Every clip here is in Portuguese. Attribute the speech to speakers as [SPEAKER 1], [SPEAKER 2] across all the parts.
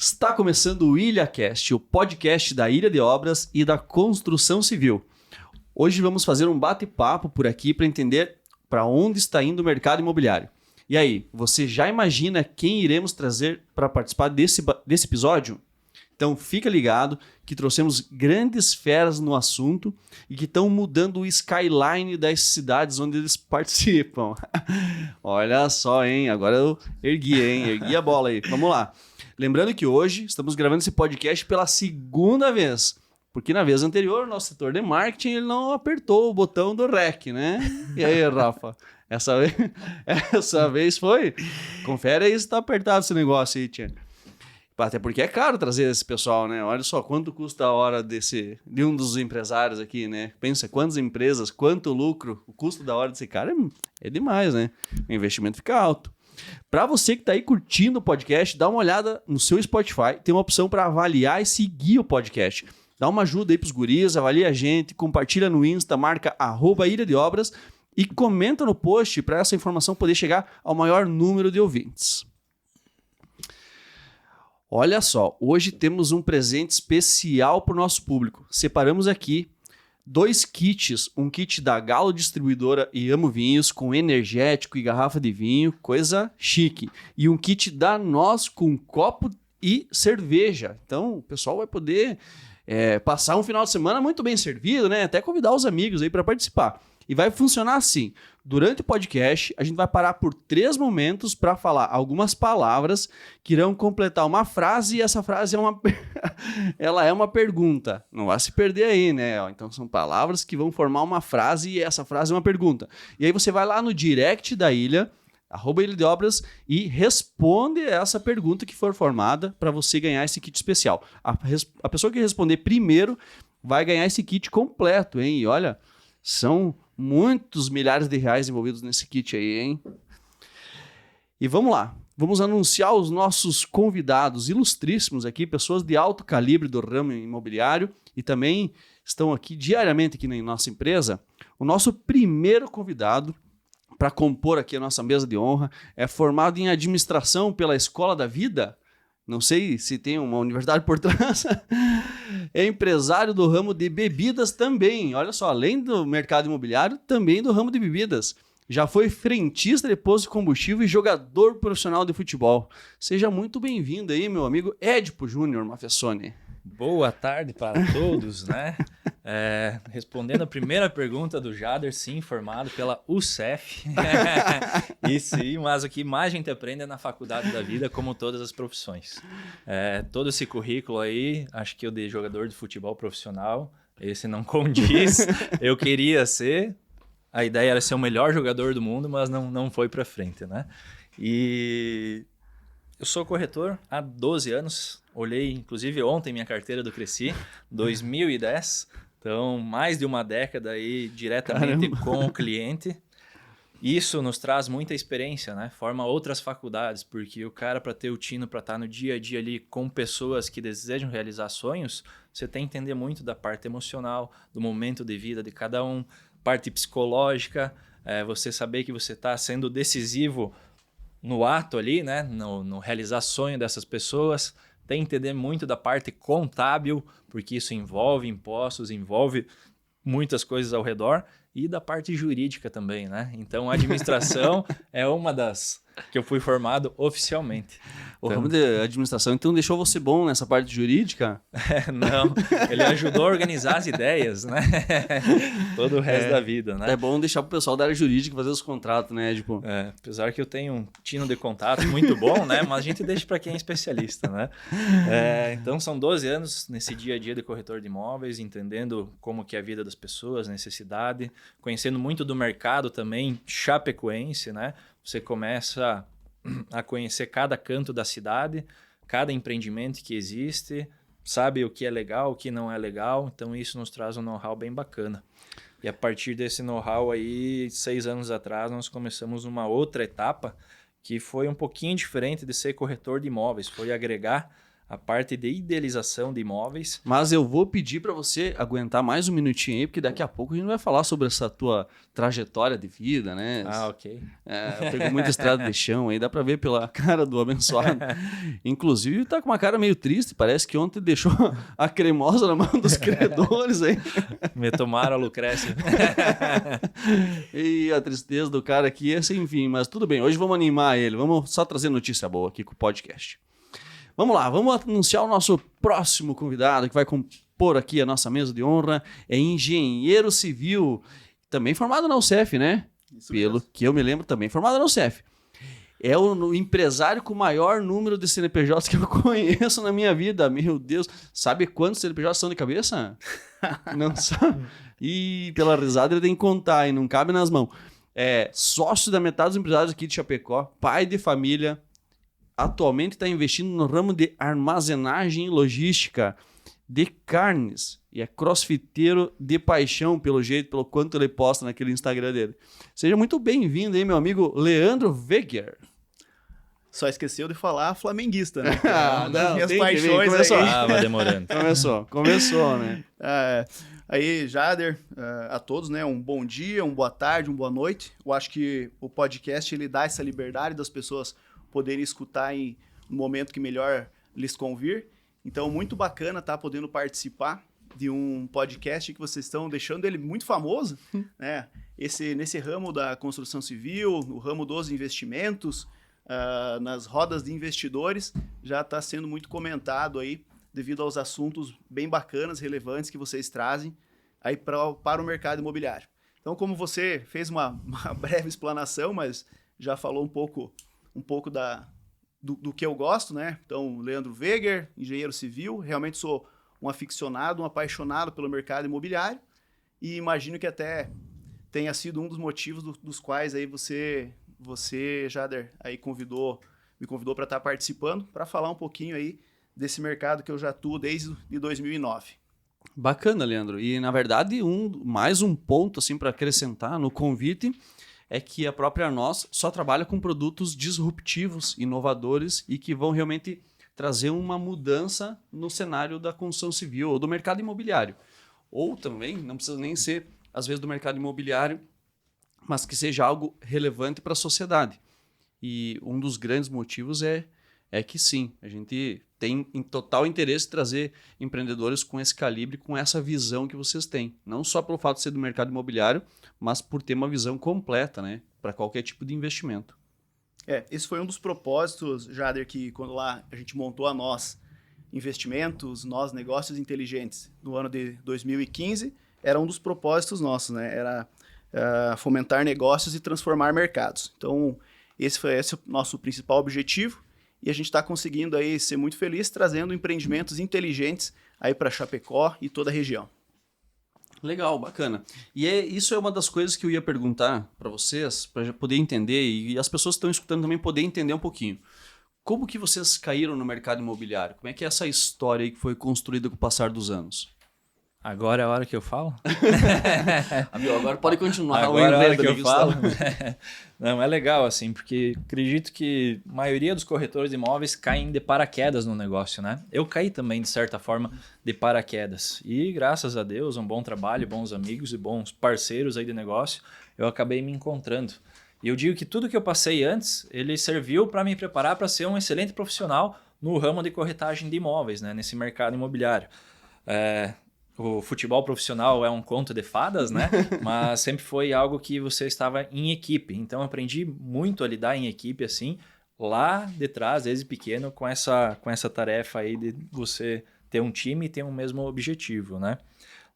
[SPEAKER 1] Está começando o IlhaCast, o podcast da Ilha de Obras e da Construção Civil. Hoje vamos fazer um bate-papo por aqui para entender para onde está indo o mercado imobiliário. E aí, você já imagina quem iremos trazer para participar desse episódio? Então fica ligado que trouxemos grandes feras no assunto e que estão mudando o skyline das cidades onde eles participam. Olha só, hein? Agora eu ergui a bola aí. Vamos lá. Lembrando que hoje estamos gravando esse podcast pela segunda vez, porque na vez anterior o nosso setor de marketing ele não apertou o botão do REC, né? E aí, Rafa? Essa vez foi? Confere aí se tá apertado esse negócio aí, tia. Até porque é caro trazer esse pessoal, né? Olha só quanto custa a hora de um dos empresários aqui, né? Pensa quantas empresas, quanto lucro, o custo da hora desse cara é demais, né? O investimento fica alto. Para você que está aí curtindo o podcast, dá uma olhada no seu Spotify, tem uma opção para avaliar e seguir o podcast. Dá uma ajuda aí para os guris, avalia a gente, compartilha no Insta, marca @Ilha de Obras e comenta no post para essa informação poder chegar ao maior número de ouvintes. Olha só, hoje temos um presente especial para o nosso público. Separamos aqui 2 kits, um kit da Galo Distribuidora e Amo Vinhos com energético e garrafa de vinho, coisa chique. E um kit da Nós com copo e cerveja. Então o pessoal vai poder passar um final de semana muito bem servido, né? Até convidar os amigos aí para participar. E vai funcionar assim. Durante o podcast, a gente vai parar por 3 momentos para falar algumas palavras que irão completar uma frase e essa frase ela é uma pergunta. Não vai se perder aí, né? Então são palavras que vão formar uma frase e essa frase é uma pergunta. E aí você vai lá no direct da Ilha, @Ilha de Obras, e responde essa pergunta que for formada para você ganhar esse kit especial. A pessoa que responder primeiro vai ganhar esse kit completo, hein? E olha, são muitos milhares de reais envolvidos nesse kit aí, hein? E vamos lá. Vamos anunciar os nossos convidados ilustríssimos aqui, pessoas de alto calibre do ramo imobiliário e também estão aqui diariamente aqui na nossa empresa. O nosso primeiro convidado para compor aqui a nossa mesa de honra é formado em administração pela Escola da Vida. Não sei se tem uma universidade por trás. É empresário do ramo de bebidas também. Olha só, além do mercado imobiliário, também do ramo de bebidas. Já foi frentista de posto de combustível e jogador profissional de futebol. Seja muito bem-vindo aí, meu amigo Edipo Júnior Mafessoni.
[SPEAKER 2] Boa tarde para todos, né? Respondendo a primeira pergunta do Jader, sim, formado pela UCEF. E sim, mas o que mais a gente aprende é na faculdade da vida, como todas as profissões. Todo esse currículo aí, acho que eu de jogador de futebol profissional, esse não condiz. Eu queria ser, a ideia era ser o melhor jogador do mundo, mas não foi para frente, né? E eu sou corretor há 12 anos. Olhei, inclusive, ontem minha carteira do Cresci, 2010. Então, mais de uma década aí diretamente com o cliente. Isso nos traz muita experiência, né? Forma outras faculdades, porque o cara, para ter o tino, para estar no dia a dia ali com pessoas que desejam realizar sonhos, você tem que entender muito da parte emocional, do momento de vida de cada um, parte psicológica, você saber que você está sendo decisivo no ato ali, né? No realizar sonho dessas pessoas. Tem que entender muito da parte contábil, porque isso envolve impostos, envolve muitas coisas ao redor, e da parte jurídica também, né? Então, a administração é uma das que eu fui formado oficialmente.
[SPEAKER 1] O ramo de administração, então, deixou você bom nessa parte jurídica?
[SPEAKER 2] Não, ele ajudou a organizar as ideias, né? Todo o resto da vida, né?
[SPEAKER 1] É bom deixar pro pessoal da área jurídica fazer os contratos, né? Tipo...
[SPEAKER 2] apesar que eu tenho um tino de contato muito bom, né? Mas a gente deixa para quem é especialista, né? Então, são 12 anos nesse dia a dia de corretor de imóveis, entendendo como que é a vida das pessoas, necessidade, conhecendo muito do mercado também chapecoense, né? Você começa a conhecer cada canto da cidade, cada empreendimento que existe, sabe o que é legal, o que não é legal. Então, isso nos traz um know-how bem bacana. E a partir desse know-how aí, 6 anos atrás, nós começamos uma outra etapa que foi um pouquinho diferente de ser corretor de imóveis. Foi agregar a parte de idealização de imóveis.
[SPEAKER 1] Mas eu vou pedir para você aguentar mais um minutinho aí, porque daqui a pouco a gente vai falar sobre essa tua trajetória de vida, né?
[SPEAKER 2] Ok.
[SPEAKER 1] Pegou muita estrada de chão aí, dá para ver pela cara do abençoado. Inclusive tá com uma cara meio triste, parece que ontem deixou a cremosa na mão dos credores aí.
[SPEAKER 2] Me tomaram a Lucrécia.
[SPEAKER 1] E a tristeza do cara aqui, enfim, mas tudo bem, hoje vamos animar ele, vamos só trazer notícia boa aqui com o podcast. Vamos lá, vamos anunciar o nosso próximo convidado que vai compor aqui a nossa mesa de honra. É engenheiro civil, também formado na UCEF, né?
[SPEAKER 3] Isso
[SPEAKER 1] Pelo
[SPEAKER 3] mesmo.
[SPEAKER 1] que eu me lembro, também formado na UCEF. É o empresário com o maior número de CNPJs que eu conheço na minha vida. Meu Deus, sabe quantos CNPJs são de cabeça? Não sabe? E pela risada ele tem que contar e não cabe nas mãos. É sócio da metade dos empresários aqui de Chapecó, pai de família. Atualmente está investindo no ramo de armazenagem e logística de carnes. E é crossfiteiro de paixão, pelo jeito, pelo quanto ele posta naquele Instagram dele. Seja muito bem-vindo aí, meu amigo Leandro Weger.
[SPEAKER 3] Só esqueceu de falar flamenguista, né?
[SPEAKER 1] Ah,
[SPEAKER 3] Uma das
[SPEAKER 1] não,
[SPEAKER 3] minhas
[SPEAKER 1] tem que vir,
[SPEAKER 3] paixões
[SPEAKER 1] começou.
[SPEAKER 3] aí.
[SPEAKER 2] Tava demorando.
[SPEAKER 1] Começou, né?
[SPEAKER 3] Aí, Jader, a todos, né? Um bom dia, uma boa tarde, uma boa noite. Eu acho que o podcast ele dá essa liberdade das pessoas poderem escutar no momento que melhor lhes convir. Então, muito bacana estar podendo participar de um podcast que vocês estão deixando ele muito famoso, né? Nesse ramo da construção civil, no ramo dos investimentos, nas rodas de investidores, já está sendo muito comentado aí, devido aos assuntos bem bacanas, relevantes que vocês trazem aí para o mercado imobiliário. Então, como você fez uma breve explanação, mas já falou um pouco do que eu gosto, né? Então, Leandro Weger, engenheiro civil, realmente sou um aficionado, um apaixonado pelo mercado imobiliário e imagino que até tenha sido um dos motivos dos quais aí você, Jader, aí me convidou para estar participando, para falar um pouquinho aí desse mercado que eu já atuo desde 2009.
[SPEAKER 1] Bacana, Leandro. E, na verdade, mais um ponto assim, para acrescentar no convite é que a própria nós só trabalha com produtos disruptivos, inovadores e que vão realmente trazer uma mudança no cenário da construção civil ou do mercado imobiliário. Ou também, não precisa nem ser, às vezes, do mercado imobiliário, mas que seja algo relevante para a sociedade. E um dos grandes motivos é que sim, a gente tem em total interesse em trazer empreendedores com esse calibre, com essa visão que vocês têm. Não só pelo fato de ser do mercado imobiliário, mas por ter uma visão completa, né, para qualquer tipo de investimento.
[SPEAKER 3] Esse foi um dos propósitos, Jader, que quando lá a gente montou a Nós Investimentos, Nós Negócios Inteligentes, no ano de 2015, era um dos propósitos nossos, né? Era fomentar negócios e transformar mercados. Então, esse o nosso principal objetivo e a gente está conseguindo aí ser muito feliz trazendo empreendimentos inteligentes aí para Chapecó e toda a região.
[SPEAKER 1] Legal, bacana. E isso é uma das coisas que eu ia perguntar para vocês, para poder entender, e as pessoas que estão escutando também poder entender um pouquinho. Como que vocês caíram no mercado imobiliário? Como é que é essa história aí que foi construída com o passar dos anos?
[SPEAKER 2] Agora é a hora que eu falo?
[SPEAKER 1] Amigo, agora pode continuar.
[SPEAKER 2] Agora é a hora que eu falo. Não, é legal assim, porque acredito que a maioria dos corretores de imóveis caem de paraquedas no negócio, né? Eu caí também, de certa forma, de paraquedas. E graças a Deus, um bom trabalho, bons amigos e bons parceiros aí de negócio, eu acabei me encontrando. E eu digo que tudo que eu passei antes, ele serviu para me preparar para ser um excelente profissional no ramo de corretagem de imóveis, né? Nesse mercado imobiliário. O futebol profissional é um conto de fadas, né? Mas sempre foi algo que você estava em equipe. Então, eu aprendi muito a lidar em equipe, assim, lá de trás, desde pequeno, com essa tarefa aí de você ter um time e ter um mesmo objetivo, né?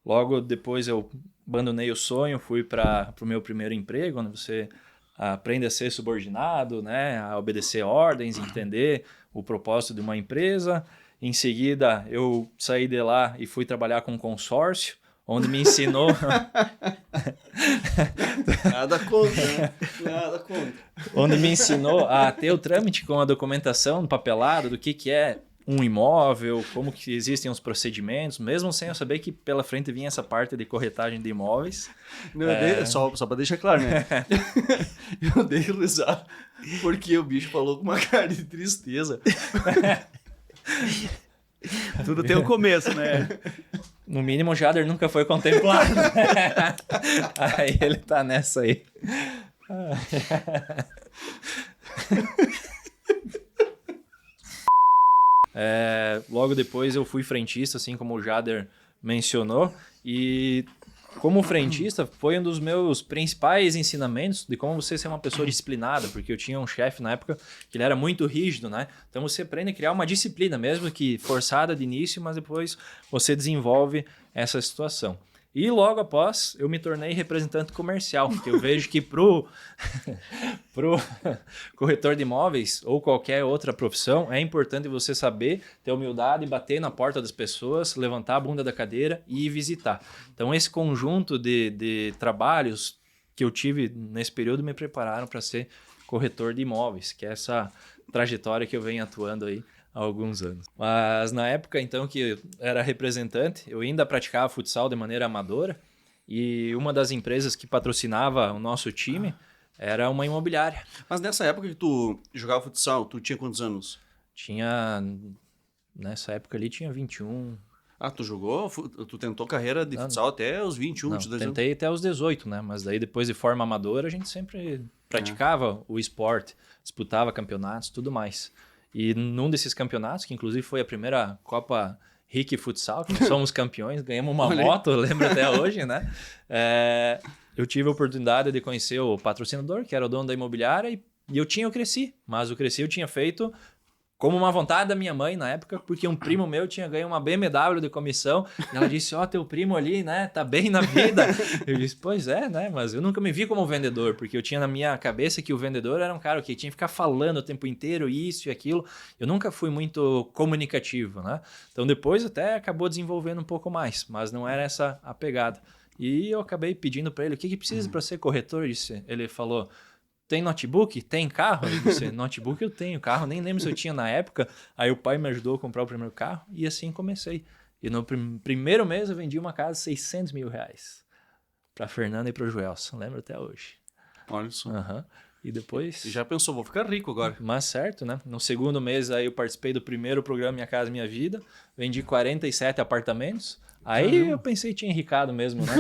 [SPEAKER 2] Logo depois eu abandonei o sonho, fui para o meu primeiro emprego, onde você aprende a ser subordinado, né? A obedecer ordens, entender o propósito de uma empresa. Em seguida, eu saí de lá e fui trabalhar com um consórcio, onde me ensinou...
[SPEAKER 1] Nada contra, né? Nada contra.
[SPEAKER 2] Onde me ensinou a ter o trâmite com a documentação papelada do que é um imóvel, como que existem os procedimentos, mesmo sem eu saber que pela frente vinha essa parte de corretagem de imóveis.
[SPEAKER 1] Não, só para deixar claro, né? Eu dei risada porque o bicho falou com uma cara de tristeza.
[SPEAKER 3] Tudo tem um começo, né?
[SPEAKER 2] No mínimo, o Jader nunca foi contemplado. Aí ele tá nessa aí. Logo depois eu fui frentista, assim como o Jader mencionou, e como frentista foi um dos meus principais ensinamentos de como você ser uma pessoa disciplinada, porque eu tinha um chefe na época que ele era muito rígido, né? Então você aprende a criar uma disciplina, mesmo que forçada de início, mas depois você desenvolve essa situação. E logo após, eu me tornei representante comercial, porque eu vejo que pro corretor de imóveis ou qualquer outra profissão, é importante você saber ter humildade, bater na porta das pessoas, levantar a bunda da cadeira e ir visitar. Então, esse conjunto de trabalhos que eu tive nesse período me prepararam para ser corretor de imóveis, que é essa trajetória que eu venho atuando aí há alguns anos. Mas na época, então, que eu era representante, eu ainda praticava futsal de maneira amadora e uma das empresas que patrocinava o nosso time era uma imobiliária.
[SPEAKER 1] Mas nessa época que tu jogava futsal, tu tinha quantos anos?
[SPEAKER 2] Nessa época ali, tinha 21.
[SPEAKER 1] Ah, tu jogou? Tu tentou carreira de futsal até os 21,
[SPEAKER 2] Não,
[SPEAKER 1] 22 anos?
[SPEAKER 2] tentei até os 18, né? Mas daí depois de forma amadora, a gente sempre praticava o esporte, disputava campeonatos, tudo mais. E num desses campeonatos, que inclusive foi a primeira Copa Rick Futsal, que nós somos campeões, ganhamos uma moto, eu lembro até hoje, né? Eu tive a oportunidade de conhecer o patrocinador, que era o dono da imobiliária, e eu cresci. Mas eu tinha feito como uma vontade da minha mãe na época, porque um primo meu tinha ganho uma BMW de comissão, e ela disse, teu primo ali, né, tá bem na vida. Eu disse, pois é, né, mas eu nunca me vi como vendedor, porque eu tinha na minha cabeça que o vendedor era um cara que tinha que ficar falando o tempo inteiro, isso e aquilo. Eu nunca fui muito comunicativo, né? Então depois até acabou desenvolvendo um pouco mais, mas não era essa a pegada. E eu acabei pedindo para ele, o que precisa para ser corretor? Ele falou, tem notebook? Tem carro? Eu disse, notebook eu tenho, carro nem lembro se eu tinha na época. Aí o pai me ajudou a comprar o primeiro carro e assim comecei. E no primeiro mês eu vendi uma casa de 600 mil reais para Fernanda e para o Joelson, lembro até hoje.
[SPEAKER 1] Olha só.
[SPEAKER 2] E depois...
[SPEAKER 1] E já pensou, vou ficar rico agora.
[SPEAKER 2] Mas certo, né? No segundo mês aí eu participei do primeiro programa Minha Casa Minha Vida, vendi 47 apartamentos. Aí eu pensei que tinha enricado mesmo, né?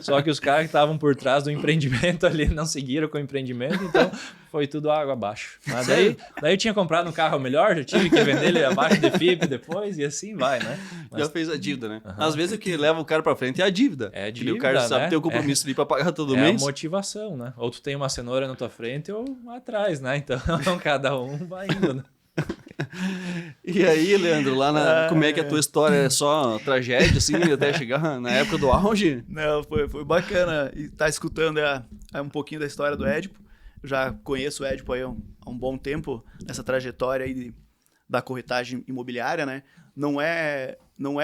[SPEAKER 2] Só que os caras que estavam por trás do empreendimento ali não seguiram com o empreendimento, então foi tudo água abaixo. Mas daí eu tinha comprado um carro melhor, já tive que vender ele abaixo de FIP depois e assim vai, né?
[SPEAKER 1] Já fez a dívida, né? Às vezes o que leva o cara pra frente é a dívida.
[SPEAKER 2] É a dívida,
[SPEAKER 1] o cara sabe ter o compromisso ali pra pagar todo mês.
[SPEAKER 2] É a motivação, né? Ou tu tem uma cenoura na tua frente ou atrás, né? Então cada um vai indo, né?
[SPEAKER 1] E aí, Leandro, como é que a tua história é só tragédia, assim, até chegar na época do auge?
[SPEAKER 3] Não, foi bacana estar escutando um pouquinho da história do Édipo. Eu já conheço o Édipo aí há um bom tempo, nessa trajetória aí da corretagem imobiliária, né? Não é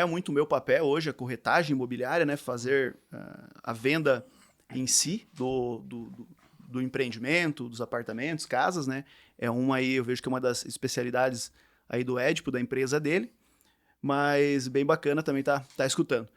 [SPEAKER 3] muito meu papel hoje a corretagem imobiliária, né? Fazer a venda em si do empreendimento, dos apartamentos, casas, né? Eu vejo que é uma das especialidades aí do Édipo, da empresa dele, mas bem bacana também tá escutando.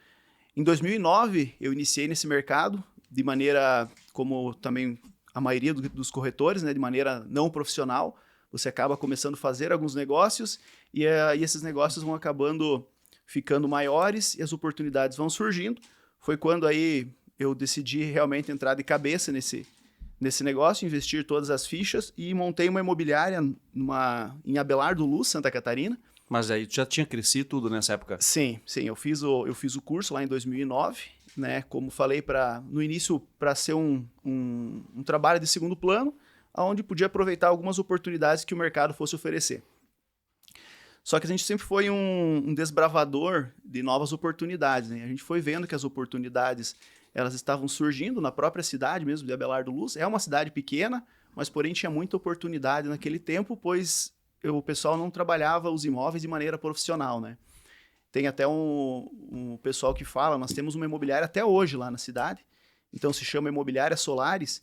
[SPEAKER 3] Em 2009, eu iniciei nesse mercado de maneira, como também a maioria dos corretores, né? De maneira não profissional. Você acaba começando a fazer alguns negócios e esses negócios vão acabando ficando maiores e as oportunidades vão surgindo. Foi quando aí eu decidi realmente entrar de cabeça nesse negócio, investir todas as fichas e montei uma imobiliária em Abelardo Luz, Santa Catarina.
[SPEAKER 1] Mas aí tu já tinha crescido tudo nessa época?
[SPEAKER 3] Sim. Eu fiz o curso lá em 2009, né? Como falei, no início, para ser um trabalho de segundo plano, onde podia aproveitar algumas oportunidades que o mercado fosse oferecer. Só que a gente sempre foi um desbravador de novas oportunidades, né? A gente foi vendo que as oportunidades elas estavam surgindo na própria cidade mesmo de Abelardo Luz. É uma cidade pequena, mas porém tinha muita oportunidade naquele tempo, pois o pessoal não trabalhava os imóveis de maneira profissional, né? Tem até um pessoal que fala, nós temos uma imobiliária até hoje lá na cidade, então se chama Imobiliária Solares,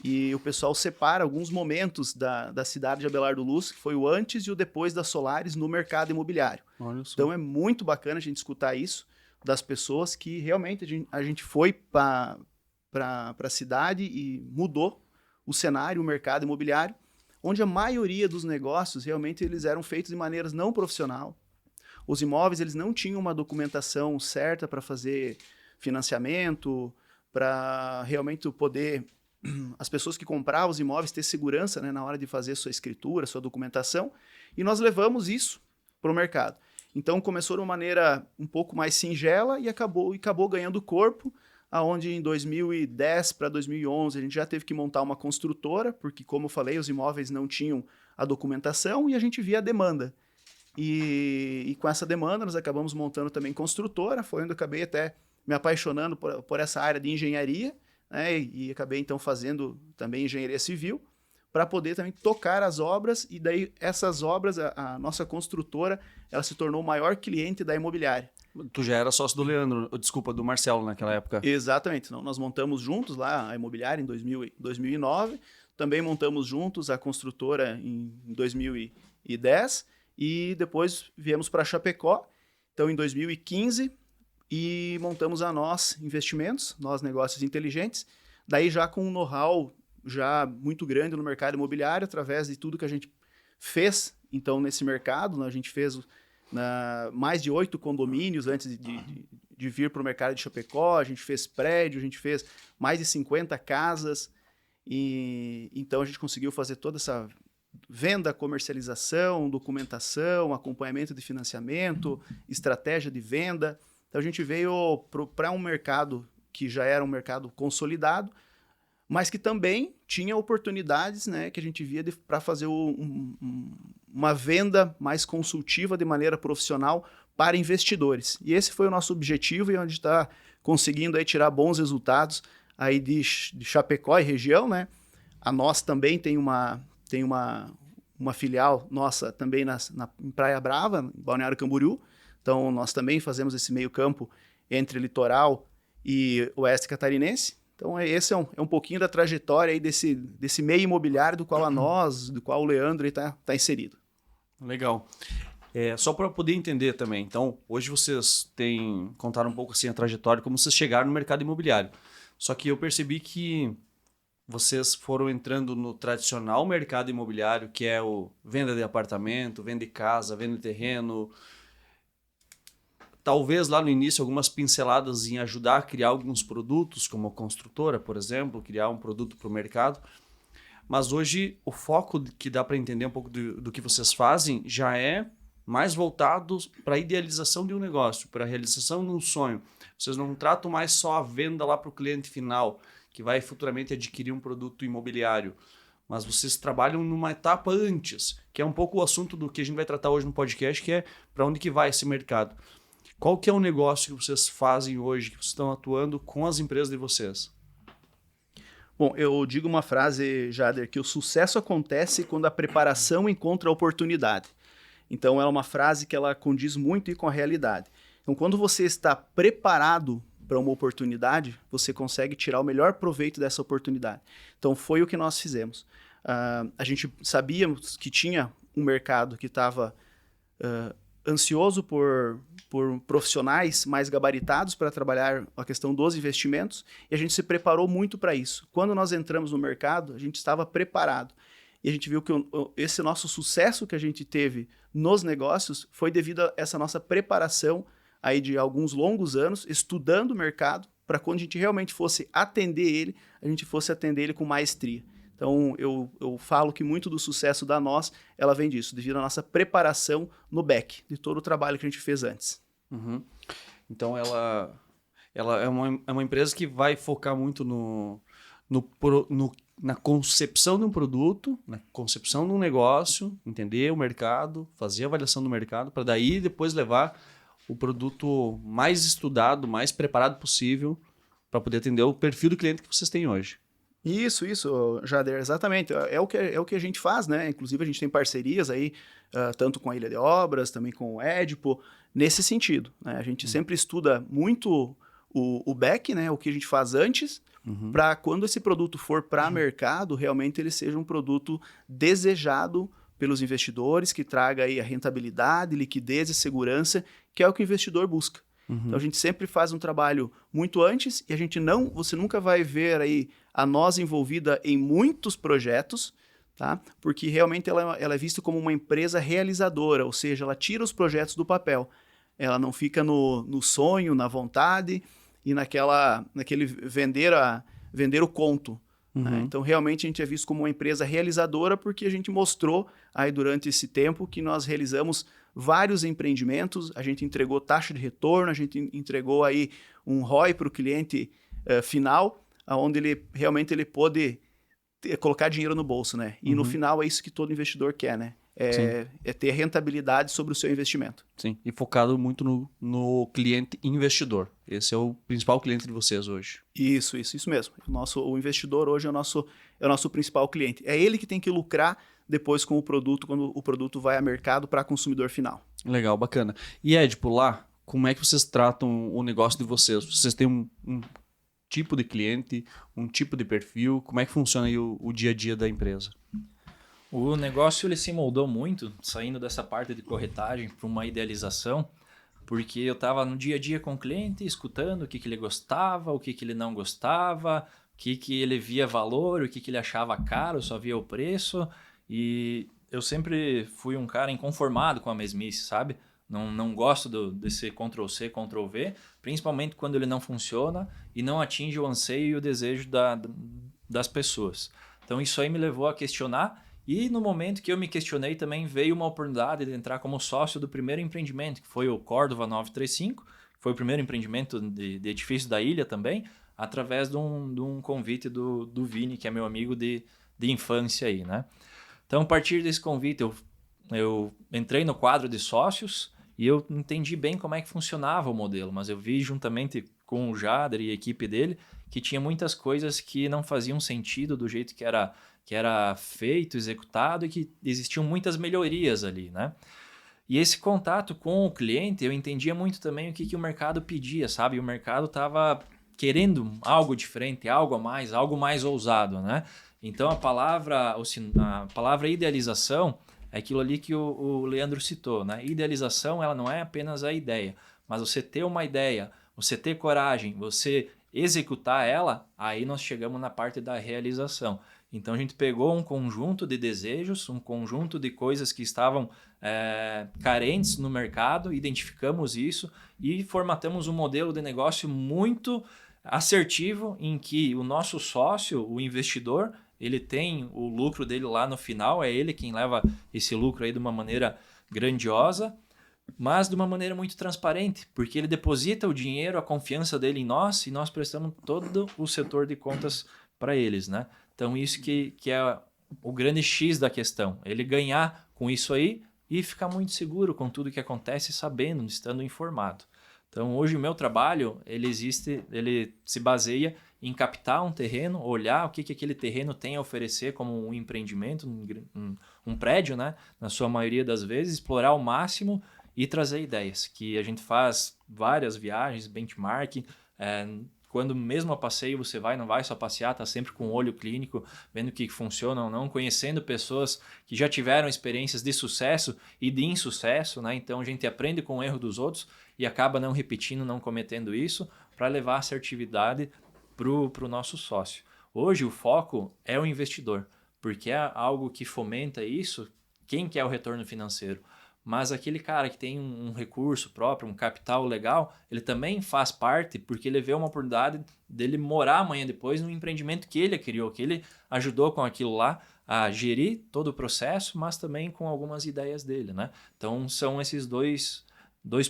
[SPEAKER 3] e o pessoal separa alguns momentos da cidade de Abelardo Luz, que foi o antes e o depois da Solares no mercado imobiliário.
[SPEAKER 1] Olha só.
[SPEAKER 3] Então é muito bacana a gente escutar isso das pessoas que realmente a gente foi para a cidade e mudou o cenário, o mercado imobiliário, onde a maioria dos negócios realmente eles eram feitos de maneiras não profissional, os imóveis eles não tinham uma documentação certa para fazer financiamento, para realmente poder as pessoas que compravam os imóveis ter segurança, né, na hora de fazer sua escritura, sua documentação, e nós levamos isso para o mercado. Então começou de uma maneira um pouco mais singela e acabou ganhando corpo, aonde em 2010 para 2011 a gente já teve que montar uma construtora, porque como eu falei, os imóveis não tinham a documentação e a gente via a demanda. E com essa demanda nós acabamos montando também construtora, foi onde eu acabei até me apaixonando por essa área de engenharia, né, e acabei então fazendo também engenharia civil, para poder também tocar as obras, e daí essas obras, a nossa construtora, ela se tornou o maior cliente da imobiliária.
[SPEAKER 1] Tu já era sócio do Leandro, desculpa, do Marcelo naquela época.
[SPEAKER 3] Exatamente, então, nós montamos juntos lá a imobiliária em 2009, também montamos juntos a construtora em 2010, e depois viemos para Chapecó, então em 2015, e montamos a Nós Investimentos, Nós Negócios Inteligentes, daí já com um know-how já muito grande no mercado imobiliário, através de tudo que a gente fez, então, nesse mercado. A gente fez mais de 8 condomínios antes de vir para o mercado de Chapecó, a gente fez prédio, a gente fez mais de 50 casas, e então a gente conseguiu fazer toda essa venda, comercialização, documentação, acompanhamento de financiamento, estratégia de venda. Então a gente veio para um mercado que já era um mercado consolidado, mas que também tinha oportunidades, né, que a gente via para fazer uma venda mais consultiva de maneira profissional para investidores. E esse foi o nosso objetivo, e onde está conseguindo aí tirar bons resultados aí de Chapecó e região, né? A Nós também tem uma filial nossa também em Praia Brava, em Balneário Camboriú. Então, nós também fazemos esse meio campo entre litoral e oeste catarinense. Então, esse é um pouquinho da trajetória aí desse meio imobiliário do qual o Leandro está inserido.
[SPEAKER 1] Legal. Só para poder entender também. Então, hoje vocês contaram um pouco assim a trajetória, como vocês chegaram no mercado imobiliário. Só que eu percebi que vocês foram entrando no tradicional mercado imobiliário, que é o venda de apartamento, venda de casa, venda de terreno. Talvez lá no início algumas pinceladas em ajudar a criar alguns produtos, como a construtora, por exemplo, criar um produto para o mercado. Mas hoje o foco que dá para entender um pouco do que vocês fazem já é mais voltado para a idealização de um negócio, para a realização de um sonho. Vocês não tratam mais só a venda lá para o cliente final, que vai futuramente adquirir um produto imobiliário, mas vocês trabalham numa etapa antes, que é um pouco o assunto do que a gente vai tratar hoje no podcast, que é para onde que vai esse mercado. Qual que é o negócio que vocês fazem hoje, que vocês estão atuando com as empresas de vocês?
[SPEAKER 3] Bom, eu digo uma frase, Jader, que o sucesso acontece quando a preparação encontra a oportunidade. Então, é uma frase que ela condiz muito com a realidade. Então, quando você está preparado para uma oportunidade, você consegue tirar o melhor proveito dessa oportunidade. Então, foi o que nós fizemos. A gente sabíamos que tinha um mercado que estava ansioso por profissionais mais gabaritados para trabalhar a questão dos investimentos, e a gente se preparou muito para isso. Quando nós entramos no mercado, a gente estava preparado. E a gente viu que esse nosso sucesso que a gente teve nos negócios foi devido a essa nossa preparação aí de alguns longos anos, estudando o mercado, para quando a gente realmente fosse atender ele, a gente fosse atender ele com maestria. Então, eu falo que muito do sucesso da Nós, ela vem disso, devido à nossa preparação no back, de todo o trabalho que a gente fez antes.
[SPEAKER 1] Uhum. Então, ela é uma empresa que vai focar muito na concepção de um produto, na concepção de um negócio, entender o mercado, fazer a avaliação do mercado, para daí depois levar o produto mais estudado, mais preparado possível, para poder atender o perfil do cliente que vocês têm hoje.
[SPEAKER 3] Isso, Jader, exatamente. É o que a gente faz, né? Inclusive, a gente tem parcerias aí, tanto com a Ilha de Obras, também com o Édipo, nesse sentido, né? A gente sempre estuda muito o back, né? O que a gente faz antes, para quando esse produto for para mercado, realmente ele seja um produto desejado pelos investidores, que traga aí a rentabilidade, liquidez e segurança, que é o que o investidor busca. Então a gente sempre faz um trabalho muito antes, e você nunca vai ver aí a Nós envolvida em muitos projetos, tá? Porque realmente ela é vista como uma empresa realizadora, ou seja, ela tira os projetos do papel. ela não fica no sonho, na vontade e naquele vender o conto. Né? Então, realmente, a gente é visto como uma empresa realizadora porque a gente mostrou aí durante esse tempo que nós realizamos vários empreendimentos, a gente entregou taxa de retorno, a gente entregou aí um ROI para o cliente final, onde ele realmente pôde colocar dinheiro no bolso, né? E no final é isso que todo investidor quer, né? É ter rentabilidade sobre o seu investimento.
[SPEAKER 1] Sim, e focado muito no cliente investidor. Esse é o principal cliente de vocês hoje.
[SPEAKER 3] Isso mesmo. O investidor hoje é o nosso principal cliente. É ele que tem que lucrar depois com o produto, quando o produto vai a mercado para consumidor final.
[SPEAKER 1] Legal, bacana. E Edipo, lá, como é que vocês tratam o negócio de vocês? Vocês têm um tipo de cliente, um tipo de perfil? Como é que funciona aí o dia a dia da empresa?
[SPEAKER 2] O negócio ele se moldou muito, saindo dessa parte de corretagem para uma idealização, porque eu estava no dia a dia com o cliente, escutando o que ele gostava, o que ele não gostava, o que ele via valor, o que ele achava caro, só via o preço. E eu sempre fui um cara inconformado com a mesmice, sabe? Não gosto desse Ctrl+C, Ctrl+V, principalmente quando ele não funciona e não atinge o anseio e o desejo das pessoas. Então isso aí me levou a questionar. E no momento que eu me questionei também veio uma oportunidade de entrar como sócio do primeiro empreendimento, que foi o Córdova 935, que foi o primeiro empreendimento de edifício da ilha também, através de um convite do Vini, que é meu amigo de infância aí, né? Então, a partir desse convite, eu entrei no quadro de sócios e eu entendi bem como é que funcionava o modelo, mas eu vi juntamente com o Jader e a equipe dele que tinha muitas coisas que não faziam sentido do jeito que era feito, executado, e que existiam muitas melhorias ali, né? E esse contato com o cliente, eu entendia muito também o que o mercado pedia, sabe? O mercado estava querendo algo diferente, algo a mais, algo mais ousado, né? Então, a palavra idealização é aquilo ali que o Leandro citou, né? Idealização, ela não é apenas a ideia, mas você ter uma ideia, você ter coragem, você executar ela, aí nós chegamos na parte da realização. Então, a gente pegou um conjunto de desejos, um conjunto de coisas que estavam carentes no mercado, identificamos isso e formatamos um modelo de negócio muito assertivo em que o nosso sócio, o investidor, ele tem o lucro dele lá no final, é ele quem leva esse lucro aí de uma maneira grandiosa, mas de uma maneira muito transparente, porque ele deposita o dinheiro, a confiança dele em nós e nós prestamos todo o setor de contas para eles, né? Então, isso que é o grande X da questão. Ele ganhar com isso aí e ficar muito seguro com tudo que acontece, sabendo, estando informado. Então, hoje o meu trabalho, ele se baseia em captar um terreno, olhar o que aquele terreno tem a oferecer como um empreendimento, um prédio, né? Na sua maioria das vezes, explorar ao máximo e trazer ideias. Que a gente faz várias viagens, benchmark, quando mesmo a passeio você não vai só passear, tá sempre com o olho clínico, vendo o que funciona ou não, conhecendo pessoas que já tiveram experiências de sucesso e de insucesso, né? Então a gente aprende com o erro dos outros e acaba não repetindo, não cometendo isso, para levar assertividade para o nosso sócio. Hoje o foco é o investidor, porque é algo que fomenta isso, quem quer o retorno financeiro. Mas aquele cara que tem um recurso próprio, um capital legal, ele também faz parte porque ele vê uma oportunidade dele morar amanhã depois no empreendimento que ele criou, que ele ajudou com aquilo lá a gerir todo o processo, mas também com algumas ideias dele, né? Então são esses dois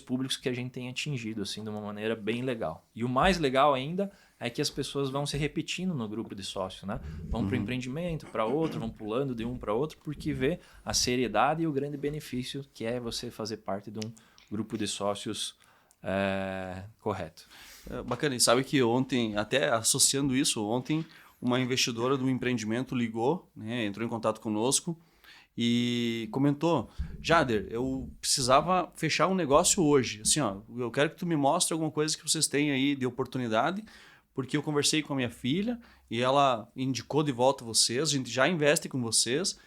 [SPEAKER 2] públicos que a gente tem atingido assim de uma maneira bem legal. E o mais legal ainda é que as pessoas vão se repetindo no grupo de sócios, né? Vão para o empreendimento, para outro, vão pulando de um para outro, porque vê a seriedade e o grande benefício que é você fazer parte de um grupo de sócios correto.
[SPEAKER 1] Bacana, e sabe que ontem, até associando isso, ontem uma investidora do empreendimento ligou, né, entrou em contato conosco e comentou: Jader, eu precisava fechar um negócio hoje, assim, ó, eu quero que tu me mostre alguma coisa que vocês têm aí de oportunidade, porque eu conversei com a minha filha e ela indicou de volta vocês, a gente já investe com vocês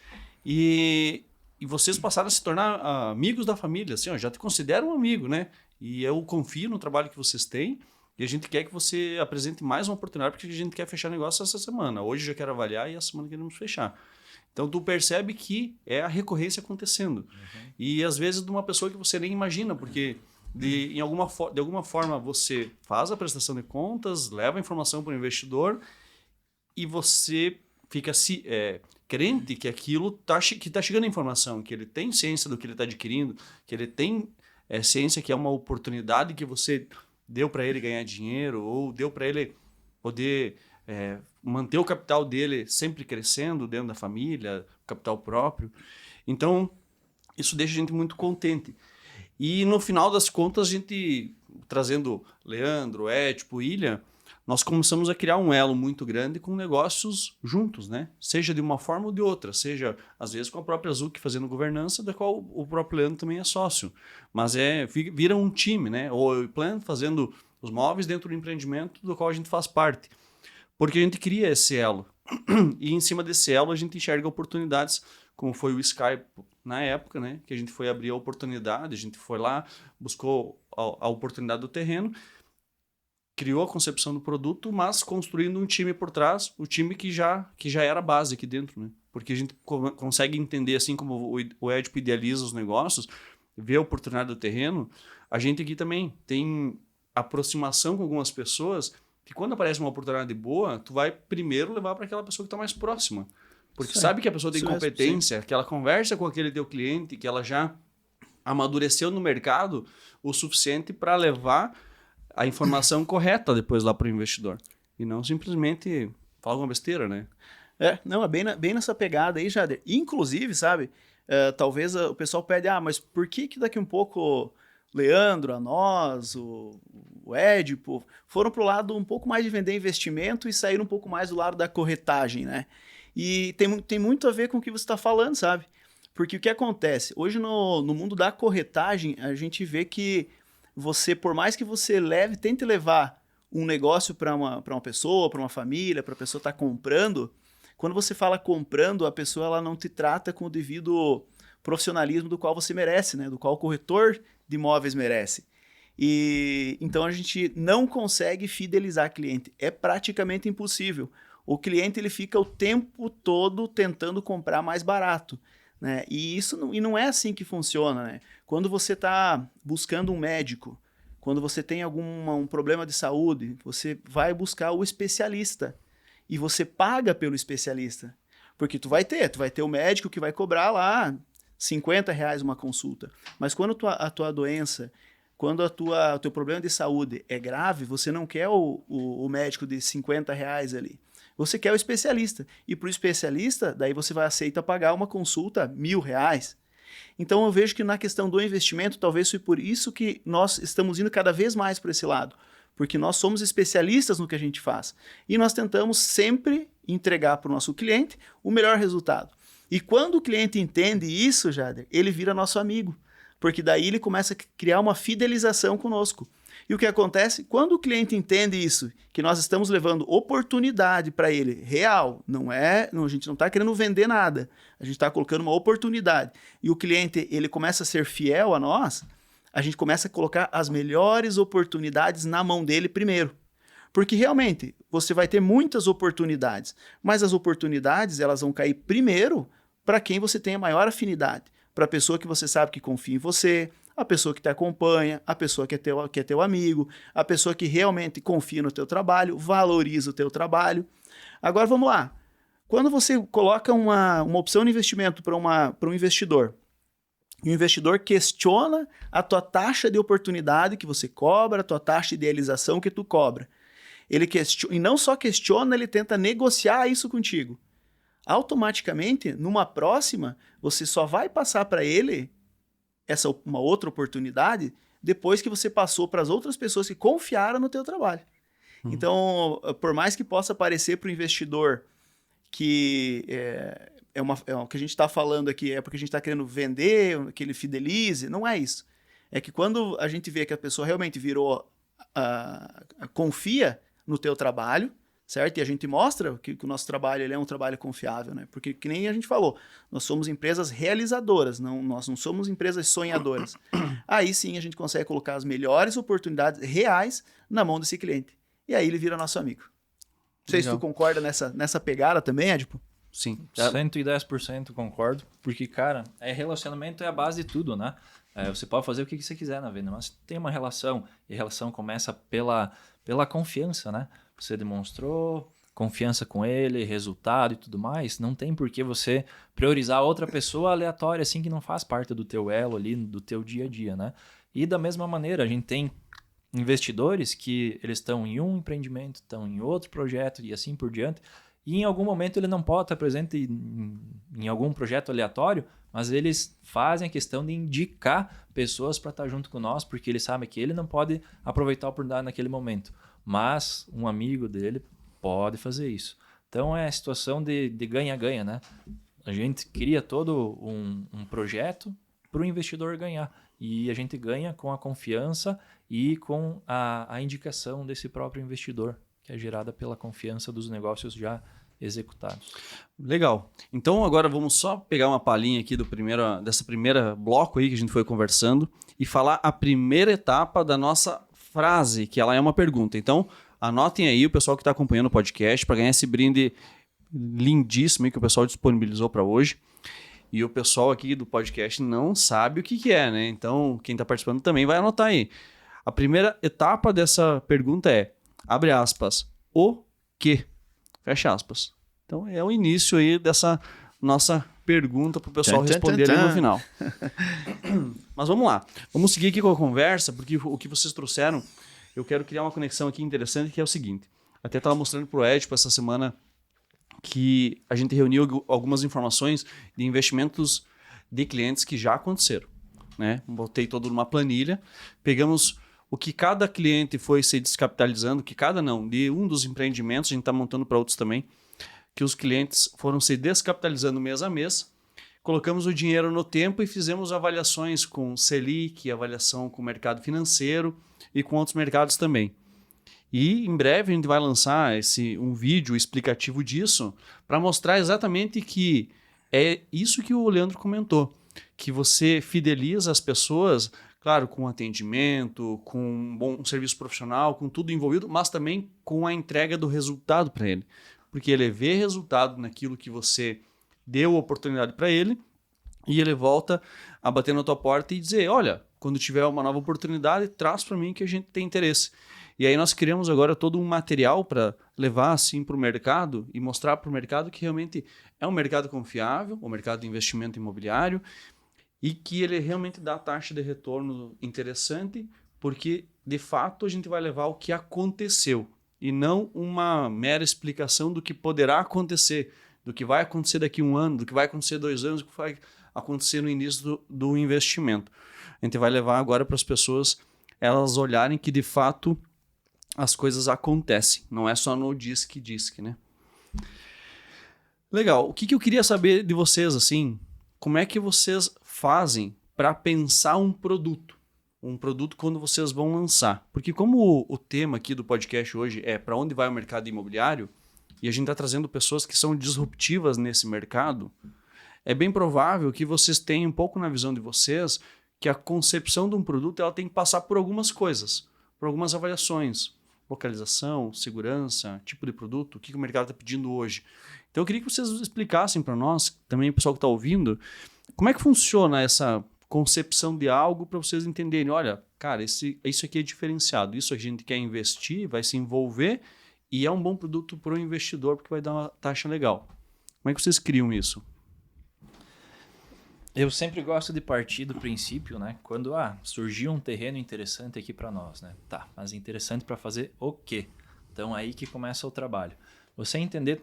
[SPEAKER 1] e vocês passaram a se tornar amigos da família, assim, ó, já te considero um amigo, né? E eu confio no trabalho que vocês têm e a gente quer que você apresente mais uma oportunidade, porque a gente quer fechar negócio essa semana. Hoje já quero avaliar e a semana queremos fechar. Então, tu percebe que é a recorrência acontecendo. E, às vezes, de uma pessoa que você nem imagina, porque de alguma forma você faz a prestação de contas, leva a informação para o investidor e você fica crente que aquilo que está chegando a informação, que ele tem ciência do que ele está adquirindo, que ele tem ciência que é uma oportunidade que você deu para ele ganhar dinheiro ou deu para ele poder manter o capital dele sempre crescendo dentro da família, o capital próprio. Então, isso deixa a gente muito contente. E no final das contas, a gente, trazendo Leandro, Édipo, Ilha, nós começamos a criar um elo muito grande com negócios juntos, né? Seja de uma forma ou de outra, seja às vezes com a própria Zuc fazendo governança, da qual o próprio Leandro também é sócio. Mas vira um time, né? Ou o Plant fazendo os móveis dentro do empreendimento do qual a gente faz parte. Porque a gente cria esse elo. E em cima desse elo a gente enxerga oportunidades, como foi o Skype na época, né? Que a gente foi abrir a oportunidade, a gente foi lá, buscou a oportunidade do terreno, criou a concepção do produto, mas construindo um time por trás, o time que já era base aqui dentro, né? Porque a gente consegue entender, assim como o Édipo idealiza os negócios, vê a oportunidade do terreno, a gente aqui também tem aproximação com algumas pessoas que quando aparece uma oportunidade boa, tu vai primeiro levar para aquela pessoa que está mais próxima. Porque sabe que a pessoa tem competência, que ela conversa com aquele teu cliente, que ela já amadureceu no mercado o suficiente para levar a informação correta depois lá para o investidor. E não simplesmente falar uma besteira, né?
[SPEAKER 3] Não, é bem nessa pegada aí, Jader. Inclusive, sabe, talvez o pessoal pede, mas por que daqui um pouco Leandro, a nós, o Édipo, foram para o lado um pouco mais de vender investimento e saíram um pouco mais do lado da corretagem, né? E tem muito a ver com o que você está falando, sabe? Porque o que acontece? Hoje no mundo da corretagem, a gente vê que você, por mais que você tente levar um negócio para uma pessoa, para uma família, para a pessoa estar comprando, quando você fala comprando, a pessoa ela não te trata com o devido profissionalismo do qual você merece, né? Do qual o corretor de imóveis merece. E então a gente não consegue fidelizar cliente. É praticamente impossível. O cliente ele fica o tempo todo tentando comprar mais barato, né? E não é assim que funciona, né? Quando você está buscando um médico, quando você tem um problema de saúde, você vai buscar o especialista e você paga pelo especialista, porque tu vai ter o médico que vai cobrar lá R$50 uma consulta, mas quando a tua doença, quando o teu problema de saúde é grave, você não quer o médico de R$50 ali. Você quer o especialista. E para o especialista, daí você vai aceitar pagar uma consulta R$1.000. Então eu vejo que na questão do investimento, talvez foi por isso que nós estamos indo cada vez mais para esse lado. Porque nós somos especialistas no que a gente faz. E nós tentamos sempre entregar para o nosso cliente o melhor resultado. E quando o cliente entende isso, Jader, ele vira nosso amigo. Porque daí ele começa a criar uma fidelização conosco. E o que acontece? Quando o cliente entende isso, que nós estamos levando oportunidade para ele, real, a gente não está querendo vender nada, a gente está colocando uma oportunidade, e o cliente ele começa a ser fiel a nós, a gente começa a colocar as melhores oportunidades na mão dele primeiro. Porque realmente, você vai ter muitas oportunidades, mas as oportunidades elas vão cair primeiro para quem você tem a maior afinidade, para a pessoa que você sabe que confia em você, a pessoa que te acompanha, a pessoa que é teu amigo, a pessoa que realmente confia no teu trabalho, valoriza o teu trabalho. Agora vamos lá. Quando você coloca uma opção de investimento para um investidor, e o investidor questiona a tua taxa de oportunidade que você cobra, a tua taxa de idealização que tu cobra. Ele questiona, e não só questiona, ele tenta negociar isso contigo. Automaticamente, numa próxima, você só vai passar para ele uma outra oportunidade depois que você passou para as outras pessoas que confiaram no teu trabalho. Então, por mais que possa parecer para o investidor que o que a gente está falando aqui é porque a gente está querendo vender, que ele fidelize, não é isso. É que quando a gente vê que a pessoa realmente confia no teu trabalho, certo? E a gente mostra que o nosso trabalho ele é um trabalho confiável, né? Porque, que nem a gente falou, nós somos empresas realizadoras, nós não somos empresas sonhadoras. Aí sim a gente consegue colocar as melhores oportunidades reais na mão desse cliente. E aí ele vira nosso amigo. Não sei se tu concorda nessa pegada também, Édipo?
[SPEAKER 2] Sim, 110% concordo. Porque, cara, relacionamento é a base de tudo, né? Você pode fazer o que você quiser na venda, mas tem uma relação, e a relação começa pela confiança, né? Você demonstrou confiança com ele, resultado e tudo mais, não tem por que você priorizar outra pessoa aleatória, assim, que não faz parte do teu elo ali, do teu dia a dia, né? E da mesma maneira, a gente tem investidores que eles estão em um empreendimento, estão em outro projeto e assim por diante, e em algum momento ele não pode estar presente em algum projeto aleatório, mas eles fazem a questão de indicar pessoas para estar junto com nós, porque eles sabem que ele não pode aproveitar a oportunidade naquele momento, mas um amigo dele pode fazer isso. Então é a situação de ganha-ganha, né? A gente cria todo um projeto para o investidor ganhar, e a gente ganha com a confiança e com a indicação desse próprio investidor, que é gerada pela confiança dos negócios já executados.
[SPEAKER 1] Legal. Então agora vamos só pegar uma palhinha aqui dessa primeira bloco aí que a gente foi conversando e falar a primeira etapa da nossa frase, que ela é uma pergunta. Então anotem aí o pessoal que está acompanhando o podcast para ganhar esse brinde lindíssimo aí que o pessoal disponibilizou para hoje. E o pessoal aqui do podcast não sabe o que é, né? Então quem está participando também vai anotar aí. A primeira etapa dessa pergunta é, abre aspas, o quê? Fecha aspas. Então é o início aí dessa nossa pergunta para o pessoal responder ali no final. Mas vamos lá. Vamos seguir aqui com a conversa, porque o que vocês trouxeram, eu quero criar uma conexão aqui interessante, que é o seguinte. Até estava mostrando para o Ed essa semana que a gente reuniu algumas informações de investimentos de clientes que já aconteceram, né? Botei todo numa planilha, pegamos o que cada cliente foi se descapitalizando, de um dos empreendimentos, a gente está montando para outros também, que os clientes foram se descapitalizando mês a mês, colocamos o dinheiro no tempo e fizemos avaliações com Selic, avaliação com o mercado financeiro e com outros mercados também. E em breve a gente vai lançar um vídeo explicativo disso para mostrar exatamente que é isso que o Leandro comentou, que você fideliza as pessoas, claro, com atendimento, com um bom serviço profissional, com tudo envolvido, mas também com a entrega do resultado para ele. Porque ele vê resultado naquilo que você deu oportunidade para ele e ele volta a bater na tua porta e dizer, olha, quando tiver uma nova oportunidade, traz para mim que a gente tem interesse. E aí nós criamos agora todo um material para levar assim para o mercado e mostrar para o mercado que realmente é um mercado confiável, o mercado de investimento imobiliário, e que ele realmente dá taxa de retorno interessante, porque de fato a gente vai levar o que aconteceu e não uma mera explicação do que poderá acontecer, do que vai acontecer daqui a 1 ano, do que vai acontecer 2 anos, do que vai acontecer no início do investimento. A gente vai levar agora para as pessoas elas olharem que de fato as coisas acontecem, não é só no disque, né? Legal. O que eu queria saber de vocês, assim, como é que vocês fazem para pensar um produto quando vocês vão lançar? Porque como o tema aqui do podcast hoje é para onde vai o mercado imobiliário, e a gente está trazendo pessoas que são disruptivas nesse mercado, é bem provável que vocês tenham um pouco na visão de vocês que a concepção de um produto ela tem que passar por algumas coisas, por algumas avaliações. Localização, segurança, tipo de produto, o que o mercado está pedindo hoje. Então eu queria que vocês explicassem para nós, também o pessoal que está ouvindo, como é que funciona essa concepção de algo para vocês entenderem, olha, cara, isso aqui é diferenciado, isso a gente quer investir, vai se envolver e é um bom produto para o investidor porque vai dar uma taxa legal. Como é que vocês criam isso?
[SPEAKER 2] Eu sempre gosto de partir do princípio, né? Quando surgiu um terreno interessante aqui para nós, né? Tá, mas interessante para fazer o quê? Então aí que começa o trabalho. Você entender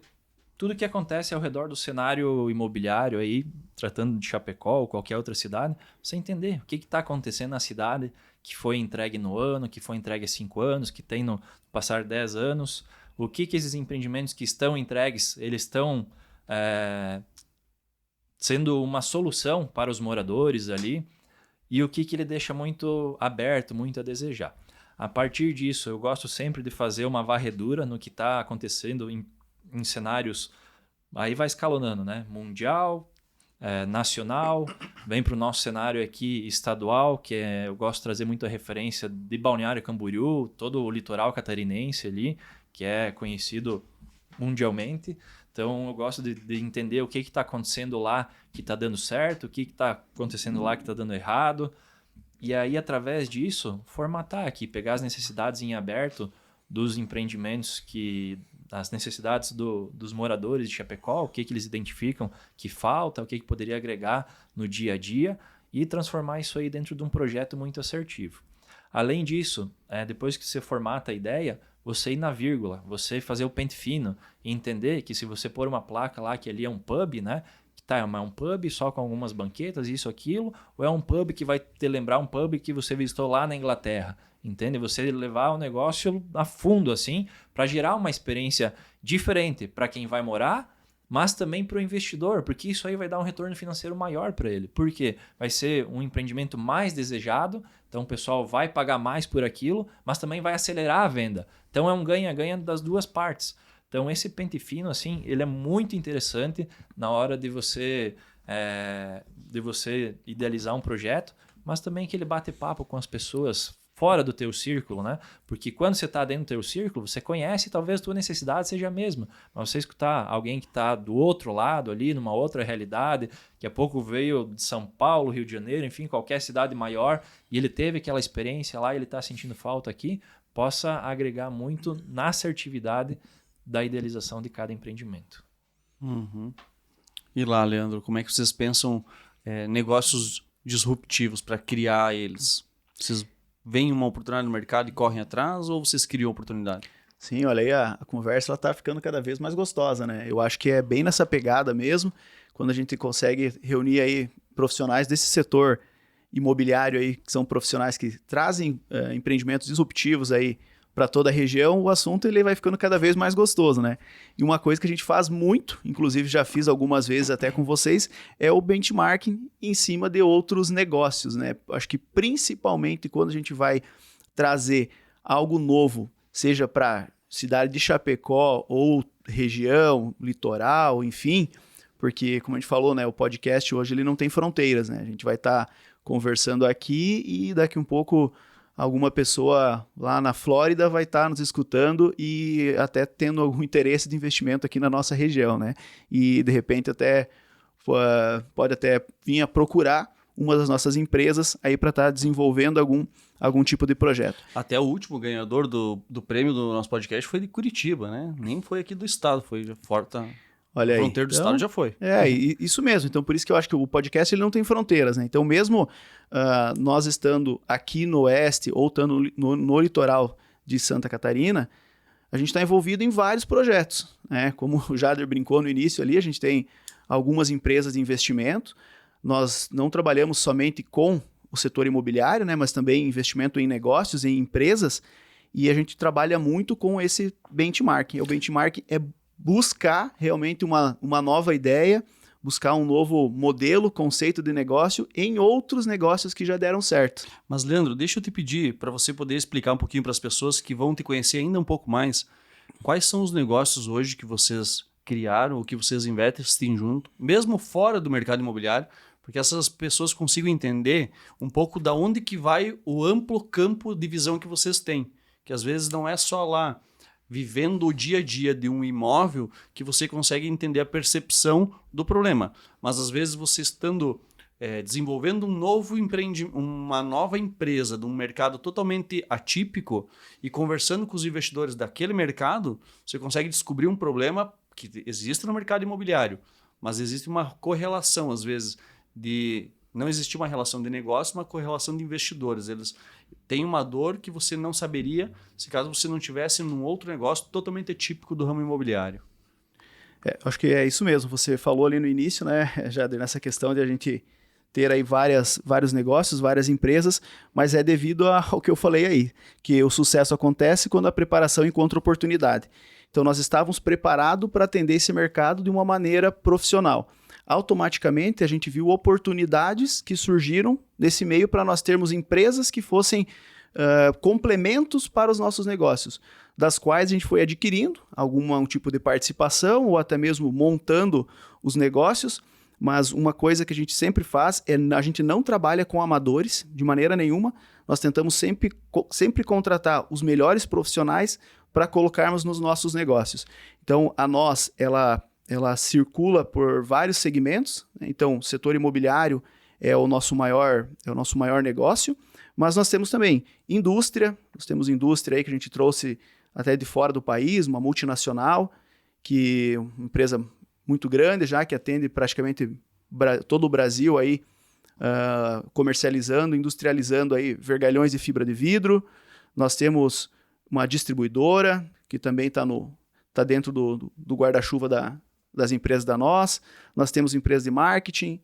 [SPEAKER 2] tudo o que acontece ao redor do cenário imobiliário aí, tratando de Chapecó ou qualquer outra cidade, você entender o que está acontecendo na cidade, que foi entregue no ano, que foi entregue há 5 anos, que tem no passar 10 anos, o que esses empreendimentos que estão entregues, eles estão sendo uma solução para os moradores ali, e o que ele deixa muito aberto, muito a desejar. A partir disso, eu gosto sempre de fazer uma varredura no que está acontecendo em cenários, aí vai escalonando, né? Mundial, nacional, vem para o nosso cenário aqui estadual, que eu gosto de trazer muita referência de Balneário Camboriú, todo o litoral catarinense ali, que é conhecido mundialmente. Então eu gosto de entender o que está acontecendo lá que está dando certo, o que está acontecendo lá que está dando errado. E aí, através disso, formatar aqui, pegar as necessidades em aberto dos empreendimentos, as necessidades dos moradores de Chapecó, o que eles identificam que falta, o que poderia agregar no dia a dia e transformar isso aí dentro de um projeto muito assertivo. Além disso, depois que você formata a ideia, você ir na vírgula, você fazer o pente fino e entender que se você pôr uma placa lá que ali é um pub, né? É um pub só com algumas banquetas, isso, aquilo, ou é um pub que vai te lembrar um pub que você visitou lá na Inglaterra, entende? Você levar o negócio a fundo, assim, para gerar uma experiência diferente para quem vai morar, mas também para o investidor, porque isso aí vai dar um retorno financeiro maior para ele. Por quê? Vai ser um empreendimento mais desejado, então o pessoal vai pagar mais por aquilo, mas também vai acelerar a venda. Então é um ganha-ganha das duas partes. Então, esse pente fino, assim, ele é muito interessante na hora de você idealizar um projeto, mas também que ele bate papo com as pessoas fora do teu círculo, né? Porque quando você está dentro do teu círculo, você conhece e talvez a tua necessidade seja a mesma. Mas você escutar alguém que está do outro lado ali, numa outra realidade, que há pouco veio de São Paulo, Rio de Janeiro, enfim, qualquer cidade maior, e ele teve aquela experiência lá e ele está sentindo falta aqui, possa agregar muito na assertividade da idealização de cada empreendimento.
[SPEAKER 1] Uhum. E lá, Leandro, como é que vocês pensam negócios disruptivos para criar eles? Vocês veem uma oportunidade no mercado e correm atrás ou vocês criam a oportunidade?
[SPEAKER 3] Sim, olha aí, a conversa está ficando cada vez mais gostosa, né? Eu acho que é bem nessa pegada mesmo, quando a gente consegue reunir aí profissionais desse setor imobiliário aí, que são profissionais que trazem empreendimentos disruptivos aí para toda a região, o assunto ele vai ficando cada vez mais gostoso, né? E uma coisa que a gente faz muito, inclusive já fiz algumas vezes até com vocês, é o benchmarking em cima de outros negócios, né? Acho que principalmente quando a gente vai trazer algo novo, seja para cidade de Chapecó ou região, litoral, enfim, porque como a gente falou, né, o podcast hoje ele não tem fronteiras, né? A gente vai estar conversando aqui e daqui um pouco alguma pessoa lá na Flórida vai estar nos escutando e até tendo algum interesse de investimento aqui na nossa região, né? E de repente até pode até vir a procurar uma das nossas empresas aí para estar desenvolvendo algum tipo de projeto.
[SPEAKER 1] Até o último ganhador do prêmio do nosso podcast foi de Curitiba, né? Nem foi aqui do estado, foi fora.
[SPEAKER 3] Olha aí.
[SPEAKER 1] O fronteiro do estado já foi.
[SPEAKER 3] Isso mesmo. Então, por isso que eu acho que o podcast ele não tem fronteiras, né? Então, mesmo nós estando aqui no oeste ou estando no litoral de Santa Catarina, a gente está envolvido em vários projetos, né? Como o Jader brincou no início ali, a gente tem algumas empresas de investimento. Nós não trabalhamos somente com o setor imobiliário, né? Mas também investimento em negócios, em empresas. E a gente trabalha muito com esse benchmarking. O benchmarking é buscar realmente uma nova ideia, buscar um novo modelo, conceito de negócio em outros negócios que já deram certo.
[SPEAKER 1] Mas, Leandro, deixa eu te pedir para você poder explicar um pouquinho para as pessoas que vão te conhecer ainda um pouco mais, quais são os negócios hoje que vocês criaram ou que vocês investem junto, mesmo fora do mercado imobiliário, porque essas pessoas consigam entender um pouco da onde que vai o amplo campo de visão que vocês têm, que às vezes não é só lá vivendo o dia a dia de um imóvel que você consegue entender a percepção do problema. Mas às vezes você estando desenvolvendo uma nova empresa de um mercado totalmente atípico e conversando com os investidores daquele mercado, você consegue descobrir um problema que existe no mercado imobiliário, mas existe uma correlação, às vezes, não existe uma relação de negócio, uma correlação de investidores. Eles têm uma dor que você não saberia se caso você não tivesse num outro negócio totalmente típico do ramo imobiliário.
[SPEAKER 3] Acho que é isso mesmo. Você falou ali no início, né, Jader, nessa questão de a gente ter aí vários negócios, várias empresas, mas é devido ao que eu falei aí, que o sucesso acontece quando a preparação encontra oportunidade. Então, nós estávamos preparados para atender esse mercado de uma maneira profissional. Automaticamente, a gente viu oportunidades que surgiram nesse meio para nós termos empresas que fossem complementos para os nossos negócios, das quais a gente foi adquirindo algum tipo de participação ou até mesmo montando os negócios. Mas uma coisa que a gente sempre faz é a gente não trabalha com amadores de maneira nenhuma. Nós tentamos sempre contratar os melhores profissionais para colocarmos nos nossos negócios. Então, a nós, ela circula por vários segmentos, né? Então, o setor imobiliário é o nosso maior negócio, Mas nós temos também indústria, nós temos indústria aí que a gente trouxe até de fora do país, uma multinacional, que é uma empresa muito grande já, que atende praticamente todo o Brasil aí, comercializando, industrializando aí vergalhões de fibra de vidro. Nós temos uma distribuidora, que também está dentro do guarda-chuva das empresas da nós. Nós temos empresa de marketing,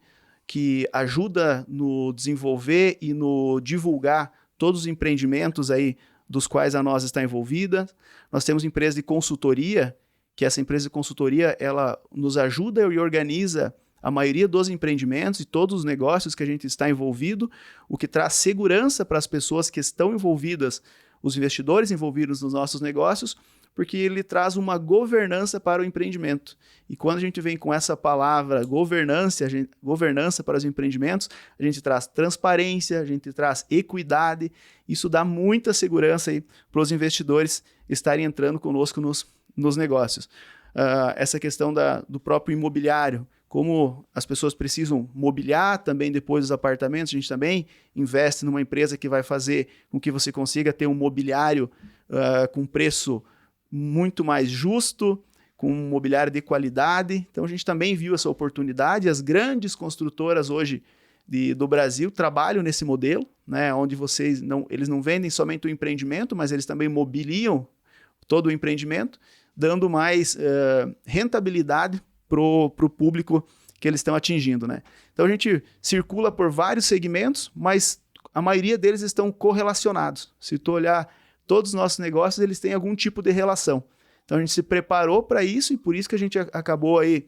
[SPEAKER 3] que ajuda no desenvolver e no divulgar todos os empreendimentos aí dos quais a nós está envolvida. Nós temos empresa de consultoria, que essa empresa de consultoria ela nos ajuda e organiza a maioria dos empreendimentos e todos os negócios que a gente está envolvido, o que traz segurança para as pessoas que estão envolvidas, os investidores envolvidos nos nossos negócios, porque ele traz uma governança para o empreendimento. E quando a gente vem com essa palavra governança para os empreendimentos, a gente traz transparência, a gente traz equidade, isso dá muita segurança aí para os investidores estarem entrando conosco nos negócios. Essa questão do próprio imobiliário, como as pessoas precisam mobiliar também depois os apartamentos, a gente também investe numa empresa que vai fazer com que você consiga ter um mobiliário com preço muito mais justo, com um mobiliário de qualidade. Então a gente também viu essa oportunidade. As grandes construtoras hoje do Brasil trabalham nesse modelo, né, onde eles não vendem somente o empreendimento, mas eles também mobiliam todo o empreendimento, dando mais rentabilidade para o público que eles estão atingindo, né? Então a gente circula por vários segmentos, mas a maioria deles estão correlacionados. Se tu olhar todos os nossos negócios, eles têm algum tipo de relação. Então a gente se preparou para isso e por isso que a gente acabou aí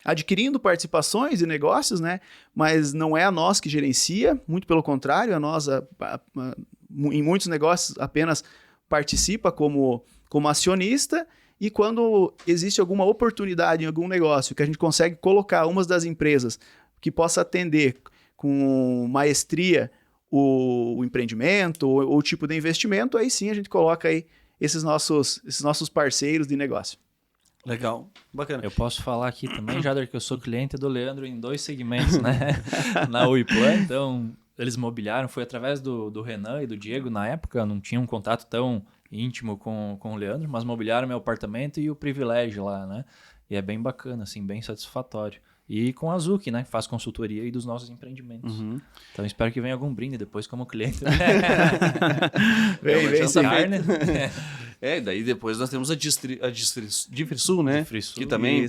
[SPEAKER 3] adquirindo participações e negócios, né? Mas não é a nós que gerencia, muito pelo contrário, a nós em muitos negócios apenas participa como acionista. E quando existe alguma oportunidade em algum negócio que a gente consegue colocar uma das empresas que possa atender com maestria o empreendimento ou o tipo de investimento, aí sim a gente coloca aí esses nossos parceiros de negócio.
[SPEAKER 1] Legal, bacana.
[SPEAKER 2] Eu posso falar aqui também, Jader, que eu sou cliente do Leandro em 2 segmentos, né? Na Uiplan, então eles mobiliaram, foi através do Renan e do Diego na época, não tinha um contato tão íntimo com o Leandro, mas mobiliaram meu apartamento e o privilégio lá, né? E é bem bacana, assim, bem satisfatório. E com a Zuki, né? Que faz consultoria aí dos nossos empreendimentos. Uhum. Então espero que venha algum brinde depois como cliente.
[SPEAKER 3] vem sim.
[SPEAKER 2] Carne.
[SPEAKER 1] Daí depois nós temos a Difrisul, né?
[SPEAKER 2] Difrisul,
[SPEAKER 1] que também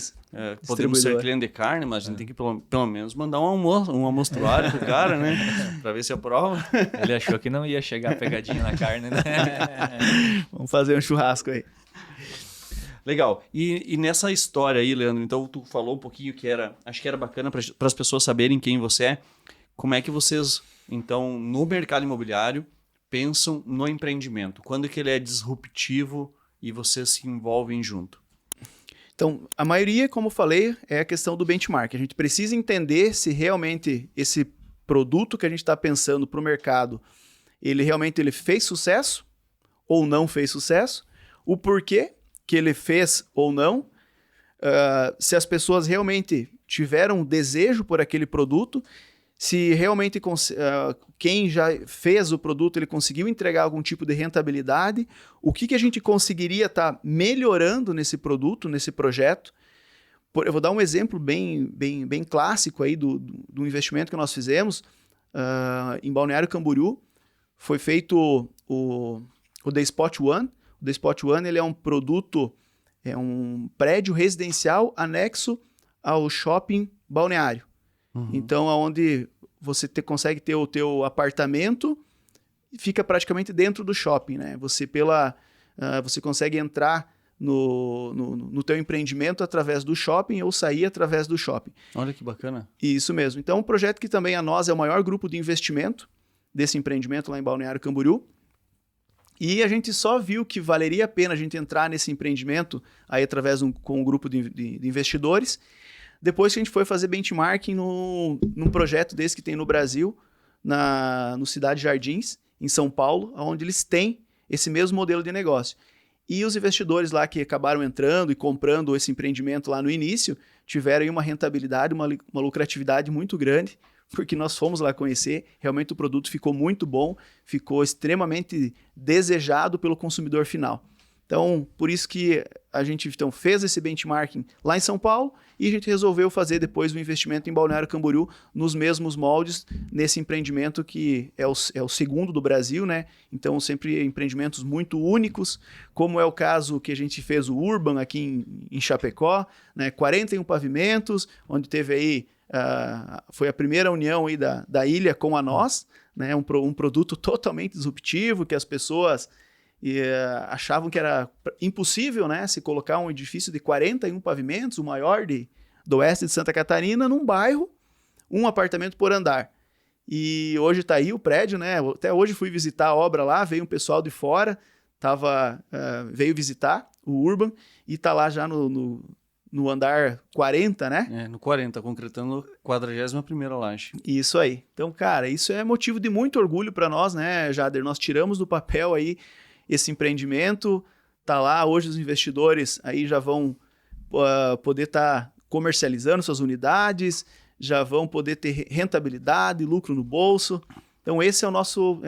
[SPEAKER 1] podemos ser cliente de carne, mas a gente tem que pelo menos mandar um almoçoário pro cara, né? Pra ver se aprova.
[SPEAKER 2] Ele achou que não ia chegar pegadinha na carne, né?
[SPEAKER 3] Vamos fazer um churrasco aí.
[SPEAKER 1] Legal. E nessa história aí, Leandro, então tu falou um pouquinho acho que era bacana para as pessoas saberem quem você é. Como é que vocês, então, no mercado imobiliário, pensam no empreendimento? Quando que ele é disruptivo e vocês se envolvem junto?
[SPEAKER 3] Então, a maioria, como eu falei, é a questão do benchmark. A gente precisa entender se realmente esse produto que a gente está pensando para o mercado, ele realmente fez sucesso ou não fez sucesso, o porquê que ele fez ou não, se as pessoas realmente tiveram desejo por aquele produto, se realmente quem já fez o produto ele conseguiu entregar algum tipo de rentabilidade, o que a gente conseguiria estar melhorando nesse produto, nesse projeto. Eu vou dar um exemplo bem clássico aí do investimento que nós fizemos em Balneário Camboriú. Foi feito o The Spot One. O The Spot One ele é um produto, é um prédio residencial anexo ao shopping balneário. Uhum. Então, onde você consegue ter o teu apartamento e fica praticamente dentro do shopping, né? Você consegue entrar no teu empreendimento através do shopping ou sair através do shopping.
[SPEAKER 1] Olha que bacana.
[SPEAKER 3] Isso mesmo. Então, um projeto que também a nós é o maior grupo de investimento desse empreendimento lá em Balneário Camboriú. E a gente só viu que valeria a pena a gente entrar nesse empreendimento aí através com um grupo de investidores. Depois que a gente foi fazer benchmarking num projeto desse que tem no Brasil, no Cidade Jardins, em São Paulo, onde eles têm esse mesmo modelo de negócio. E os investidores lá que acabaram entrando e comprando esse empreendimento lá no início, tiveram aí uma rentabilidade, uma lucratividade muito grande, porque nós fomos lá conhecer, realmente o produto ficou muito bom, ficou extremamente desejado pelo consumidor final. Então, por isso que a gente então, fez esse benchmarking lá em São Paulo e a gente resolveu fazer depois o investimento em Balneário Camboriú nos mesmos moldes, nesse empreendimento que é o segundo do Brasil, né? Então, sempre empreendimentos muito únicos, como é o caso que a gente fez o Urban aqui em Chapecó, né? 41 pavimentos, onde teve aí, foi a primeira união aí da ilha com a nós, né? Um produto totalmente disruptivo, que as pessoas... achavam que era impossível, né, se colocar um edifício de 41 pavimentos, o maior do oeste de Santa Catarina, num bairro, um apartamento por andar. E hoje está aí o prédio, né? Até hoje fui visitar a obra lá, veio um pessoal de fora, veio visitar o Urban e está lá já no andar 40, né?
[SPEAKER 1] No 40, concretando a 41ª laje.
[SPEAKER 3] Isso aí. Então, cara, isso é motivo de muito orgulho para nós, né, Jader? Nós tiramos do papel aí esse empreendimento, tá lá, hoje os investidores aí já vão poder estar comercializando suas unidades, já vão poder ter rentabilidade, lucro no bolso. Então esse é o nosso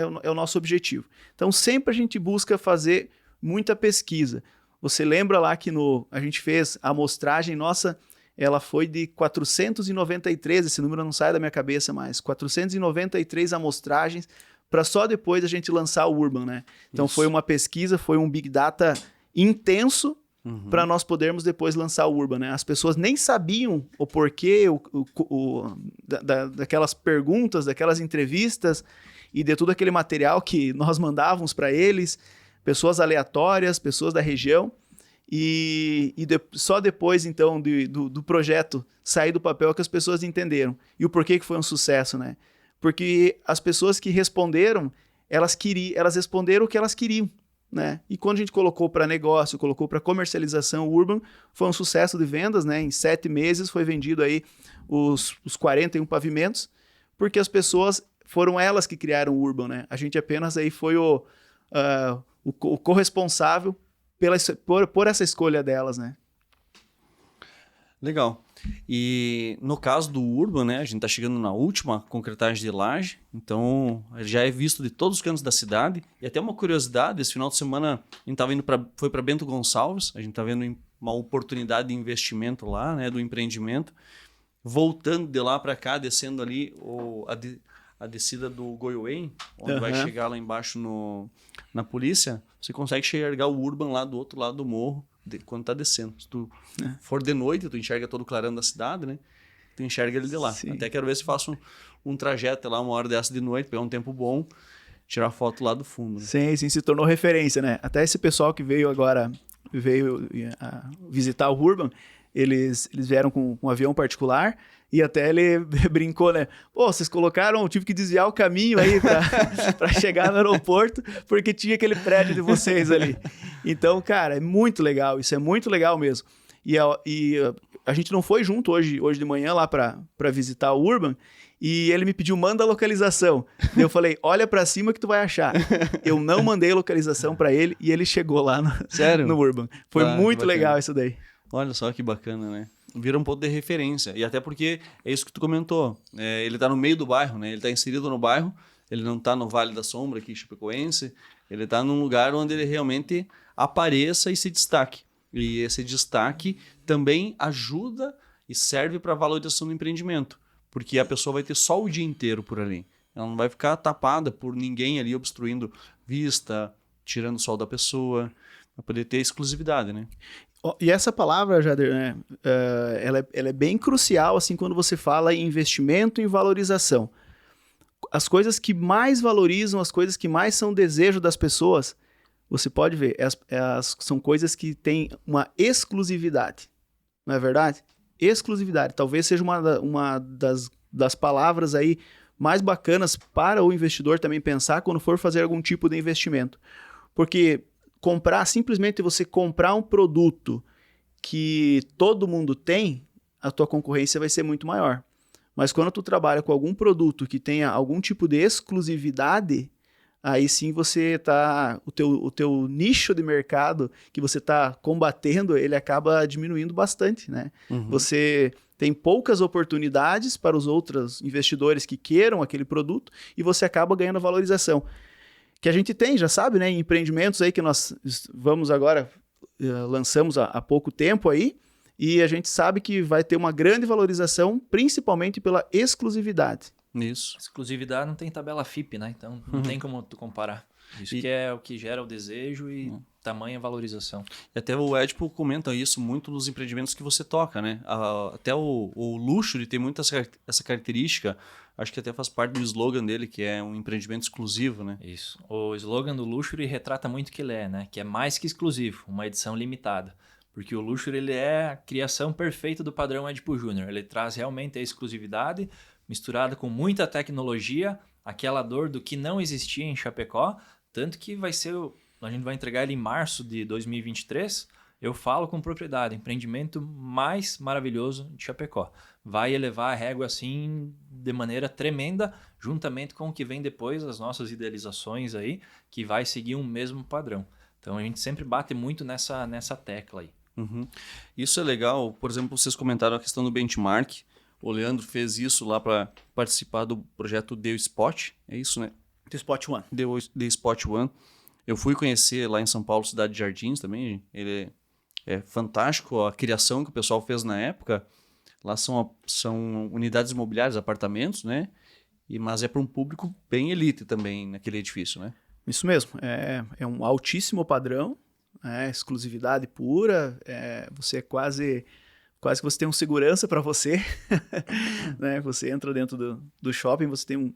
[SPEAKER 3] objetivo. Então sempre a gente busca fazer muita pesquisa. Você lembra lá que a gente fez a amostragem nossa, ela foi de 493, esse número não sai da minha cabeça mais, 493 amostragens, para só depois a gente lançar o Urban, né? Então Isso. Foi uma pesquisa, foi um Big Data intenso para nós podermos depois lançar o Urban, né? As pessoas nem sabiam o porquê daquelas perguntas, daquelas entrevistas e de todo aquele material que nós mandávamos para eles, pessoas aleatórias, pessoas da região, só depois, então, do projeto sair do papel que as pessoas entenderam. E o porquê que foi um sucesso, né? Porque as pessoas que responderam, elas responderam o que elas queriam, né? E quando a gente colocou para negócio, colocou para comercialização o Urban, foi um sucesso de vendas, né? Em 7 meses foi vendido aí os 41 pavimentos, porque as pessoas foram elas que criaram o Urban, né? A gente apenas aí foi o corresponsável por essa escolha delas, né?
[SPEAKER 1] Legal. E no caso do Urban, né, a gente está chegando na última concretagem de laje, então já é visto de todos os cantos da cidade. E até uma curiosidade, esse final de semana a gente foi para Bento Gonçalves, a gente está vendo uma oportunidade de investimento lá, né, do empreendimento. Voltando de lá para cá, descendo ali a descida do Goiôem, onde vai chegar lá embaixo na polícia, você consegue enxergar o Urban lá do outro lado do morro, quando tá descendo. Se tu for de noite, tu enxerga todo o clarão da cidade, né? Tu enxerga ele de lá. Sim. Até quero ver se faço um trajeto lá, uma hora dessa de noite, pegar um tempo bom, tirar foto lá do fundo. Né?
[SPEAKER 3] Sim, se tornou referência, né? Até esse pessoal que veio visitar o Urban, eles vieram com um avião particular e até ele brincou, né? Pô, vocês tive que desviar o caminho aí para chegar no aeroporto, porque tinha aquele prédio de vocês ali. Então, cara, é muito legal, isso é muito legal mesmo. E a gente não foi junto hoje de manhã lá para visitar o Urban, e ele me pediu, manda a localização. Eu falei, olha para cima que tu vai achar. Eu não mandei a localização para ele e ele chegou lá no Urban. Foi muito legal isso daí.
[SPEAKER 1] Olha só que bacana, né? Vira um ponto de referência. E até porque é isso que tu comentou. Ele está no meio do bairro, né? Ele está inserido no bairro. Ele não está no Vale da Sombra aqui, Chapecoense. Ele está num lugar onde ele realmente apareça e se destaque. E esse destaque também ajuda e serve para a valorização do empreendimento. Porque a pessoa vai ter só o dia inteiro por ali. Ela não vai ficar tapada por ninguém ali obstruindo vista, tirando o sol da pessoa. Vai poder ter exclusividade, né?
[SPEAKER 3] E essa palavra, Jader, né, ela é bem crucial assim, quando você fala em investimento e valorização. As coisas que mais valorizam, as coisas que mais são desejo das pessoas, você pode ver, são coisas que têm uma exclusividade. Não é verdade? Exclusividade. Talvez seja uma das palavras aí mais bacanas para o investidor também pensar quando for fazer algum tipo de investimento. Porque simplesmente você comprar um produto que todo mundo tem, a tua concorrência vai ser muito maior. Mas quando tu trabalha com algum produto que tenha algum tipo de exclusividade, aí sim você o teu nicho de mercado que você está combatendo, ele acaba diminuindo bastante, né? Você tem poucas oportunidades para os outros investidores que queiram aquele produto e você acaba ganhando valorização. Que a gente tem, já sabe, né, em empreendimentos aí que nós vamos agora, lançamos há pouco tempo aí, e a gente sabe que vai ter uma grande valorização, principalmente pela exclusividade.
[SPEAKER 1] Isso.
[SPEAKER 2] Exclusividade não tem tabela FIP, né? Então não tem como tu comparar. Isso que é o que gera o desejo e tamanha valorização.
[SPEAKER 1] E até o Edipo comenta isso muito nos empreendimentos que você toca, né? Até o luxo, ele tem muito essa característica, acho que até faz parte do slogan dele, que é um empreendimento exclusivo, né?
[SPEAKER 2] Isso. O slogan do Luxury retrata muito o que ele é, né? Que é mais que exclusivo, uma edição limitada. Porque o Luxury, ele é a criação perfeita do padrão Edipo Júnior. Ele traz realmente a exclusividade misturada com muita tecnologia, aquela dor do que não existia em Chapecó, tanto que a gente vai entregar ele em março de 2023. Eu falo com propriedade, empreendimento mais maravilhoso de Chapecó. Vai elevar a régua assim de maneira tremenda, juntamente com o que vem depois, as nossas idealizações aí, que vai seguir um mesmo padrão. Então a gente sempre bate muito nessa tecla aí.
[SPEAKER 1] Uhum. Isso é legal, por exemplo, vocês comentaram a questão do benchmark. O Leandro fez isso lá para participar do projeto The Spot, é isso, né?
[SPEAKER 3] The Spot One.
[SPEAKER 1] The Spot One. Eu fui conhecer lá em São Paulo, Cidade de Jardins também. Ele é fantástico a criação que o pessoal fez na época. Lá são unidades imobiliárias, apartamentos, né? Mas é para um público bem elite também naquele edifício, né?
[SPEAKER 3] Isso mesmo. É um altíssimo padrão, exclusividade pura. Você quase que você tem um segurança para você, né? Você entra dentro do shopping, você tem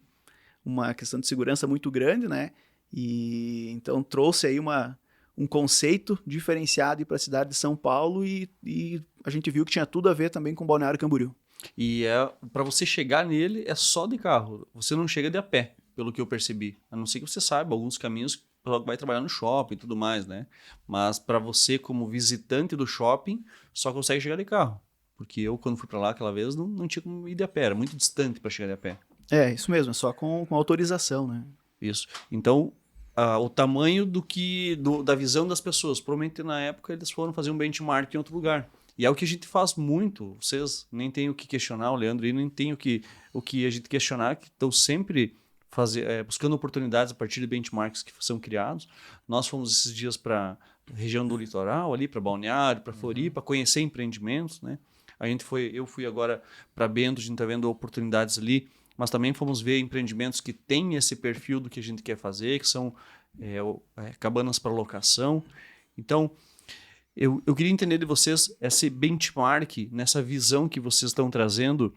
[SPEAKER 3] uma questão de segurança muito grande, né? E então trouxe aí um conceito diferenciado para a cidade de São Paulo e a gente viu que tinha tudo a ver também com Balneário Camboriú.
[SPEAKER 1] E para você chegar nele é só de carro, você não chega de a pé, pelo que eu percebi. A não ser que você saiba alguns caminhos que o pessoal vai trabalhar no shopping e tudo mais, né? Mas para você, como visitante do shopping, só consegue chegar de carro. Porque eu, quando fui para lá aquela vez, não tinha como ir de a pé, era muito distante para chegar de a pé.
[SPEAKER 3] Isso mesmo, é só com autorização, né?
[SPEAKER 1] Isso. Então, o tamanho da visão das pessoas. Provavelmente na época eles foram fazer um benchmark em outro lugar. E é o que a gente faz muito. Vocês nem têm o que questionar, o Leandro, e nem tem o que a gente questionar, que estão sempre buscando oportunidades a partir de benchmarks que são criados. Nós fomos esses dias para a região do litoral, ali para Balneário, para Floripa, conhecer empreendimentos, né? Eu fui agora para Bento, a gente está vendo oportunidades ali, mas também fomos ver empreendimentos que têm esse perfil do que a gente quer fazer, que são cabanas para locação. Então, eu queria entender de vocês esse benchmark, nessa visão que vocês estão trazendo.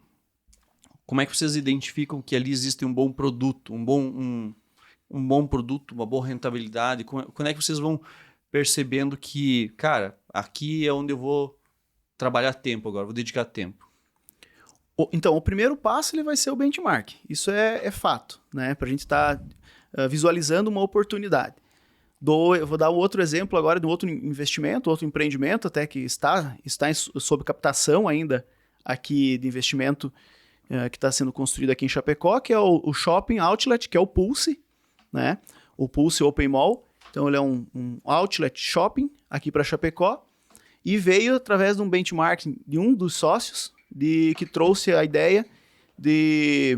[SPEAKER 1] Como é que vocês identificam que ali existe um bom produto, um bom produto, uma boa rentabilidade? Quando é que vocês vão percebendo que, cara, aqui é onde eu vou trabalhar tempo agora, vou dedicar tempo?
[SPEAKER 3] Então, o primeiro passo ele vai ser o benchmark. Isso é fato, né? Para a gente estar visualizando uma oportunidade. Eu vou dar um outro exemplo agora de um outro investimento, outro empreendimento até que está sob captação ainda aqui de investimento que está sendo construído aqui em Chapecó, que é o Shopping Outlet, que é o Pulse, né? O Pulse Open Mall. Então, ele é um outlet shopping aqui para Chapecó e veio através de um benchmarking de um dos sócios que trouxe a ideia de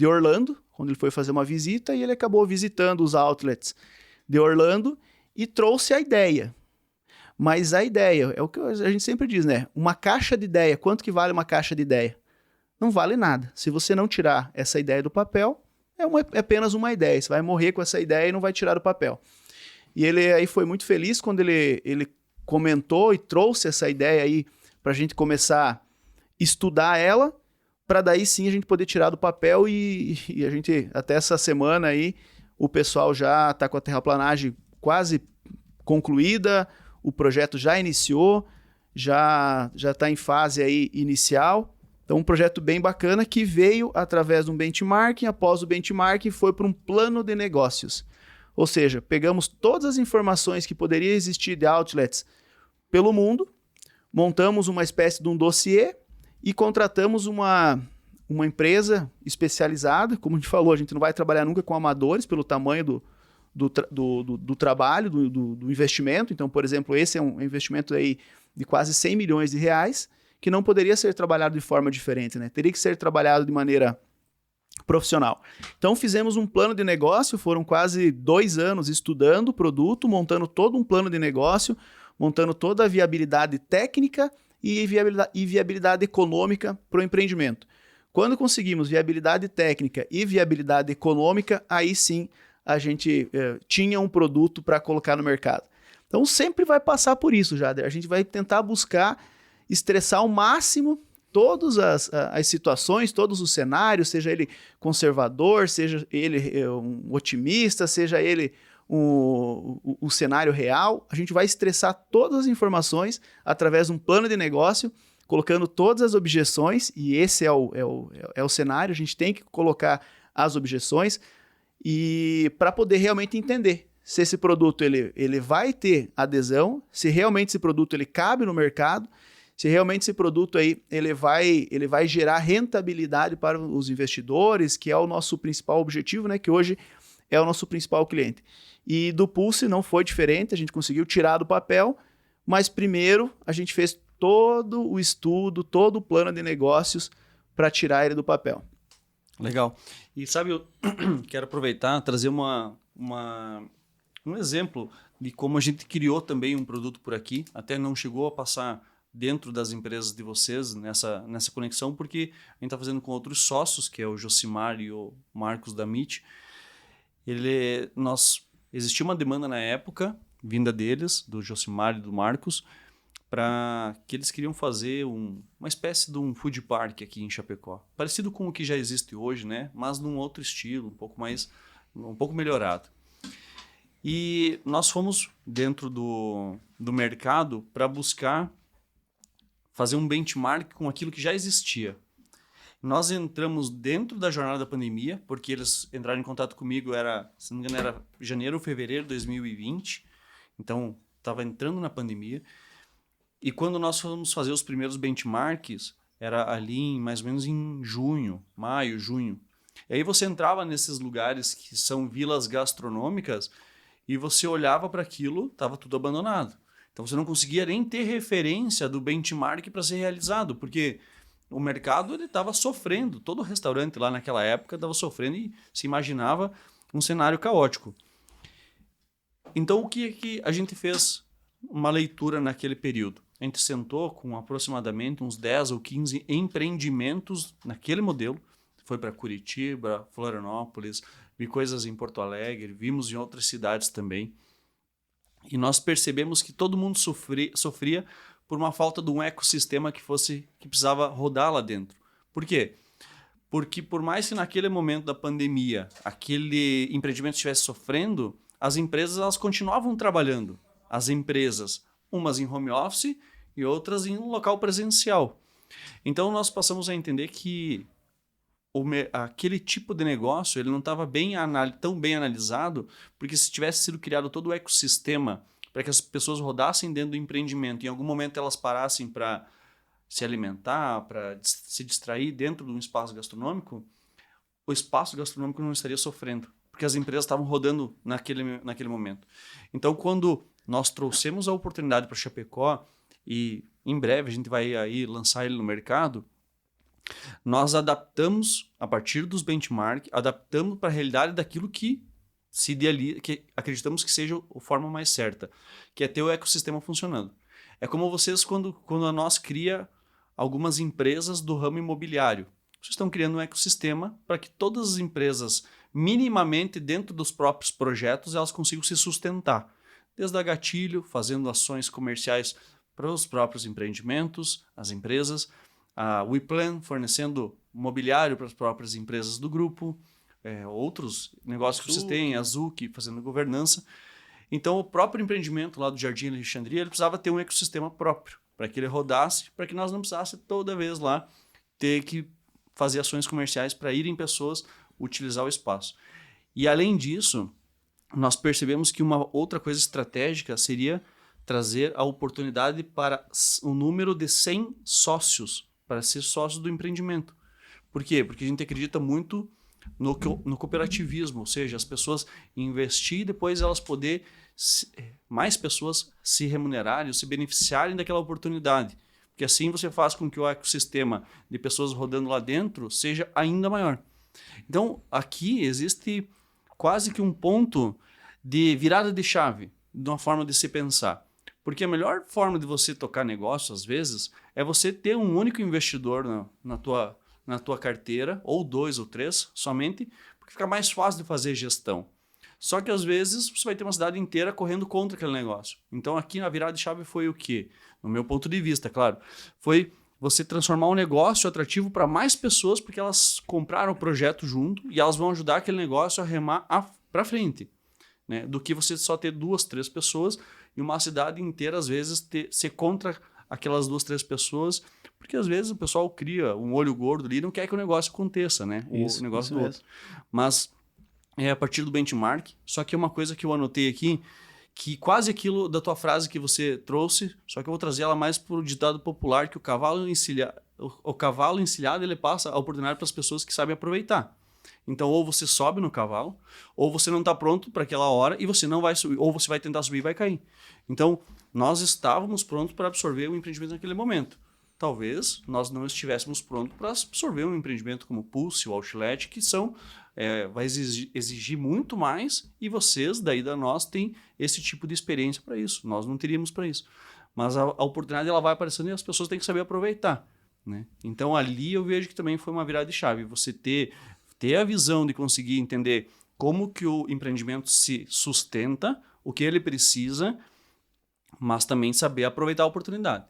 [SPEAKER 3] Orlando, quando ele foi fazer uma visita, e ele acabou visitando os outlets de Orlando e trouxe a ideia. Mas a ideia, é o que a gente sempre diz, né? Uma caixa de ideia, quanto que vale uma caixa de ideia? Não vale nada. Se você não tirar essa ideia do papel, é apenas uma ideia. Você vai morrer com essa ideia e não vai tirar do papel. E ele aí foi muito feliz quando ele comentou e trouxe essa ideia aí para a gente começar a estudar ela, para daí sim a gente poder tirar do papel e a gente, até essa semana aí, o pessoal já está com a terraplanagem quase concluída, o projeto já iniciou, já está em fase aí inicial. Então, um projeto bem bacana que veio através de um benchmarking, após o benchmarking foi para um plano de negócios. Ou seja, pegamos todas as informações que poderia existir de outlets pelo mundo, montamos uma espécie de um dossiê e contratamos uma empresa especializada. Como a gente falou, a gente não vai trabalhar nunca com amadores pelo tamanho do trabalho, do investimento. Então, por exemplo, esse é um investimento aí de quase 100 milhões de reais. que não poderia ser trabalhado de forma diferente, né? Teria que ser trabalhado de maneira profissional. Então fizemos um plano de negócio, foram quase 2 anos estudando o produto, montando todo um plano de negócio, montando toda a viabilidade técnica e viabilidade econômica para o empreendimento. Quando conseguimos viabilidade técnica e viabilidade econômica, aí sim a gente tinha um produto para colocar no mercado. Então sempre vai passar por isso, Jader. A gente vai tentar buscar estressar ao máximo todas as situações, todos os cenários, seja ele conservador, seja ele um otimista, seja ele um cenário real. A gente vai estressar todas as informações através de um plano de negócio, colocando todas as objeções, e esse é o cenário. A gente tem que colocar as objeções e para poder realmente entender se esse produto ele vai ter adesão, se realmente esse produto ele cabe no mercado, se realmente esse produto aí ele vai gerar rentabilidade para os investidores, que é o nosso principal objetivo, né? Que hoje é o nosso principal cliente. E do Pulse não foi diferente, a gente conseguiu tirar do papel, mas primeiro a gente fez todo o estudo, todo o plano de negócios para tirar ele do papel.
[SPEAKER 1] Legal. E sabe, eu quero aproveitar, trazer um exemplo de como a gente criou também um produto por aqui, até não chegou a passar dentro das empresas de vocês, nessa conexão, porque a gente está fazendo com outros sócios, que é o Josimar e o Marcos da MIT. Existia uma demanda na época, vinda deles, do Josimar e do Marcos, para que eles queriam fazer uma espécie de um food park aqui em Chapecó. Parecido com o que já existe hoje, né? Mas num outro estilo, um pouco melhorado. E nós fomos dentro do mercado para buscar fazer um benchmark com aquilo que já existia. Nós entramos dentro da jornada da pandemia, porque eles entraram em contato comigo, se não me engano, era janeiro ou fevereiro de 2020, então estava entrando na pandemia. E quando nós fomos fazer os primeiros benchmarks, era ali mais ou menos em maio, junho. E aí você entrava nesses lugares que são vilas gastronômicas e você olhava para aquilo, estava tudo abandonado. Então você não conseguia nem ter referência do benchmark para ser realizado, porque o mercado estava sofrendo, todo restaurante lá naquela época estava sofrendo e se imaginava um cenário caótico. Então o que a gente fez uma leitura naquele período? A gente sentou com aproximadamente uns 10 ou 15 empreendimentos naquele modelo, foi para Curitiba, Florianópolis, vi coisas em Porto Alegre, vimos em outras cidades também. E nós percebemos que todo mundo sofria por uma falta de um ecossistema que precisava rodar lá dentro. Por quê? Porque por mais que naquele momento da pandemia aquele empreendimento estivesse sofrendo, as empresas elas continuavam trabalhando. As empresas, umas em home office e outras em um local presencial. Então nós passamos a entender que aquele tipo de negócio ele não estava tão bem analisado, porque se tivesse sido criado todo o ecossistema para que as pessoas rodassem dentro do empreendimento, em algum momento elas parassem para se alimentar, para se distrair dentro de um espaço gastronômico, o espaço gastronômico não estaria sofrendo, porque as empresas estavam rodando naquele momento. Então, quando nós trouxemos a oportunidade para Chapecó, e em breve a gente vai aí lançar ele no mercado, nós adaptamos, a partir dos benchmarks, adaptamos para a realidade daquilo que que acreditamos que seja a forma mais certa, que é ter o ecossistema funcionando. É como vocês, quando a nós cria algumas empresas do ramo imobiliário. Vocês estão criando um ecossistema para que todas as empresas, minimamente dentro dos próprios projetos, elas consigam se sustentar. Desde a Gatilho, fazendo ações comerciais para os próprios empreendimentos, as empresas, a WePlan fornecendo mobiliário para as próprias empresas do grupo, outros negócios que vocês têm, a Zuc fazendo governança. Então o próprio empreendimento lá do Jardim Alexandria ele precisava ter um ecossistema próprio, para que ele rodasse, para que nós não precisássemos toda vez lá ter que fazer ações comerciais para irem pessoas utilizar o espaço. E além disso, nós percebemos que uma outra coisa estratégica seria trazer a oportunidade para o número de 100 sócios, para ser sócios do empreendimento. Por quê? Porque a gente acredita muito no cooperativismo, ou seja, as pessoas investir e depois elas mais pessoas se remunerarem ou se beneficiarem daquela oportunidade. porque assim você faz com que o ecossistema de pessoas rodando lá dentro seja ainda maior. Então, aqui existe quase que um ponto de virada de chave, de uma forma de se pensar. Porque a melhor forma de você tocar negócio, às vezes, é você ter um único investidor na tua carteira, ou 2 ou 3 somente, porque fica mais fácil de fazer gestão. Só que, às vezes, você vai ter uma cidade inteira correndo contra aquele negócio. Então, aqui na virada de chave foi o quê? No meu ponto de vista, claro. Foi você transformar um negócio atrativo para mais pessoas, porque elas compraram o projeto junto e elas vão ajudar aquele negócio a remar para frente. Né? Do que você só ter 2, 3 pessoas e uma cidade inteira, às vezes, ser contra aquelas 2, 3 pessoas, porque às vezes o pessoal cria um olho gordo ali e não quer que o negócio aconteça, né? O negócio do outro. Mas é a partir do benchmark, só que uma coisa que eu anotei aqui, que quase aquilo da tua frase que você trouxe, só que eu vou trazer ela mais para o ditado popular, que o cavalo encilhado ele passa a oportunidade para as pessoas que sabem aproveitar. Então, ou você sobe no cavalo, ou você não está pronto para aquela hora e você não vai subir, ou você vai tentar subir e vai cair. Então, nós estávamos prontos para absorver o empreendimento naquele momento. Talvez nós não estivéssemos prontos para absorver um empreendimento como o Pulse, o Outlet, que vai exigir muito mais e vocês, daí da nós, têm esse tipo de experiência para isso. Nós não teríamos para isso. Mas a oportunidade ela vai aparecendo e as pessoas têm que saber aproveitar. Né? Então, ali eu vejo que também foi uma virada de chave. Você ter a visão de conseguir entender como que o empreendimento se sustenta, o que ele precisa, mas também saber aproveitar a oportunidade.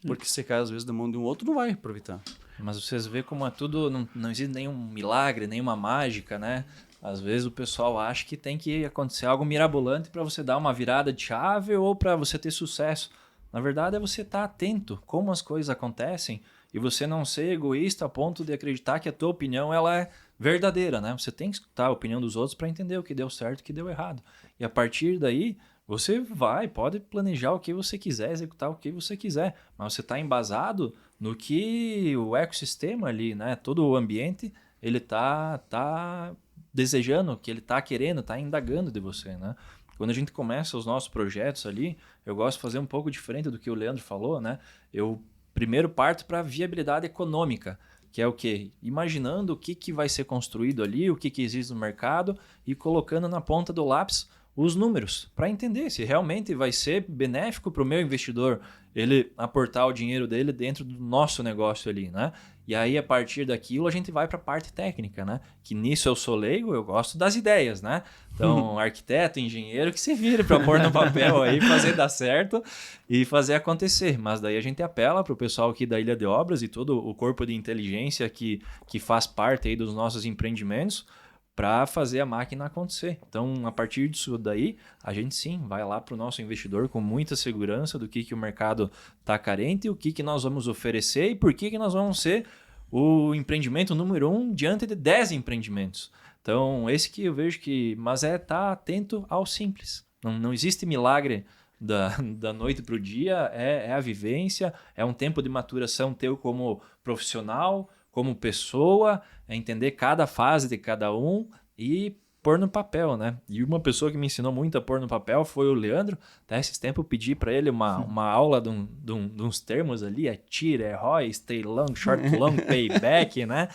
[SPEAKER 1] Porque se você cai, às vezes, da mão de um outro, não vai aproveitar.
[SPEAKER 2] Mas vocês veem como é tudo, não existe nenhum milagre, nenhuma mágica, né? Às vezes o pessoal acha que tem que acontecer algo mirabolante para você dar uma virada de chave ou para você ter sucesso. Na verdade, é você estar atento como as coisas acontecem e você não ser egoísta a ponto de acreditar que a tua opinião ela é verdadeira, né? Você tem que escutar a opinião dos outros para entender o que deu certo e o que deu errado. E a partir daí, você pode planejar o que você quiser, executar o que você quiser, mas você está embasado no que o ecossistema ali, né? Todo o ambiente, ele tá desejando, que ele tá querendo, tá indagando de você, né? Quando a gente começa os nossos projetos ali, eu gosto de fazer um pouco diferente do que o Leandro falou, né? Eu primeiro parto para a viabilidade econômica, que é o quê? Imaginando o que vai ser construído ali, o que existe no mercado e colocando na ponta do lápis os números para entender se realmente vai ser benéfico para o meu investidor ele aportar o dinheiro dele dentro do nosso negócio ali, né? E aí, a partir daquilo, a gente vai para a parte técnica, né? Que nisso eu sou leigo, eu gosto das ideias, né? Então, arquiteto, engenheiro, que se vire para pôr no papel aí, fazer dar certo e fazer acontecer. Mas daí a gente apela para o pessoal aqui da Ilha de Obras e todo o corpo de inteligência que faz parte aí dos nossos empreendimentos, para fazer a máquina acontecer. Então, a partir disso daí, a gente sim vai lá para o nosso investidor com muita segurança do que o mercado está carente, o que nós vamos oferecer e por que nós vamos ser o empreendimento número 1 diante de 10 empreendimentos. Então, esse que eu vejo que... Mas estar atento ao simples. Não existe milagre da noite para o dia, é a vivência, é um tempo de maturação teu como profissional, como pessoa, é entender cada fase de cada um e pôr no papel, né? E uma pessoa que me ensinou muito a pôr no papel foi o Leandro. Até esses tempos eu pedi para ele uma aula de uns termos ali, é TIR, é ROI, Stay Long, Short Long, Payback, né?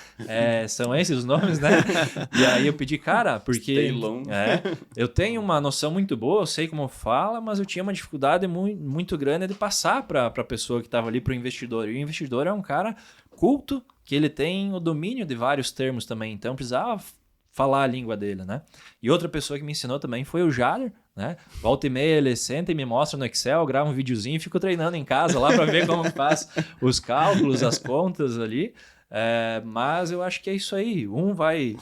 [SPEAKER 2] São esses os nomes, né? E aí eu pedi, cara, porque
[SPEAKER 1] Stay long.
[SPEAKER 2] Eu tenho uma noção muito boa, eu sei como fala, mas eu tinha uma dificuldade muito grande de passar para a pessoa que estava ali, para o investidor. E o investidor é um cara culto, que ele tem o domínio de vários termos também, então precisava falar a língua dele, né? E outra pessoa que me ensinou também foi o Jader, né? Volta e meia ele senta e me mostra no Excel, grava um videozinho e fico treinando em casa lá para ver como faz os cálculos, as contas ali. Mas eu acho que é isso aí. Um vai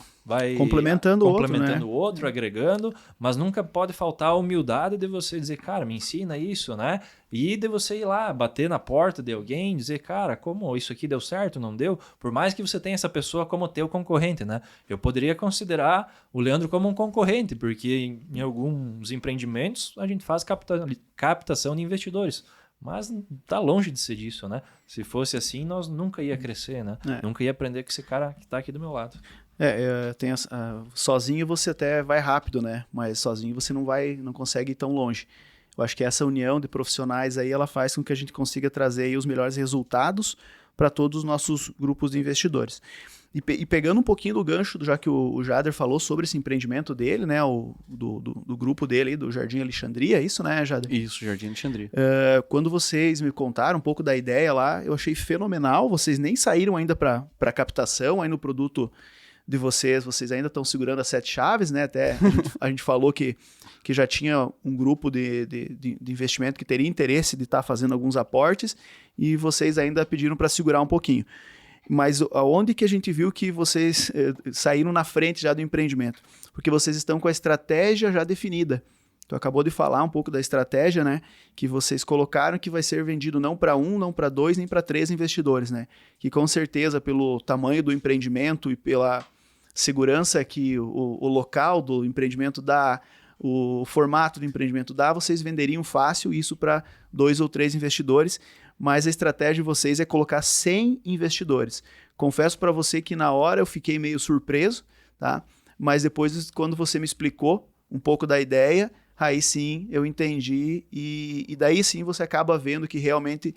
[SPEAKER 3] complementando
[SPEAKER 2] o outro, agregando, mas nunca pode faltar a humildade de você dizer, cara, me ensina isso, né? E de você ir lá, bater na porta de alguém, dizer, cara, como isso aqui deu certo, não deu? Por mais que você tenha essa pessoa como teu concorrente, né? Eu poderia considerar o Leandro como um concorrente, porque em alguns empreendimentos a gente faz captação de investidores. Mas tá longe de ser disso, né? Se fosse assim, nós nunca ia crescer, né? Nunca ia aprender com esse cara que tá aqui do meu lado.
[SPEAKER 3] Sozinho você até vai rápido, né? Mas sozinho você não consegue ir tão longe. Eu acho que essa união de profissionais aí, ela faz com que a gente consiga trazer aí os melhores resultados para todos os nossos grupos de investidores. E pegando um pouquinho do gancho, já que o Jader falou sobre esse empreendimento dele, né, do grupo dele, aí, do Jardim Alexandria, isso, né, Jader?
[SPEAKER 1] Isso, Jardim Alexandria.
[SPEAKER 3] Quando vocês me contaram um pouco da ideia lá, eu achei fenomenal. Vocês nem saíram ainda para captação, aí no produto de vocês ainda estão segurando as 7 chaves, né? Até a gente falou que já tinha um grupo de investimento que teria interesse de estar fazendo alguns aportes e vocês ainda pediram para segurar um pouquinho. Mas aonde que a gente viu que vocês saíram na frente já do empreendimento? Porque vocês estão com a estratégia já definida. Tu acabou de falar um pouco da estratégia, né? Que vocês colocaram que vai ser vendido não para 1, não para 2, nem para 3 investidores, né? Que com certeza, pelo tamanho do empreendimento e pela segurança que o local do empreendimento dá, o formato do empreendimento dá, vocês venderiam fácil isso para 2 ou 3 investidores, mas a estratégia de vocês é colocar 100 investidores. Confesso para você que na hora eu fiquei meio surpreso, tá? Mas depois, quando você me explicou um pouco da ideia, aí sim eu entendi e daí sim você acaba vendo que realmente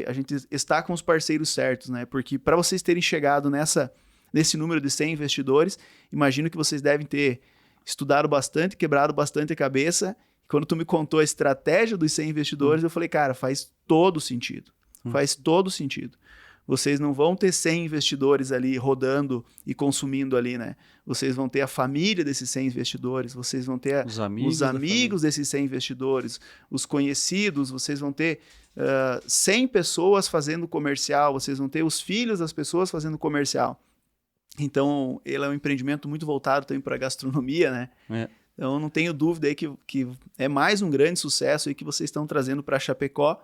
[SPEAKER 3] a gente está com os parceiros certos, né? Porque para vocês terem chegado nesse número de 100 investidores, imagino que vocês devem ter estudado bastante, quebrado bastante a cabeça. Quando tu me contou a estratégia dos 100 investidores, eu falei, cara, faz todo sentido. Faz todo sentido. Vocês não vão ter 100 investidores ali rodando e consumindo ali, né? Vocês vão ter a família desses 100 investidores, vocês vão ter os amigos desses 100 investidores, os conhecidos, vocês vão ter 100 pessoas fazendo comercial, vocês vão ter os filhos das pessoas fazendo comercial. Então, ele é um empreendimento muito voltado também para a gastronomia, né? Então, não tenho dúvida aí que é mais um grande sucesso aí que vocês estão trazendo para Chapecó.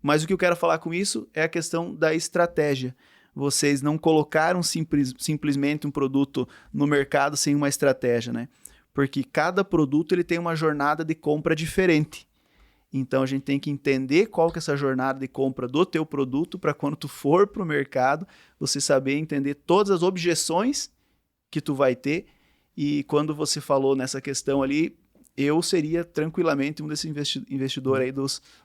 [SPEAKER 3] Mas o que eu quero falar com isso é a questão da estratégia. Vocês não colocaram simplesmente um produto no mercado sem uma estratégia, né? Porque cada produto ele tem uma jornada de compra diferente. Então, a gente tem que entender qual que é essa jornada de compra do teu produto para quando tu for para o mercado, você saber entender todas as objeções que tu vai ter. E quando você falou nessa questão ali, eu seria tranquilamente um desses investidores aí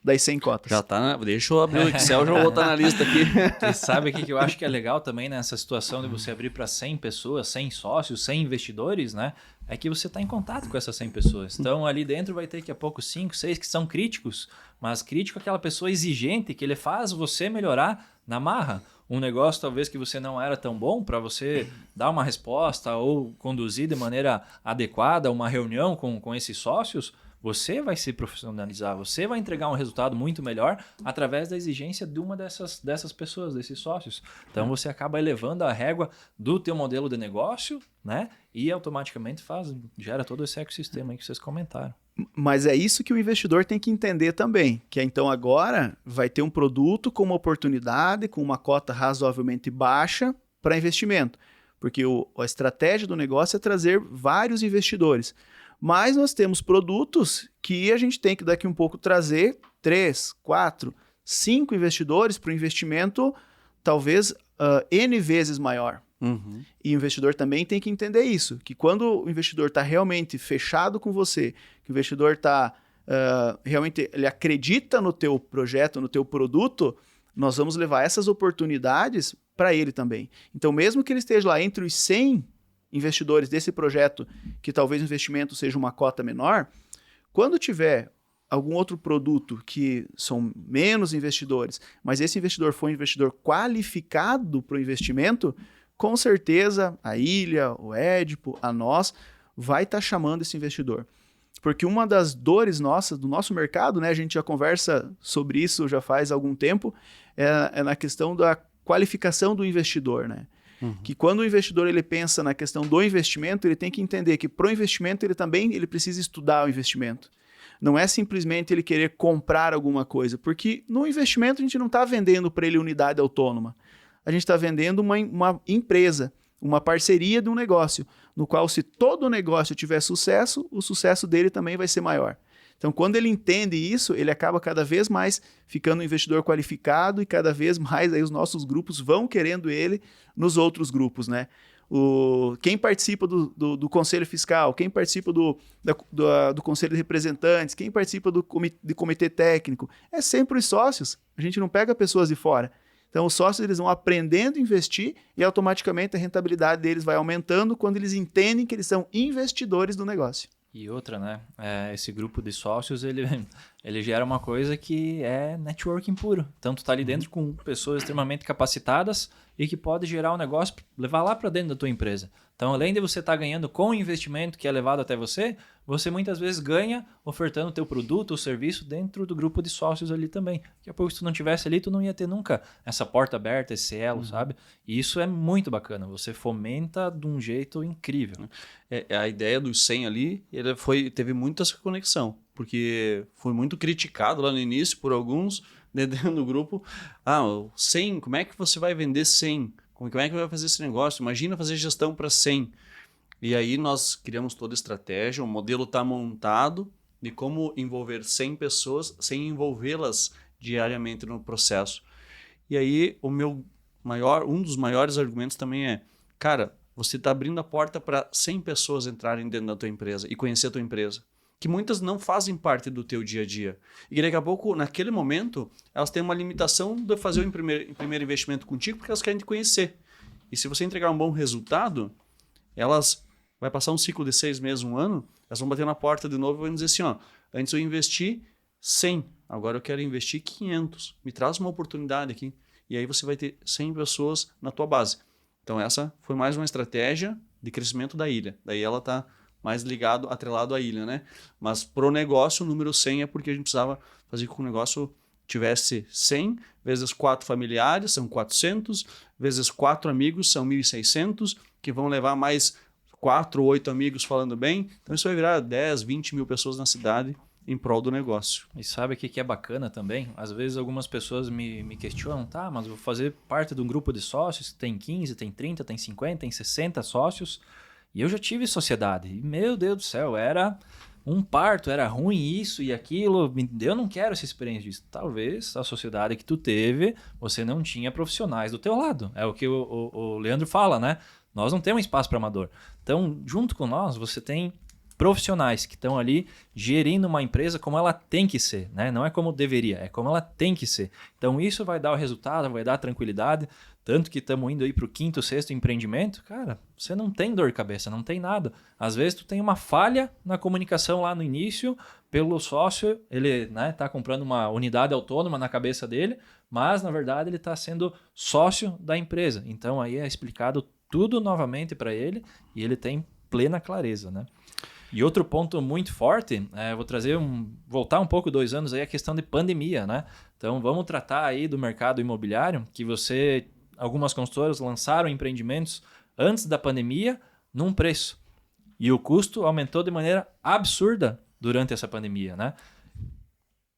[SPEAKER 3] das 100 cotas.
[SPEAKER 1] Já tá, deixa eu abrir o Excel, já vou botar na lista aqui.
[SPEAKER 2] E sabe o que eu acho que é legal também nessa situação de você abrir para 100 pessoas, 100 sócios, 100 investidores, né? É que você está em contato com essas 100 pessoas. Então, ali dentro vai ter daqui a pouco 5, 6 que são críticos, mas crítico é aquela pessoa exigente que ele faz você melhorar na marra. Um negócio talvez que você não era tão bom para você dar uma resposta ou conduzir de maneira adequada uma reunião com esses sócios, você vai se profissionalizar, você vai entregar um resultado muito melhor através da exigência de uma dessas pessoas, desses sócios. Então você acaba elevando a régua do teu modelo de negócio, né? E automaticamente gera todo esse ecossistema aí que vocês comentaram.
[SPEAKER 3] Mas é isso que o investidor tem que entender também, que então agora vai ter um produto com uma oportunidade, com uma cota razoavelmente baixa para investimento, porque a estratégia do negócio é trazer vários investidores. Mas nós temos produtos que a gente tem que daqui um pouco trazer 3, 4, 5 investidores para o investimento talvez N vezes maior. E o investidor também tem que entender isso, que quando o investidor está realmente fechado com você, que o investidor está realmente ele acredita no teu projeto, no teu produto, nós vamos levar essas oportunidades para ele também. Então, mesmo que ele esteja lá entre os 100 investidores desse projeto, que talvez o investimento seja uma cota menor, quando tiver algum outro produto que são menos investidores, mas esse investidor for um investidor qualificado para o investimento, com certeza a Ilha, o Édipo, a nós, vai estar chamando esse investidor. Porque uma das dores nossas, do nosso mercado, né, a gente já conversa sobre isso já faz algum tempo, é na questão da qualificação do investidor, né? Que quando o investidor ele pensa na questão do investimento, ele tem que entender que para o investimento ele precisa estudar o investimento. Não é simplesmente ele querer comprar alguma coisa, porque no investimento a gente não está vendendo para ele unidade autônoma. A gente está vendendo uma empresa, uma parceria de um negócio, no qual se todo o negócio tiver sucesso, o sucesso dele também vai ser maior. Então, quando ele entende isso, ele acaba cada vez mais ficando um investidor qualificado e cada vez mais aí os nossos grupos vão querendo ele nos outros grupos, né? Quem participa do conselho fiscal, quem participa do conselho de representantes, quem participa do comitê técnico, é sempre os sócios. A gente não pega pessoas de fora. Então, os sócios eles vão aprendendo a investir e automaticamente a rentabilidade deles vai aumentando quando eles entendem que eles são investidores do negócio.
[SPEAKER 2] E outra, né? Esse grupo de sócios, ele gera uma coisa que é networking puro. Então, tu tá ali dentro com pessoas extremamente capacitadas e que pode gerar um negócio, levar lá para dentro da tua empresa. Então, além de você estar ganhando com o investimento que é levado até você muitas vezes ganha ofertando o teu produto ou serviço dentro do grupo de sócios ali também. Daqui a pouco, se tu não tivesse ali, tu não ia ter nunca essa porta aberta, esse elo, sabe? E isso é muito bacana. Você fomenta de um jeito incrível.
[SPEAKER 1] A ideia dos 100 ali, teve muita essa conexão, porque foi muito criticado lá no início por alguns dentro do grupo. O 100, como é que você vai vender 100? Como é que vai fazer esse negócio? Imagina fazer gestão para 100. E aí nós criamos toda a estratégia, o modelo está montado de como envolver 100 pessoas sem envolvê-las diariamente no processo. E aí um dos maiores argumentos também é, cara, você está abrindo a porta para 100 pessoas entrarem dentro da tua empresa e conhecer a tua empresa, que muitas não fazem parte do teu dia a dia. E que daqui a pouco, naquele momento, elas têm uma limitação de fazer o primeiro investimento contigo porque elas querem te conhecer. E se você entregar um bom resultado, elas vai passar um ciclo de 6 meses, 1 ano, elas vão bater na porta de novo e vão dizer assim, antes eu investi 100, agora eu quero investir 500. Me traz uma oportunidade aqui. E aí você vai ter 100 pessoas na tua base. Então essa foi mais uma estratégia de crescimento da ilha. Daí ela está mais atrelado à ilha, né? Mas pro negócio, o número 100 é porque a gente precisava fazer com que o negócio tivesse 100, vezes 4 familiares, são 400, vezes 4 amigos, são 1.600, que vão levar mais 4 ou 8 amigos falando bem. Então isso vai virar 10, 20 mil pessoas na cidade em prol do negócio.
[SPEAKER 2] E sabe o que é bacana também? Às vezes algumas pessoas me questionam, mas eu vou fazer parte de um grupo de sócios que tem 15, tem 30, tem 50, tem 60 sócios. E eu já tive sociedade. E, meu Deus do céu, era um parto, era ruim isso e aquilo. Eu não quero essa experiência disso. Talvez a sociedade que tu teve, você não tinha profissionais do teu lado. É o que o Leandro fala, né? Nós não temos espaço para amador. Então, junto com nós, você tem profissionais que estão ali gerindo uma empresa como ela tem que ser, né? Não é como deveria, é como ela tem que ser. Então isso vai dar o resultado, vai dar tranquilidade, tanto que estamos indo aí para o 5º, 6º empreendimento, cara, você não tem dor de cabeça, não tem nada. Às vezes tu tem uma falha na comunicação lá no início, pelo sócio, ele tá comprando uma unidade autônoma na cabeça dele, mas na verdade ele está sendo sócio da empresa. Então aí é explicado tudo novamente para ele e ele tem plena clareza, né? E outro ponto muito forte, vou voltar um pouco 2 anos aí, a questão de pandemia, né? Então vamos tratar aí do mercado imobiliário, que algumas consultoras lançaram empreendimentos antes da pandemia num preço. E o custo aumentou de maneira absurda durante essa pandemia, né?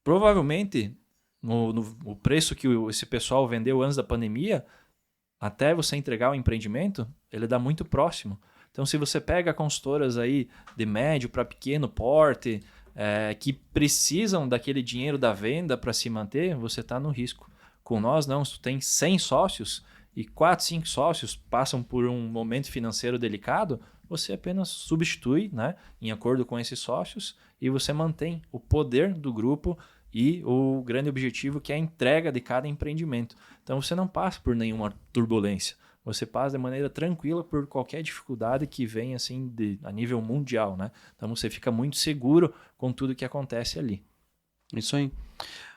[SPEAKER 2] Provavelmente, o preço que esse pessoal vendeu antes da pandemia, até você entregar o empreendimento, ele dá muito próximo. Então, se você pega consultoras aí de médio para pequeno porte, que precisam daquele dinheiro da venda para se manter, você está no risco. Com nós, não. Se tu tem 100 sócios e 4, 5 sócios passam por um momento financeiro delicado, você apenas substitui, né, em acordo com esses sócios e você mantém o poder do grupo e o grande objetivo que é a entrega de cada empreendimento. Então, você não passa por nenhuma turbulência. Você passa de maneira tranquila por qualquer dificuldade que venha assim a nível mundial, né? Então você fica muito seguro com tudo que acontece ali.
[SPEAKER 1] Isso aí.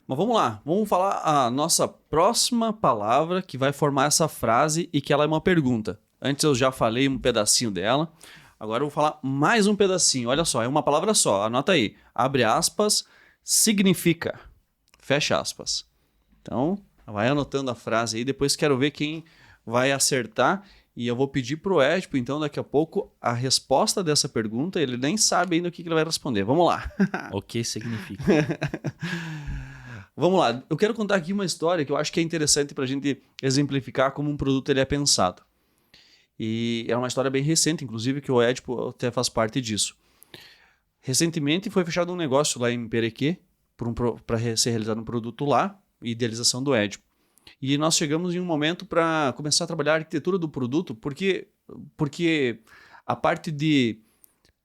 [SPEAKER 1] Mas vamos lá, vamos falar a nossa próxima palavra que vai formar essa frase e que ela é uma pergunta. Antes eu já falei um pedacinho dela, agora eu vou falar mais um pedacinho. Olha só, é uma palavra só, anota aí. Abre aspas, significa. Fecha aspas. Então, vai anotando a frase aí, depois quero ver quem vai acertar e eu vou pedir pro Edipo, então, daqui a pouco, a resposta dessa pergunta, ele nem sabe ainda o que ele vai responder. Vamos lá.
[SPEAKER 2] O que significa?
[SPEAKER 1] Vamos lá. Eu quero contar aqui uma história que eu acho que é interessante para a gente exemplificar como um produto ele é pensado. E é uma história bem recente, inclusive, que o Edipo até faz parte disso. Recentemente foi fechado um negócio lá em Perequê para ser realizado um produto lá, idealização do Edipo. E nós chegamos em um momento para começar a trabalhar a arquitetura do produto, porque a parte de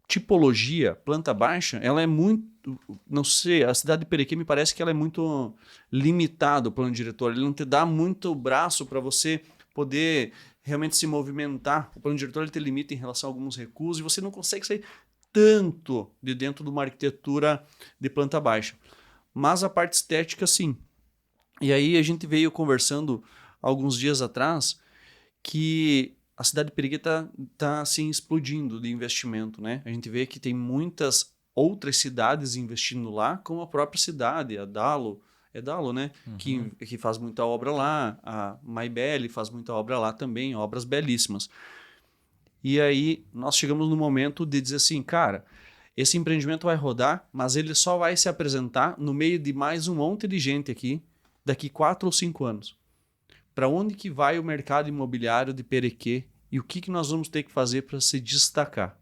[SPEAKER 1] tipologia, planta baixa, ela é muito, não sei, a cidade de Perequê me parece que ela é muito limitada, o plano diretor, ele não te dá muito braço para você poder realmente se movimentar. O plano diretor ele te limita em relação a alguns recursos e você não consegue sair tanto de dentro de uma arquitetura de planta baixa. Mas a parte estética, sim. E aí a gente veio conversando alguns dias atrás que a cidade de Perequê está assim, explodindo de investimento, né? A gente vê que tem muitas outras cidades investindo lá, como a própria cidade, a Dalo, né? Que faz muita obra lá, a Maibele faz muita obra lá também, obras belíssimas. E aí nós chegamos no momento de dizer assim, cara, esse empreendimento vai rodar, mas ele só vai se apresentar no meio de mais um monte de gente aqui, daqui 4 ou 5 anos. Para onde que vai o mercado imobiliário de Perequê e o que nós vamos ter que fazer para se destacar?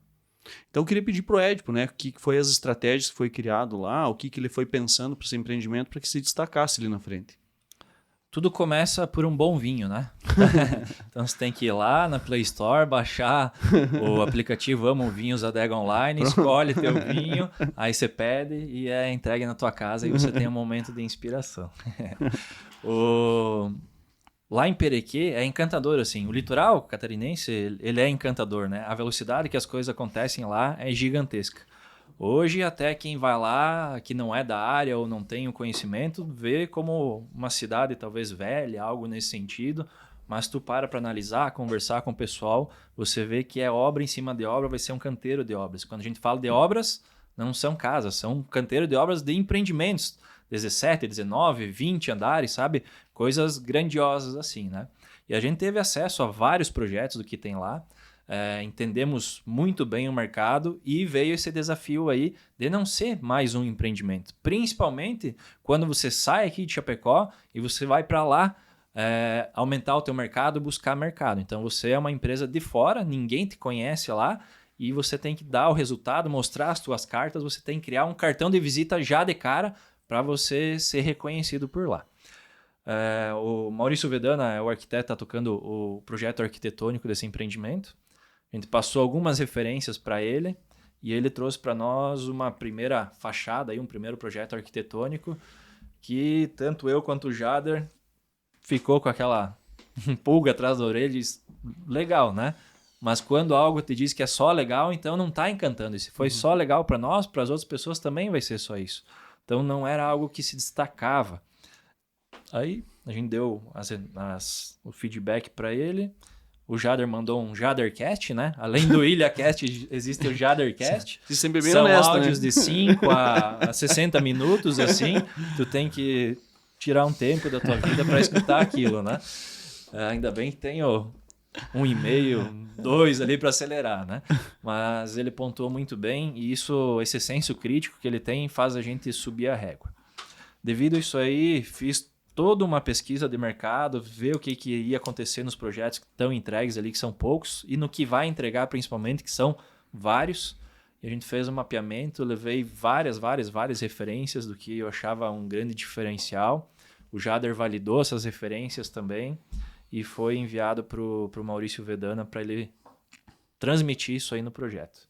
[SPEAKER 1] Então eu queria pedir para o Edipo, né, o que foi as estratégias que foi criado lá, o que ele foi pensando para esse empreendimento para que se destacasse ali na frente.
[SPEAKER 2] Tudo começa por um bom vinho, né? Então você tem que ir lá na Play Store, baixar o aplicativo Amo Vinhos Adega Online, escolhe teu vinho, aí você pede e é entregue na tua casa e você tem um momento de inspiração. Lá em Perequê é encantador, assim. O litoral catarinense, ele é encantador, né? A velocidade que as coisas acontecem lá é gigantesca. Hoje, até quem vai lá, que não é da área ou não tem o conhecimento, vê como uma cidade talvez velha, algo nesse sentido. Mas tu para analisar, conversar com o pessoal, você vê que é obra em cima de obra, vai ser um canteiro de obras. Quando a gente fala de obras, não são casas, são um canteiro de obras de empreendimentos. 17, 19, 20 andares, sabe? Coisas grandiosas assim, né? E a gente teve acesso a vários projetos do que tem lá, entendemos muito bem o mercado e veio esse desafio aí de não ser mais um empreendimento. Principalmente quando você sai aqui de Chapecó e você vai para lá aumentar o teu mercado, buscar mercado. Então você é uma empresa de fora, ninguém te conhece lá e você tem que dar o resultado, mostrar as tuas cartas, você tem que criar um cartão de visita já de cara para você ser reconhecido por lá. O Maurício Vedana é o arquiteto, está tocando o projeto arquitetônico desse empreendimento. A gente passou algumas referências para ele e ele trouxe para nós uma primeira fachada, um primeiro projeto arquitetônico que tanto eu quanto o Jader ficou com aquela pulga atrás da orelha e diz, legal, né? Mas quando algo te diz que é só legal, então não está encantando. E se foi só legal para nós, para as outras pessoas também vai ser só isso. Então não era algo que se destacava. Aí a gente deu o feedback para ele. O Jader mandou um Jadercast, né? Além do IlhaCast, existe o Jadercast.
[SPEAKER 1] Sempre bem
[SPEAKER 2] São
[SPEAKER 1] honesto,
[SPEAKER 2] áudios,
[SPEAKER 1] né?
[SPEAKER 2] de 5 a 60 minutos, assim. Tu tem que tirar um tempo da tua vida para escutar aquilo, né? Ainda bem que tem um e-mail, 2 ali para acelerar, né? Mas ele pontuou muito bem e esse senso crítico que ele tem faz a gente subir a régua. Devido a isso aí, fiz toda uma pesquisa de mercado, ver o que ia acontecer nos projetos que estão entregues ali, que são poucos, e no que vai entregar principalmente, que são vários. E a gente fez um mapeamento, levei várias referências do que eu achava um grande diferencial. O Jader validou essas referências também e foi enviado para o Maurício Vedana para ele transmitir isso aí no projeto.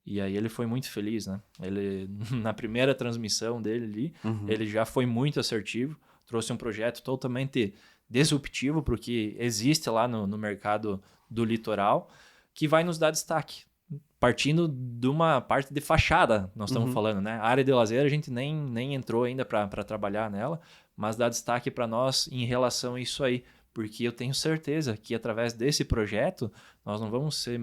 [SPEAKER 2] E aí ele foi muito feliz, né? Ele, na primeira transmissão dele ali, ele já foi muito assertivo, trouxe um projeto totalmente disruptivo para o que existe lá no mercado do litoral, que vai nos dar destaque. Partindo de uma parte de fachada, nós estamos falando, né? A área de lazer a gente nem entrou ainda para trabalhar nela, mas dá destaque para nós em relação a isso aí, porque eu tenho certeza que através desse projeto nós não vamos ser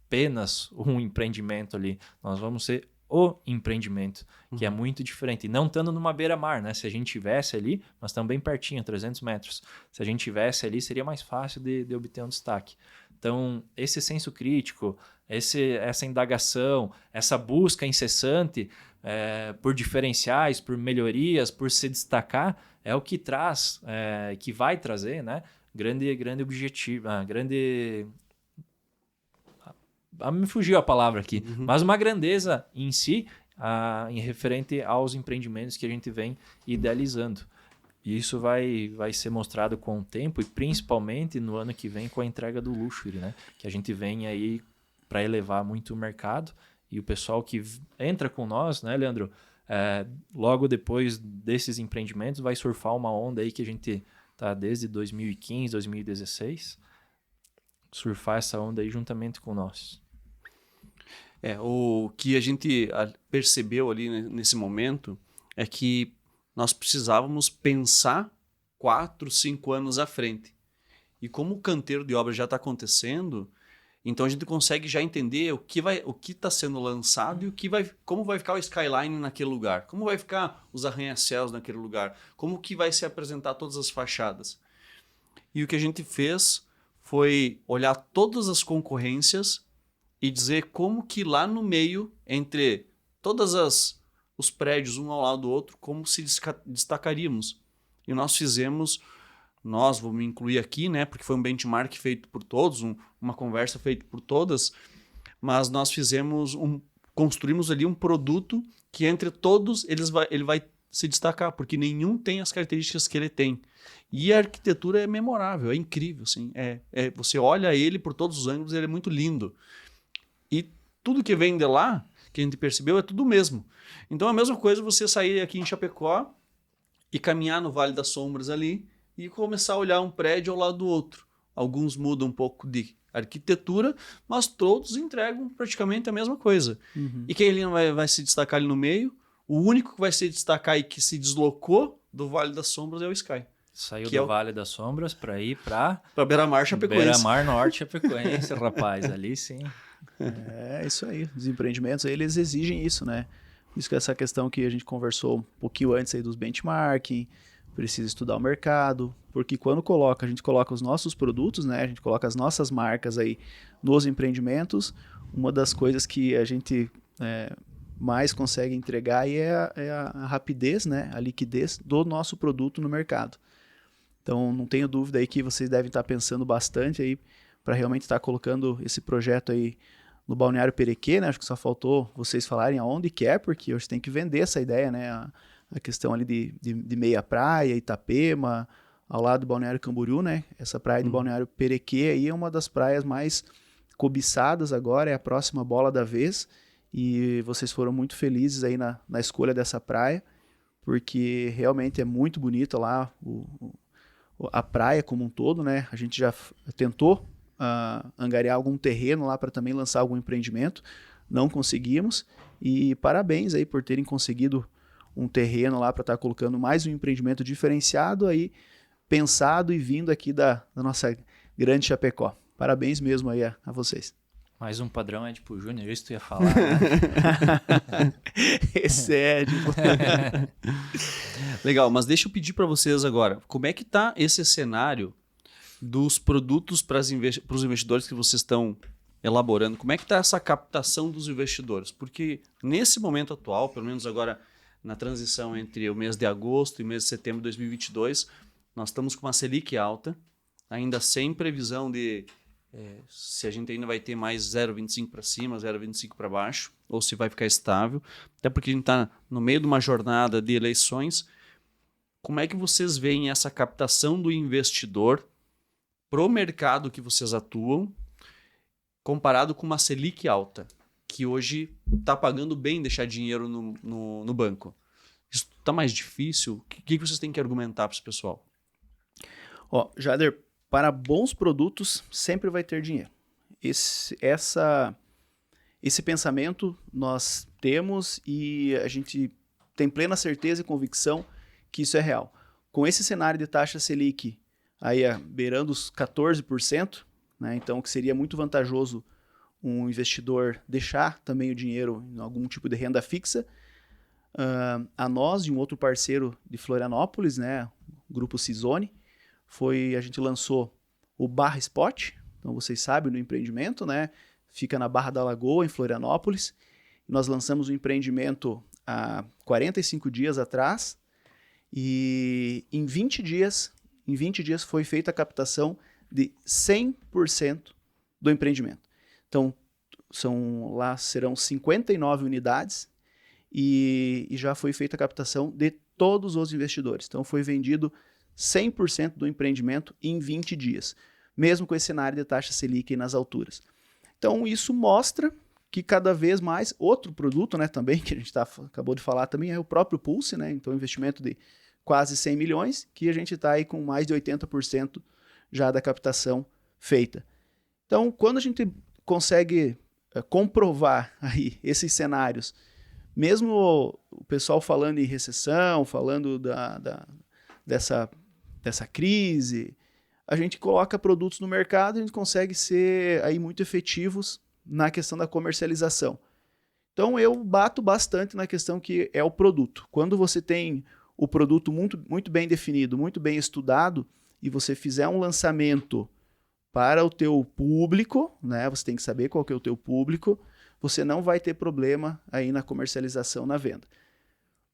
[SPEAKER 2] apenas um empreendimento ali, nós vamos ser o empreendimento, que é muito diferente. E não estando numa beira-mar, né? Se a gente tivesse ali, nós estamos bem pertinho, 300 metros. Se a gente tivesse ali, seria mais fácil de obter um destaque. Então, esse senso crítico, essa indagação, essa busca incessante por diferenciais, por melhorias, por se destacar, é o que traz, que vai trazer, né? Grande objetivo, me fugiu a palavra aqui, mas uma grandeza em si, em referente aos empreendimentos que a gente vem idealizando. E isso vai ser mostrado com o tempo e principalmente no ano que vem com a entrega do Luxury, né? Que a gente vem aí para elevar muito o mercado e o pessoal que entra com nós, né, Leandro? Logo depois desses empreendimentos vai surfar uma onda aí que a gente tá desde 2015, 2016, surfar essa onda aí juntamente com nós.
[SPEAKER 1] O que a gente percebeu ali nesse momento é que nós precisávamos pensar 4, 5 anos à frente. E como o canteiro de obra já está acontecendo, então a gente consegue já entender o que está sendo lançado e como vai ficar o skyline naquele lugar, como vai ficar os arranha-céus naquele lugar, como que vai se apresentar todas as fachadas. E o que a gente fez foi olhar todas as concorrências e dizer como que lá no meio, entre todas os prédios um ao lado do outro, como se destacaríamos. E nós fizemos, vou me incluir aqui, né, porque foi um benchmark feito por todos, uma conversa feita por todas, mas nós construímos ali um produto que entre todos ele vai se destacar, porque nenhum tem as características que ele tem. E a arquitetura é memorável, é incrível, assim, você olha ele por todos os ângulos, ele é muito lindo. E tudo que vem de lá, que a gente percebeu, é tudo o mesmo. Então, a mesma coisa você sair aqui em Chapecó e caminhar no Vale das Sombras ali e começar a olhar um prédio ao lado do outro. Alguns mudam um pouco de arquitetura, mas todos entregam praticamente a mesma coisa. Uhum. E quem ali não vai se destacar ali no meio, o único que vai se destacar e que se deslocou do Vale das Sombras é o Sky.
[SPEAKER 2] Saiu do Vale das Sombras para ir para
[SPEAKER 1] Beira-Mar Chapecoense.
[SPEAKER 2] Beira-Mar Norte Chapecoense, rapaz, ali sim.
[SPEAKER 3] É isso aí, os empreendimentos eles exigem isso, né? Isso que essa questão que a gente conversou um pouquinho antes aí dos benchmarking, precisa estudar o mercado, porque quando a gente coloca os nossos produtos, né? A gente coloca as nossas marcas aí nos empreendimentos, uma das coisas que a gente mais consegue entregar aí é a rapidez, né? A liquidez do nosso produto no mercado. Então, não tenho dúvida aí que vocês devem estar pensando bastante aí para realmente estar colocando esse projeto aí no Balneário Perequê, né? Acho que só faltou vocês falarem aonde que é, porque hoje tem que vender essa ideia, né? A questão ali de meia praia, Itapema, ao lado do Balneário Camboriú, né? Essa praia do Balneário Perequê aí é uma das praias mais cobiçadas agora, é a próxima bola da vez, e vocês foram muito felizes aí na escolha dessa praia, porque realmente é muito bonita lá a praia como um todo, né? A gente já tentou angariar algum terreno lá para também lançar algum empreendimento, não conseguimos, e parabéns aí por terem conseguido um terreno lá para estar colocando mais um empreendimento diferenciado aí, pensado e vindo aqui da nossa grande Chapecó. Parabéns mesmo aí a vocês.
[SPEAKER 2] Mais um padrão Edipo Júnior, isso tu ia falar, né?
[SPEAKER 3] Esse é Edipo.
[SPEAKER 1] Legal, mas deixa eu pedir para vocês agora, como é que tá esse cenário dos produtos para os investidores que vocês estão elaborando? Como é que está essa captação dos investidores? Porque nesse momento atual, pelo menos agora na transição entre o mês de agosto e o mês de setembro de 2022, nós estamos com uma Selic alta, ainda sem previsão de se a gente ainda vai ter mais 0,25 para cima, 0,25 para baixo, ou se vai ficar estável, até porque a gente está no meio de uma jornada de eleições. Como é que vocês veem essa captação do investidor para o mercado que vocês atuam, comparado com uma Selic alta, que hoje está pagando bem deixar dinheiro no banco? Isso está mais difícil? O que vocês têm que argumentar para esse pessoal?
[SPEAKER 3] Jader, para bons produtos sempre vai ter dinheiro. Esse pensamento nós temos e a gente tem plena certeza e convicção que isso é real. Com esse cenário de taxa Selic aí beirando os 14%, né, então que seria muito vantajoso um investidor deixar também o dinheiro em algum tipo de renda fixa, a nós e um outro parceiro de Florianópolis, né, o Grupo Cisone, a gente lançou o Barra Spot, então vocês sabem do empreendimento, né? Fica na Barra da Lagoa, em Florianópolis. Nós lançamos o empreendimento há 45 dias atrás e em 20 dias foi feita a captação de 100% do empreendimento. Então, serão 59 unidades e já foi feita a captação de todos os investidores. Então, foi vendido 100% do empreendimento em 20 dias, mesmo com esse cenário de taxa Selic nas alturas. Então, isso mostra que cada vez mais, outro produto, né, também, que a gente acabou de falar também, é o próprio Pulse, né, então investimento de quase 100 milhões, que a gente está aí com mais de 80% já da captação feita. Então, quando a gente consegue comprovar aí esses cenários, mesmo o pessoal falando em recessão, falando dessa crise, a gente coloca produtos no mercado e a gente consegue ser aí muito efetivos na questão da comercialização. Então eu bato bastante na questão que é o produto. Quando você tem o produto muito bem definido, muito bem estudado, e você fizer um lançamento para o teu público, né? Você tem que saber qual que é o teu público, você não vai ter problema aí na comercialização, na venda.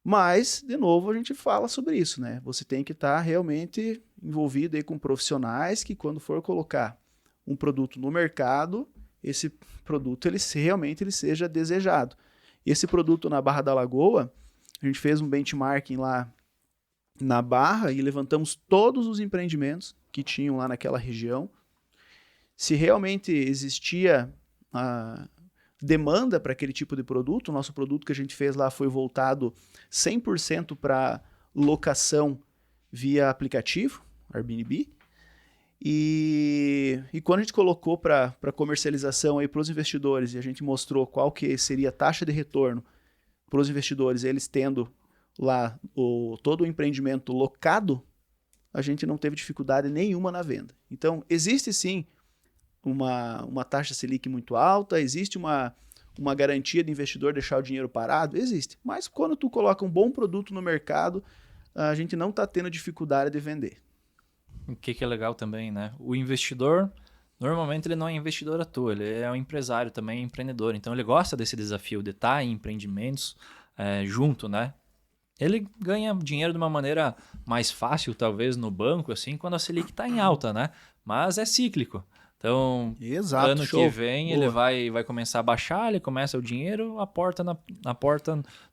[SPEAKER 3] Mas, de novo, a gente fala sobre isso, né? Você tem que estar realmente envolvido aí com profissionais que, quando for colocar um produto no mercado, esse produto realmente seja desejado. Esse produto na Barra da Lagoa, a gente fez um benchmarking lá na Barra e levantamos todos os empreendimentos que tinham lá naquela região. Se realmente existia a demanda para aquele tipo de produto, o nosso produto que a gente fez lá foi voltado 100% para locação via aplicativo, Airbnb. E quando a gente colocou para comercialização para os investidores e a gente mostrou qual que seria a taxa de retorno para os investidores, eles tendo lá todo o empreendimento locado, a gente não teve dificuldade nenhuma na venda. Então, existe sim uma taxa Selic muito alta, existe uma garantia de investidor deixar o dinheiro parado? Existe. Mas quando tu coloca um bom produto no mercado, a gente não está tendo dificuldade de vender.
[SPEAKER 2] O que é legal também, né? O investidor, normalmente ele não é investidor à toa, ele é um empresário também, empreendedor. Então ele gosta desse desafio de estar em empreendimentos junto, né? Ele ganha dinheiro de uma maneira mais fácil, talvez, no banco, assim, quando a Selic está em alta, né? Mas é cíclico. Então,
[SPEAKER 3] exato,
[SPEAKER 2] ano
[SPEAKER 3] show.
[SPEAKER 2] que vem ele vai começar a baixar, ele começa o dinheiro, aporta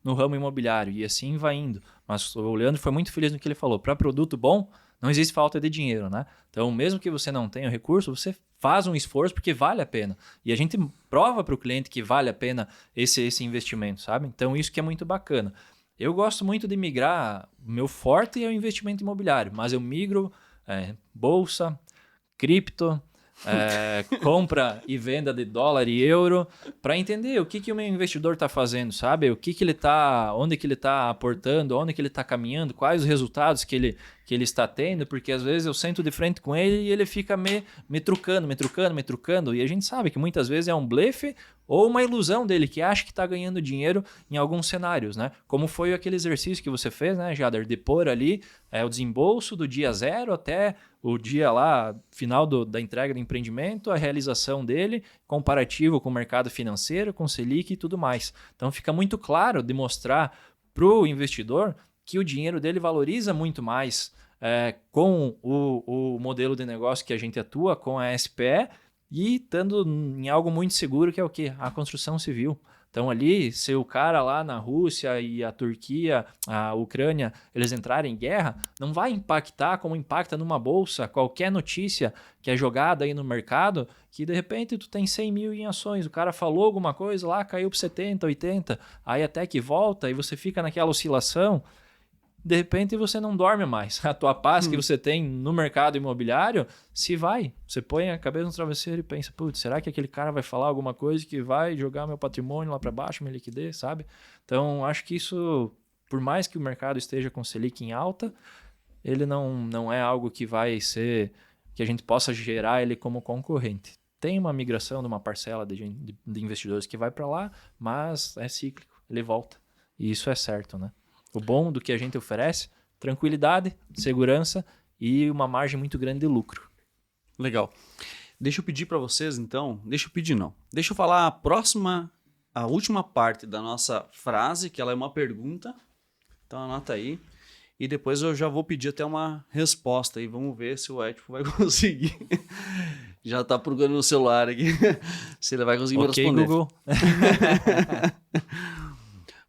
[SPEAKER 2] no ramo imobiliário e assim vai indo. Mas o Leandro foi muito feliz no que ele falou. Para produto bom, não existe falta de dinheiro, né? Então, mesmo que você não tenha o recurso, você faz um esforço porque vale a pena. E a gente prova para o cliente que vale a pena esse investimento, sabe? Então, isso que é muito bacana. Eu gosto muito de migrar, meu forte é o investimento imobiliário, mas eu migro bolsa, cripto, compra e venda de dólar e euro, para entender o que o meu investidor está fazendo, sabe? Onde que ele está aportando, onde que ele está caminhando, quais os resultados que ele está tendo, porque às vezes eu sento de frente com ele e ele fica me trucando, e a gente sabe que muitas vezes é um blefe ou uma ilusão dele, que acha que está ganhando dinheiro em alguns cenários, né? Como foi aquele exercício que você fez, né, Jader? De pôr ali o desembolso do dia 0 até o dia lá, final da entrega do empreendimento, a realização dele, comparativo com o mercado financeiro, com Selic e tudo mais. Então fica muito claro de mostrar para o investidor que o dinheiro dele valoriza muito mais com o modelo de negócio que a gente atua, com a SPE, e estando em algo muito seguro, que é o quê? A construção civil. Então ali, se o cara lá na Rússia e a Turquia, a Ucrânia, eles entrarem em guerra, não vai impactar como impacta numa bolsa, qualquer notícia que é jogada aí no mercado, que de repente tu tem 100 mil em ações, o cara falou alguma coisa lá, caiu para 70, 80, aí até que volta e você fica naquela oscilação, de repente você não dorme mais. A tua paz que você tem no mercado imobiliário se vai. Você põe a cabeça no travesseiro e pensa, putz, será que aquele cara vai falar alguma coisa que vai jogar meu patrimônio lá para baixo, minha liquidez, sabe? Então, acho que isso, por mais que o mercado esteja com Selic em alta, ele não é algo que vai ser, que a gente possa gerar ele como concorrente. Tem uma migração de uma parcela de investidores que vai para lá, mas é cíclico, ele volta. E isso é certo, né? O bom do que a gente oferece, tranquilidade, segurança e uma margem muito grande de lucro.
[SPEAKER 1] Legal. Deixa eu pedir para vocês, então... Deixa eu falar a última parte da nossa frase, que ela é uma pergunta. Então anota aí. E depois eu já vou pedir até uma resposta. E vamos ver se o Edipo vai conseguir. Já tá procurando no celular aqui. Se ele vai conseguir me responder.
[SPEAKER 2] Google.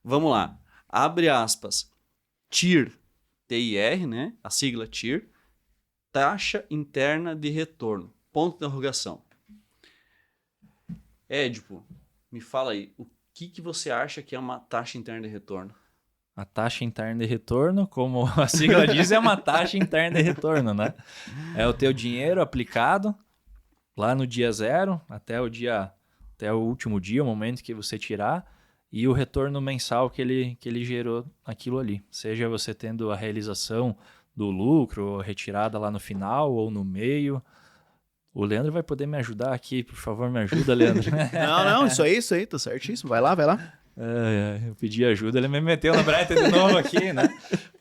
[SPEAKER 1] Vamos lá. Abre aspas. TIR, T-I-R, né? A sigla TIR. Taxa interna de retorno. Ponto de interrogação. Édipo, me fala aí, o que você acha que é uma taxa interna de retorno?
[SPEAKER 2] A taxa interna de retorno, como a sigla diz, é uma taxa interna de retorno, né? É o teu dinheiro aplicado lá no dia zero até o último dia, o momento que você tirar, e o retorno mensal que ele gerou aquilo ali. Seja você tendo a realização do lucro, retirada lá no final ou no meio. O Leandro vai poder me ajudar aqui, por favor, me ajuda, Leandro.
[SPEAKER 3] Não, isso aí, tá certíssimo. Vai lá.
[SPEAKER 2] Eu pedi ajuda, ele me meteu na breta de novo aqui, né?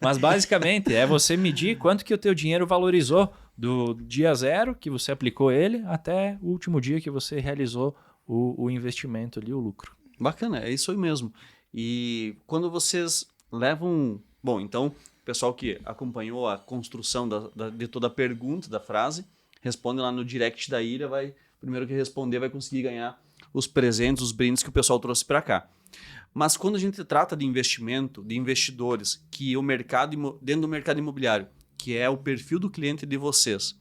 [SPEAKER 2] Mas basicamente é você medir quanto que o teu dinheiro valorizou do dia zero que você aplicou ele até o último dia que você realizou o investimento ali, o lucro.
[SPEAKER 1] Bacana, é isso aí mesmo. E quando vocês levam... Bom, então, o pessoal que acompanhou a construção de toda a pergunta da frase, responde lá no direct da ilha, primeiro que responder vai conseguir ganhar os presentes, os brindes que o pessoal trouxe para cá. Mas quando a gente trata de investimento, de investidores, que o mercado, dentro do mercado imobiliário, que é o perfil do cliente de vocês,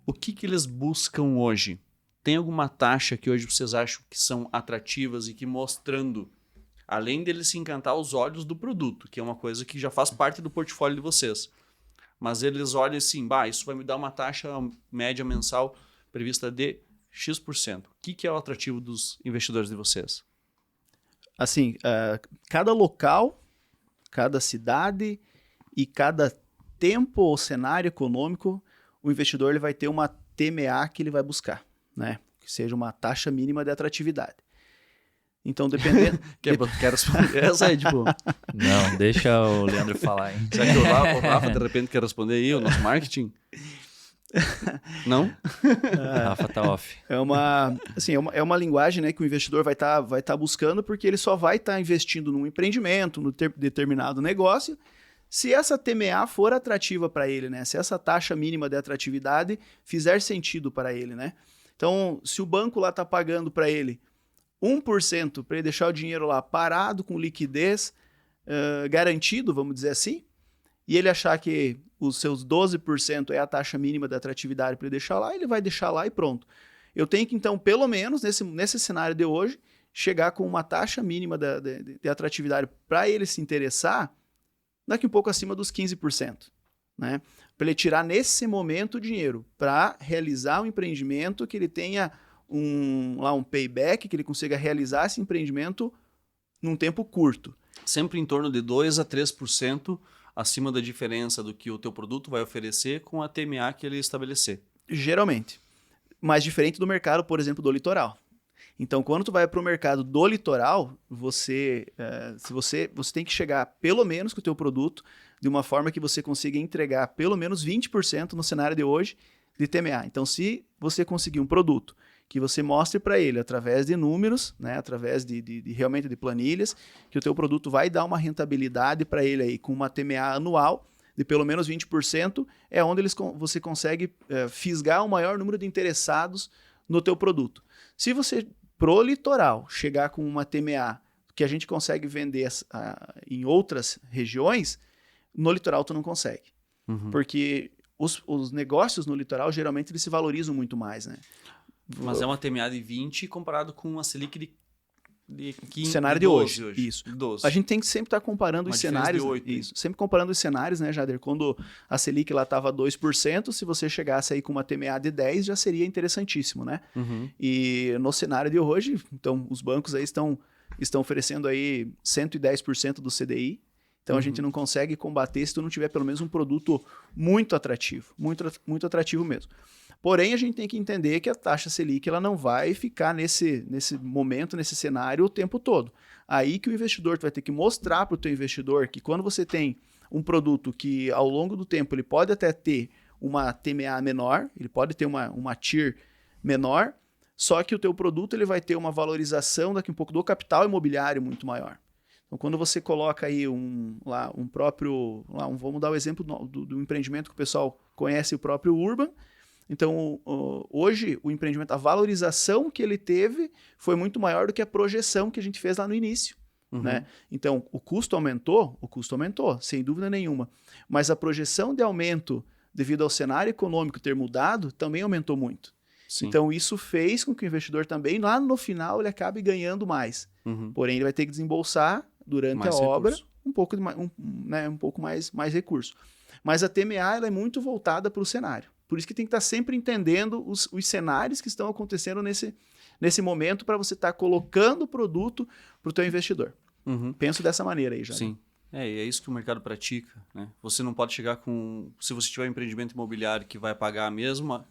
[SPEAKER 1] o que eles buscam hoje? Tem alguma taxa que hoje vocês acham que são atrativas e que mostrando, além deles se encantar os olhos do produto, que é uma coisa que já faz parte do portfólio de vocês, mas eles olham assim, isso vai me dar uma taxa média mensal prevista de X%. O que é o atrativo dos investidores de vocês?
[SPEAKER 3] Assim, cada local, cada cidade e cada tempo ou cenário econômico, o investidor ele vai ter uma TMA que ele vai buscar, né? Que seja uma taxa mínima de atratividade. Então, dependendo...
[SPEAKER 1] Quero responder essa aí, tipo...
[SPEAKER 2] Não, deixa o Leandro falar, hein?
[SPEAKER 1] Será que o Rafa, de repente, quer responder aí, o nosso marketing? Não?
[SPEAKER 2] Rafa tá off.
[SPEAKER 3] É uma linguagem, né, que o investidor vai tá buscando, porque ele só vai estar investindo num empreendimento, num determinado negócio, se essa TMA for atrativa para ele, né? Se essa taxa mínima de atratividade fizer sentido para ele, né? Então, se o banco lá está pagando para ele 1% para ele deixar o dinheiro lá parado, com liquidez garantido, vamos dizer assim, e ele achar que os seus 12% é a taxa mínima da atratividade para ele deixar lá, ele vai deixar lá e pronto. Eu tenho que, então, pelo menos, nesse cenário de hoje, chegar com uma taxa mínima de atratividade para ele se interessar, daqui um pouco acima dos 15%. Né? Para ele tirar nesse momento o dinheiro, para realizar um empreendimento que ele tenha um payback, que ele consiga realizar esse empreendimento num tempo curto.
[SPEAKER 1] Sempre em torno de 2% a 3% acima da diferença do que o teu produto vai oferecer com a TMA que ele estabelecer.
[SPEAKER 3] Geralmente. Mas diferente do mercado, por exemplo, do litoral. Então, quando tu vai para o mercado do litoral, você tem que chegar pelo menos com o teu produto de uma forma que você consiga entregar pelo menos 20% no cenário de hoje de TMA. Então, se você conseguir um produto que você mostre para ele através de números, né, através de realmente de planilhas, que o teu produto vai dar uma rentabilidade para ele aí com uma TMA anual de pelo menos 20%, é onde você consegue fisgar o maior número de interessados no teu produto. Se você, pro litoral, chegar com uma TMA que a gente consegue vender em outras regiões, no litoral tu não consegue. Uhum. Porque os negócios no litoral, geralmente, eles se valorizam muito mais, né?
[SPEAKER 1] Mas é uma TMA de 20 comparado com uma Selic de 15,
[SPEAKER 3] cenário de 12 hoje. Isso.
[SPEAKER 1] 12.
[SPEAKER 3] A gente tem que sempre estar comparando os cenários.
[SPEAKER 1] De 8,
[SPEAKER 3] isso. Sempre comparando os cenários, né, Jader? Quando a Selic lá estava 2%, se você chegasse aí com uma TMA de 10, já seria interessantíssimo, né?
[SPEAKER 1] Uhum.
[SPEAKER 3] E no cenário de hoje, então, os bancos aí estão oferecendo aí 110% do CDI. Então, a gente não consegue combater se tu não tiver pelo menos um produto muito atrativo. Muito atrativo mesmo. Porém, a gente tem que entender que a taxa Selic ela não vai ficar nesse momento, nesse cenário o tempo todo. Aí que o investidor vai ter que mostrar para o teu investidor que quando você tem um produto que ao longo do tempo ele pode até ter uma TMA menor, ele pode ter uma TIR menor, só que o teu produto ele vai ter uma valorização daqui um pouco do capital imobiliário muito maior. Então, quando você coloca aí vamos dar o exemplo do empreendimento que o pessoal conhece, o próprio Urban. Então, hoje, o empreendimento, a valorização que ele teve foi muito maior do que a projeção que a gente fez lá no início. né? Então, o custo aumentou, sem dúvida nenhuma. Mas a projeção de aumento devido ao cenário econômico ter mudado também aumentou muito.
[SPEAKER 1] Sim.
[SPEAKER 3] Então, isso fez com que o investidor também, lá no final, ele acabe ganhando mais. Porém, ele vai ter que desembolsar durante
[SPEAKER 1] Mais
[SPEAKER 3] a obra
[SPEAKER 1] recurso.
[SPEAKER 3] um pouco mais recurso. Mas a TMA ela é muito voltada para o cenário. Por isso que tem que estar sempre entendendo os cenários que estão acontecendo nesse momento para você estar colocando o produto para o teu investidor. Penso dessa maneira aí, já.
[SPEAKER 1] Sim. E é isso que o mercado pratica, né? Você não pode chegar com... Se você tiver um empreendimento imobiliário que vai pagar a mesma...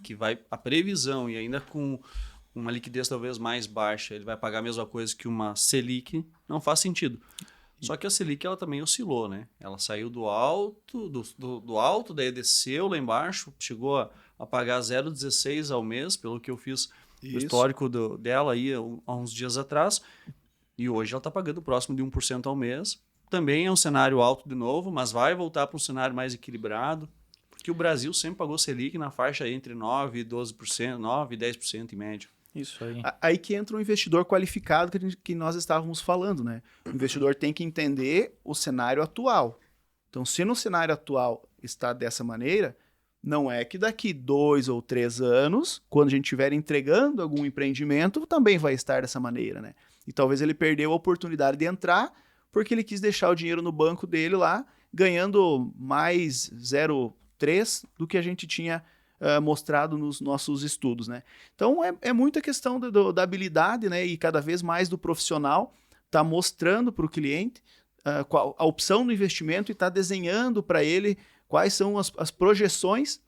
[SPEAKER 1] A previsão e ainda com uma liquidez talvez mais baixa, ele vai pagar a mesma coisa que uma Selic, não faz sentido. Só que a Selic ela também oscilou, né? Ela saiu do alto, do alto, daí desceu lá embaixo, chegou a pagar 0,16 ao mês, pelo que eu fiz o histórico dela aí há uns dias atrás. E hoje ela está pagando próximo de 1% ao mês. Também é um cenário alto de novo, mas vai voltar para um cenário mais equilibrado, porque o Brasil sempre pagou Selic na faixa entre 9% e 12%, 9% e 10% em média.
[SPEAKER 2] Isso aí.
[SPEAKER 3] Aí que entra um investidor qualificado que nós estávamos falando, né? O investidor tem que entender o cenário atual. Então, se no cenário atual está dessa maneira, não é que daqui 2 ou 3 anos, quando a gente estiver entregando algum empreendimento, também vai estar dessa maneira, né? E talvez ele perdeu a oportunidade de entrar porque ele quis deixar o dinheiro no banco dele lá, ganhando mais 0,3 do que a gente tinha mostrado nos nossos estudos, né? Então, é muita questão da habilidade, né? E cada vez mais do profissional tá mostrando para o cliente qual a opção do investimento e tá desenhando para ele quais são as projeções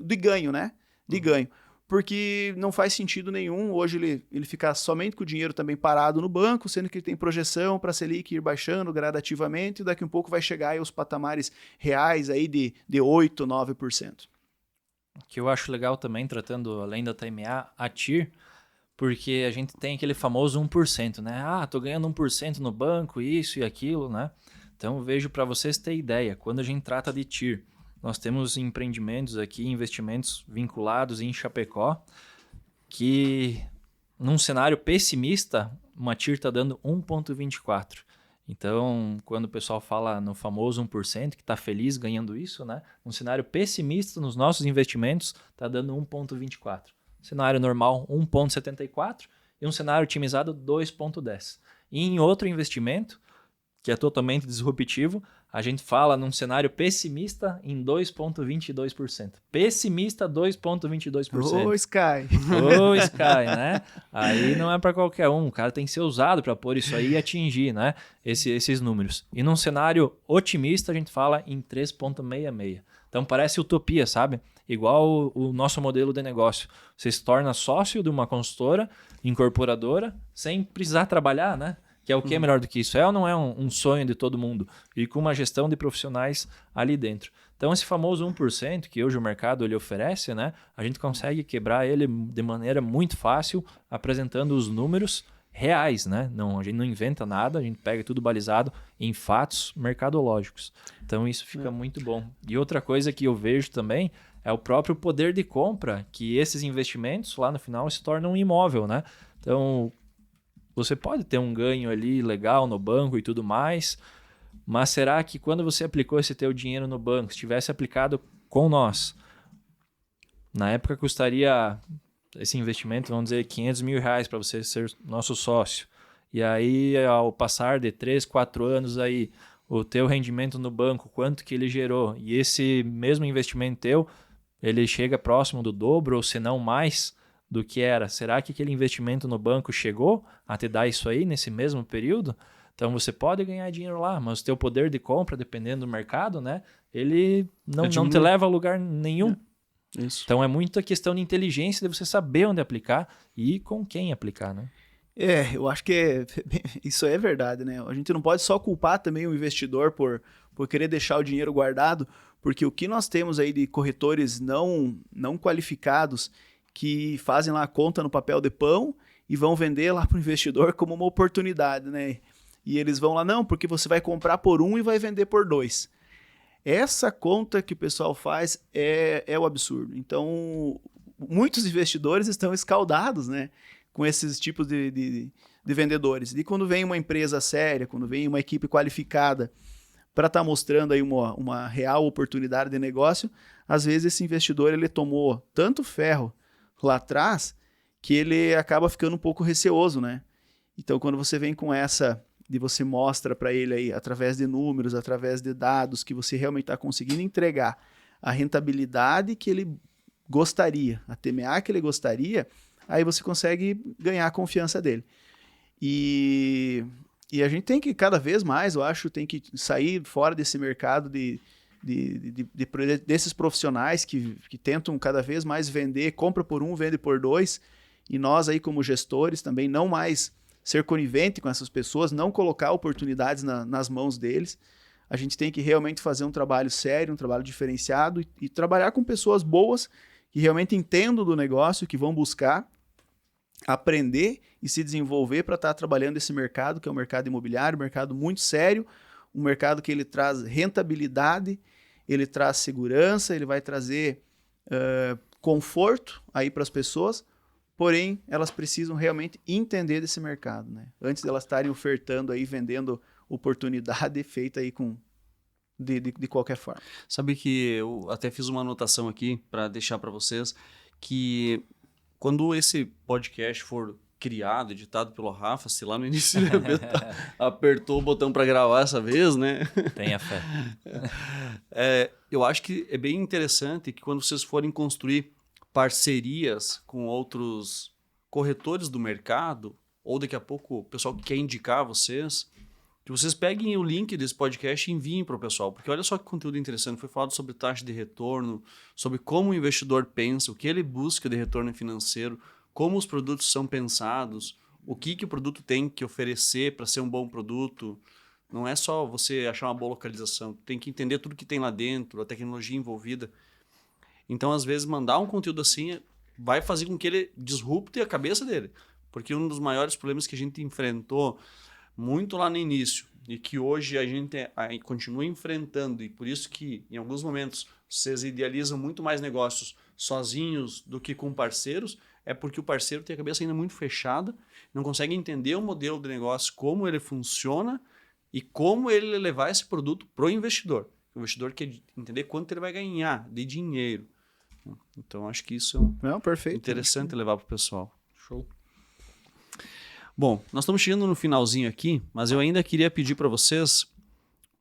[SPEAKER 3] de ganho, né? De ganho. Porque não faz sentido nenhum hoje ele ficar somente com o dinheiro também parado no banco, sendo que ele tem projeção para a Selic ir baixando gradativamente e daqui a um pouco vai chegar aí aos patamares reais aí de 8%, 9%.
[SPEAKER 2] Que eu acho legal também, tratando além da TMA, a TIR, porque a gente tem aquele famoso 1%, né? Ah, tô ganhando 1% no banco, isso e aquilo, né? Então, vejo para vocês terem ideia, quando a gente trata de TIR, nós temos empreendimentos aqui, investimentos vinculados em Chapecó, que num cenário pessimista, uma TIR está dando 1,24%. Então, quando o pessoal fala no famoso 1%, que está feliz ganhando isso, né? Um cenário pessimista nos nossos investimentos está dando 1,24%. Cenário normal, 1,74%. E um cenário otimizado, 2,10%. E em outro investimento, que é totalmente disruptivo, a gente fala num cenário pessimista em 2,22%. Pessimista, 2,22%.
[SPEAKER 3] Ô, Sky!
[SPEAKER 2] Ô, Sky, né? Aí não é para qualquer um. O cara tem que ser usado para pôr isso aí e atingir, né? Esses números. E num cenário otimista, a gente fala em 3,66%. Então parece utopia, sabe? Igual o nosso modelo de negócio. Você se torna sócio de uma consultora, incorporadora, sem precisar trabalhar, né? Que é o que é melhor do que isso? É ou não é um sonho de todo mundo? E com uma gestão de profissionais ali dentro. Então, esse famoso 1% que hoje o mercado ele oferece, né? A gente consegue quebrar ele de maneira muito fácil, apresentando os números reais, né? Não, a gente não inventa nada, a gente pega tudo balizado em fatos mercadológicos. Então, isso fica muito bom. E outra coisa que eu vejo também é o próprio poder de compra, que esses investimentos lá no final se tornam um imóvel, né? Então, você pode ter um ganho ali legal no banco e tudo mais, mas será que quando você aplicou esse teu dinheiro no banco, se tivesse aplicado com nós, na época custaria esse investimento, vamos dizer, 500 mil reais para você ser nosso sócio. E aí, ao passar de 3, 4 anos aí, o teu rendimento no banco, quanto que ele gerou, e esse mesmo investimento teu, ele chega próximo do dobro, ou se não mais, do que era. Será que aquele investimento no banco chegou a te dar isso aí nesse mesmo período? Então você pode ganhar dinheiro lá, mas o teu poder de compra, dependendo do mercado, né, ele não te leva a lugar nenhum.
[SPEAKER 1] Isso.
[SPEAKER 2] Então é muita questão de inteligência de você saber onde aplicar e com quem aplicar, né?
[SPEAKER 3] Eu acho que isso é verdade, né? A gente não pode só culpar também o investidor por querer deixar o dinheiro guardado, porque o que nós temos aí de corretores não qualificados que fazem lá a conta no papel de pão e vão vender lá para o investidor como uma oportunidade, né? E eles vão lá, não, porque você vai comprar por 1 e vai vender por 2. Essa conta que o pessoal faz é o absurdo. Então, muitos investidores estão escaldados, né? Com esses tipos de vendedores. E quando vem uma empresa séria, quando vem uma equipe qualificada para estar mostrando aí uma real oportunidade de negócio, às vezes esse investidor ele tomou tanto ferro lá atrás que ele acaba ficando um pouco receoso, né? Então, quando você vem com essa, de você mostra para ele aí, através de números, através de dados, que você realmente está conseguindo entregar a rentabilidade que ele gostaria, a TMA que ele gostaria, aí você consegue ganhar a confiança dele. E a gente tem que, cada vez mais, eu acho, tem que sair fora desse mercado desses profissionais que tentam cada vez mais vender, compra por um, vende por dois, e nós aí como gestores também não mais ser conivente com essas pessoas, não colocar oportunidades nas mãos deles. A gente tem que realmente fazer um trabalho sério, um trabalho diferenciado e trabalhar com pessoas boas que realmente entendam do negócio, que vão buscar aprender e se desenvolver para estar trabalhando esse mercado, que é um mercado imobiliário, um mercado muito sério, um mercado que ele traz rentabilidade, ele traz segurança, ele vai trazer conforto aí para as pessoas, porém elas precisam realmente entender desse mercado, né? Antes de elas estarem ofertando aí, vendendo oportunidade feita aí de qualquer forma.
[SPEAKER 1] Sabe que eu até fiz uma anotação aqui para deixar para vocês que quando esse podcast for criado, editado pelo Rafa, se lá no início ele apertou o botão para gravar essa vez, né?
[SPEAKER 2] Tenha fé.
[SPEAKER 1] Eu acho que é bem interessante que quando vocês forem construir parcerias com outros corretores do mercado, ou daqui a pouco o pessoal que quer indicar vocês, que vocês peguem o link desse podcast e enviem para o pessoal, porque olha só que conteúdo interessante, foi falado sobre taxa de retorno, sobre como o investidor pensa, o que ele busca de retorno financeiro, como os produtos são pensados, o que o produto tem que oferecer para ser um bom produto. Não é só você achar uma boa localização, tem que entender tudo que tem lá dentro, a tecnologia envolvida. Então, às vezes, mandar um conteúdo assim vai fazer com que ele disrupte a cabeça dele, porque um dos maiores problemas que a gente enfrentou muito lá no início e que hoje a gente continua enfrentando, e por isso que em alguns momentos vocês idealizam muito mais negócios sozinhos do que com parceiros, é porque o parceiro tem a cabeça ainda muito fechada, não consegue entender o modelo de negócio, como ele funciona e como ele levar esse produto para o investidor. O investidor quer entender quanto ele vai ganhar de dinheiro. Então acho que isso é
[SPEAKER 3] perfeito,
[SPEAKER 1] interessante levar para o pessoal.
[SPEAKER 2] Show.
[SPEAKER 1] Bom, nós estamos chegando no finalzinho aqui, mas eu ainda queria pedir para vocês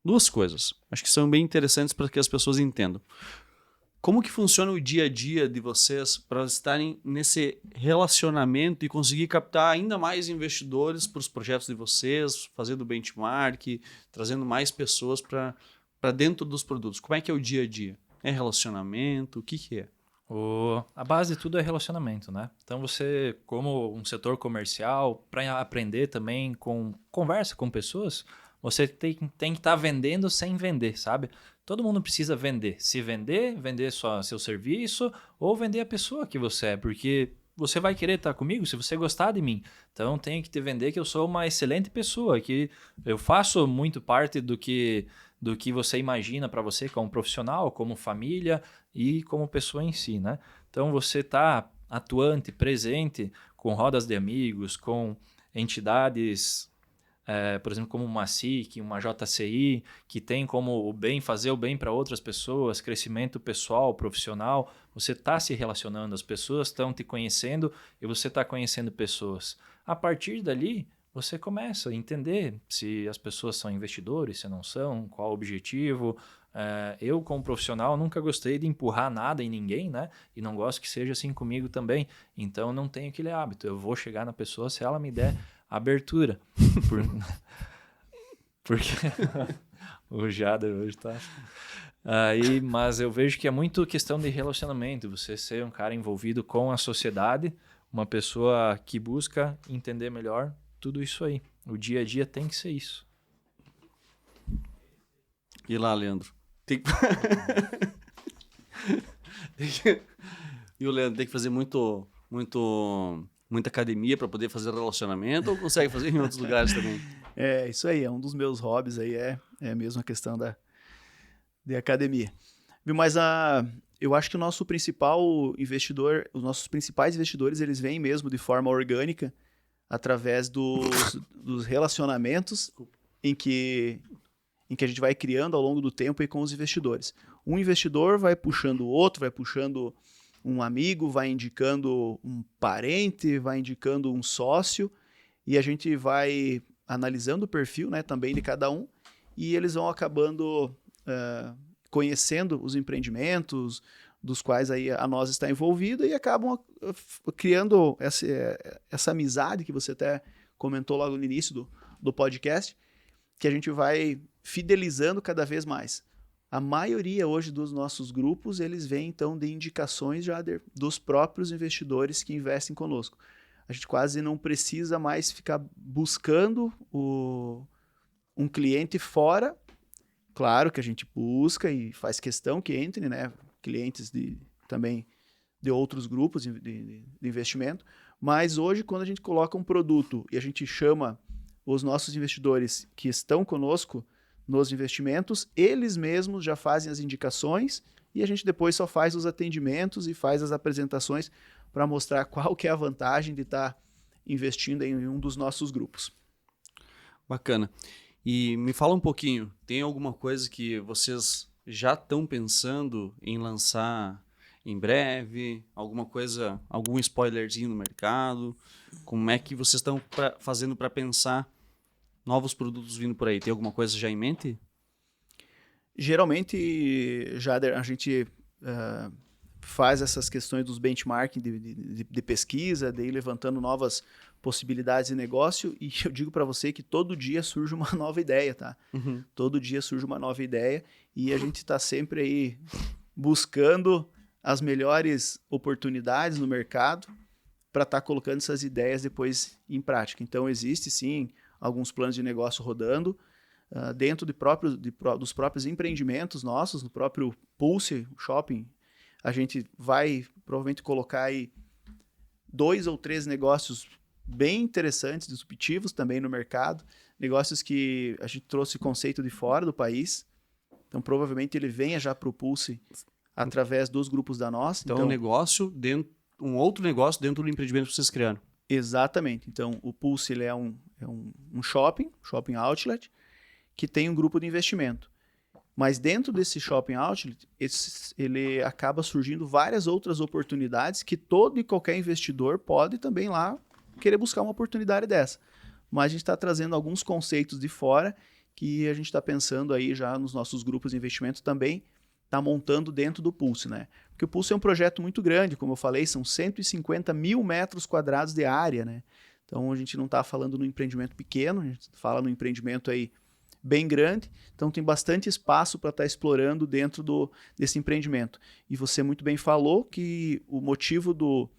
[SPEAKER 1] duas coisas. Acho que são bem interessantes para que as pessoas entendam. Como que funciona o dia a dia de vocês para estarem nesse relacionamento e conseguir captar ainda mais investidores para os projetos de vocês, fazendo benchmark, trazendo mais pessoas para dentro dos produtos? Como é que é o dia a dia? É relacionamento? O que é?
[SPEAKER 2] A base de tudo é relacionamento, né? Então você, como um setor comercial, para aprender também com conversa com pessoas, você tem que estar vendendo sem vender, sabe? Todo mundo precisa vender. Se vender só seu serviço ou vender a pessoa que você é, porque você vai querer estar comigo se você gostar de mim. Então tem que te vender que eu sou uma excelente pessoa, que eu faço muito parte do que você imagina para você como profissional, como família e como pessoa em si, né? Então você está atuante, presente com rodas de amigos, com entidades, por exemplo, como uma SIC, uma JCI, que tem como fazer o bem para outras pessoas, crescimento pessoal, profissional. Você está se relacionando, as pessoas estão te conhecendo e você está conhecendo pessoas. A partir dali, você começa a entender se as pessoas são investidores, se não são, qual o objetivo. Eu, como profissional, nunca gostei de empurrar nada em ninguém, né? E não gosto que seja assim comigo também. Então, não tenho aquele hábito. Eu vou chegar na pessoa se ela me der abertura. Porque o Jader hoje tá... mas eu vejo que é muito questão de relacionamento. Você ser um cara envolvido com a sociedade, uma pessoa que busca entender melhor tudo isso aí. O dia a dia tem que ser isso.
[SPEAKER 1] E lá, Leandro? E o Leandro tem que fazer muita academia para poder fazer relacionamento ou consegue fazer em outros lugares também?
[SPEAKER 3] Isso aí, é um dos meus hobbies aí, é mesmo a questão de academia. Mas eu acho que o nosso principal investidor, os nossos principais investidores, eles vêm mesmo de forma orgânica através dos relacionamentos em que a gente vai criando ao longo do tempo aí com os investidores. Um investidor vai puxando o outro, vai puxando um amigo, vai indicando um parente, vai indicando um sócio, e a gente vai analisando o perfil, né, também de cada um, e eles vão acabando conhecendo os empreendimentos dos quais aí a nós está envolvida e acabam criando essa amizade que você até comentou logo no início do podcast, que a gente vai fidelizando cada vez mais. A maioria hoje dos nossos grupos, eles vêm então de indicações já dos próprios investidores que investem conosco. A gente quase não precisa mais ficar buscando um cliente fora. Claro que a gente busca e faz questão que entre, né, clientes também de outros grupos de investimento, mas hoje quando a gente coloca um produto e a gente chama os nossos investidores que estão conosco nos investimentos, eles mesmos já fazem as indicações e a gente depois só faz os atendimentos e faz as apresentações para mostrar qual que é a vantagem de estar investindo em um dos nossos grupos.
[SPEAKER 1] Bacana. E me fala um pouquinho, tem alguma coisa que vocês já estão pensando em lançar em breve? Alguma coisa, algum spoilerzinho no mercado? Como é que vocês estão fazendo para pensar novos produtos vindo por aí? Tem alguma coisa já em mente?
[SPEAKER 3] Geralmente, Jader, a gente faz essas questões dos benchmarking de pesquisa, de ir levantando novas possibilidades de negócio, e eu digo para você que todo dia surge uma nova ideia, tá?
[SPEAKER 1] Uhum.
[SPEAKER 3] Todo dia surge uma nova ideia e a gente está sempre aí buscando as melhores oportunidades no mercado para estar colocando essas ideias depois em prática. Então, existe sim alguns planos de negócio rodando dentro dos próprios empreendimentos nossos, no próprio Pulse Shopping. A gente vai provavelmente colocar aí 2 ou 3 negócios bem interessantes, disruptivos também no mercado, negócios que a gente trouxe conceito de fora do país, então provavelmente ele venha já para o Pulse através dos grupos da nossa.
[SPEAKER 1] Então, um outro negócio dentro do empreendimento que vocês criaram.
[SPEAKER 3] Exatamente. Então, o Pulse ele é um shopping outlet, que tem um grupo de investimento. Mas dentro desse shopping outlet, ele acaba surgindo várias outras oportunidades que todo e qualquer investidor pode também lá querer buscar uma oportunidade dessa. Mas a gente está trazendo alguns conceitos de fora que a gente está pensando aí já nos nossos grupos de investimento também, está montando dentro do Pulse, né? Porque o Pulse é um projeto muito grande, como eu falei, são 150 mil metros quadrados de área, né? Então a gente não está falando no empreendimento pequeno, a gente fala no empreendimento aí bem grande, então tem bastante espaço para estar explorando dentro desse empreendimento. E você muito bem falou que o motivo do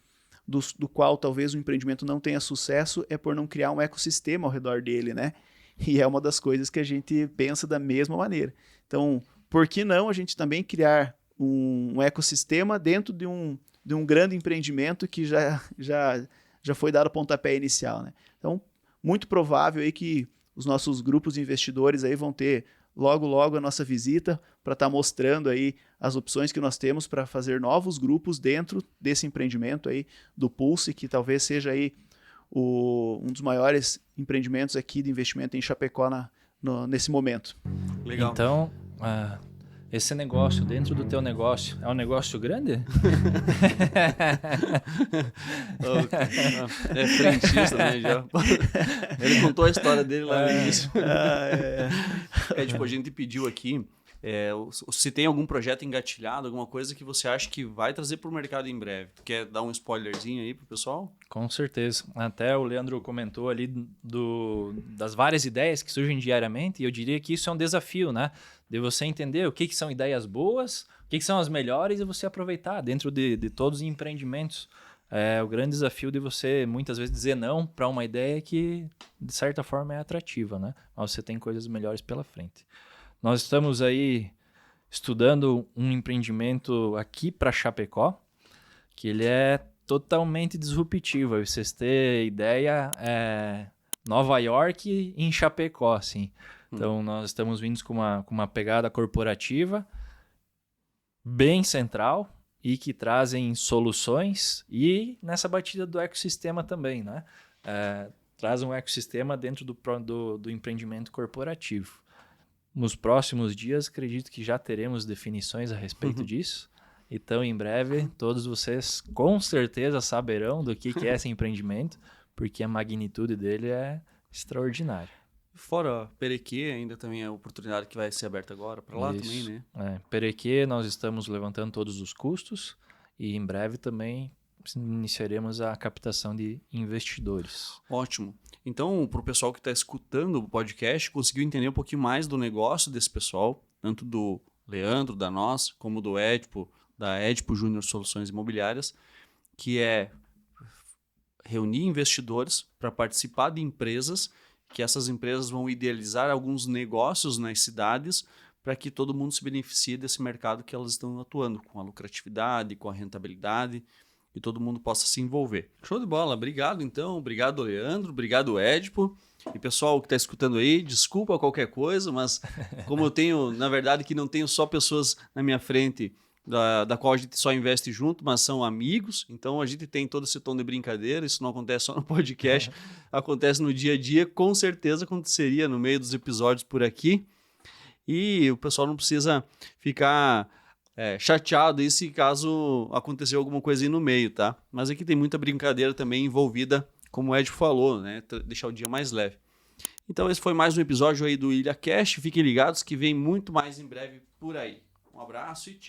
[SPEAKER 3] qual talvez o empreendimento não tenha sucesso é por não criar um ecossistema ao redor dele, né? E é uma das coisas que a gente pensa da mesma maneira. Então, por que não a gente também criar um ecossistema dentro de um grande empreendimento que já foi dado o pontapé inicial, né? Então, muito provável aí que os nossos grupos de investidores aí vão ter logo a nossa visita para estar mostrando aí as opções que nós temos para fazer novos grupos dentro desse empreendimento aí do Pulse, que talvez seja aí um dos maiores empreendimentos aqui de investimento em Chapecó nesse momento.
[SPEAKER 1] Legal.
[SPEAKER 2] Então, esse negócio dentro do teu negócio é um negócio grande?
[SPEAKER 1] É frentista, né? Já. Ele contou a história dele lá no início. Tipo, a gente pediu aqui, se tem algum projeto engatilhado, alguma coisa que você acha que vai trazer para o mercado em breve. Tu quer dar um spoilerzinho aí pro pessoal?
[SPEAKER 2] Com certeza. Até o Leandro comentou ali das várias ideias que surgem diariamente, e eu diria que isso é um desafio, né? De você entender o que são ideias boas, o que são as melhores, e você aproveitar dentro de todos os empreendimentos. É o grande desafio de você, muitas vezes, dizer não para uma ideia que, de certa forma, é atrativa, né? Mas você tem coisas melhores pela frente. Nós estamos aí estudando um empreendimento aqui para Chapecó, que ele é totalmente disruptivo. Aí vocês terem ideia, Nova York em Chapecó, assim. Então, nós estamos vindo com uma pegada corporativa bem central e que trazem soluções e nessa batida do ecossistema também, né? traz um ecossistema dentro do empreendimento corporativo. Nos próximos dias, acredito que já teremos definições a respeito disso. Então, em breve, todos vocês com certeza saberão do que é esse empreendimento, porque a magnitude dele é extraordinária.
[SPEAKER 1] Fora Perequê, ainda também é a oportunidade que vai ser aberta agora para lá também, né?
[SPEAKER 2] Perequê, nós estamos levantando todos os custos e em breve também iniciaremos a captação de investidores.
[SPEAKER 1] Ótimo. Então, para o pessoal que está escutando o podcast, conseguiu entender um pouquinho mais do negócio desse pessoal, tanto do Leandro, da nós, como do Edipo, da Edipo Júnior Soluções Imobiliárias, que é reunir investidores para participar de empresas, que essas empresas vão idealizar alguns negócios nas cidades para que todo mundo se beneficie desse mercado que elas estão atuando, com a lucratividade, com a rentabilidade, e todo mundo possa se envolver. Show de bola. Obrigado, então. Obrigado, Leandro. Obrigado, Edipo. E pessoal que está escutando aí, desculpa qualquer coisa, mas como eu tenho, na verdade, que não tenho só pessoas na minha frente da qual a gente só investe junto, mas são amigos, então a gente tem todo esse tom de brincadeira, isso não acontece só no podcast, acontece no dia a dia, com certeza aconteceria no meio dos episódios por aqui, e o pessoal não precisa ficar chateado aí se caso acontecer alguma coisa aí no meio, tá? Mas aqui tem muita brincadeira também envolvida, como o Ed falou, né? Deixar o dia mais leve. Então esse foi mais um episódio aí do IlhaCast, fiquem ligados que vem muito mais em breve por aí. Um abraço e tchau.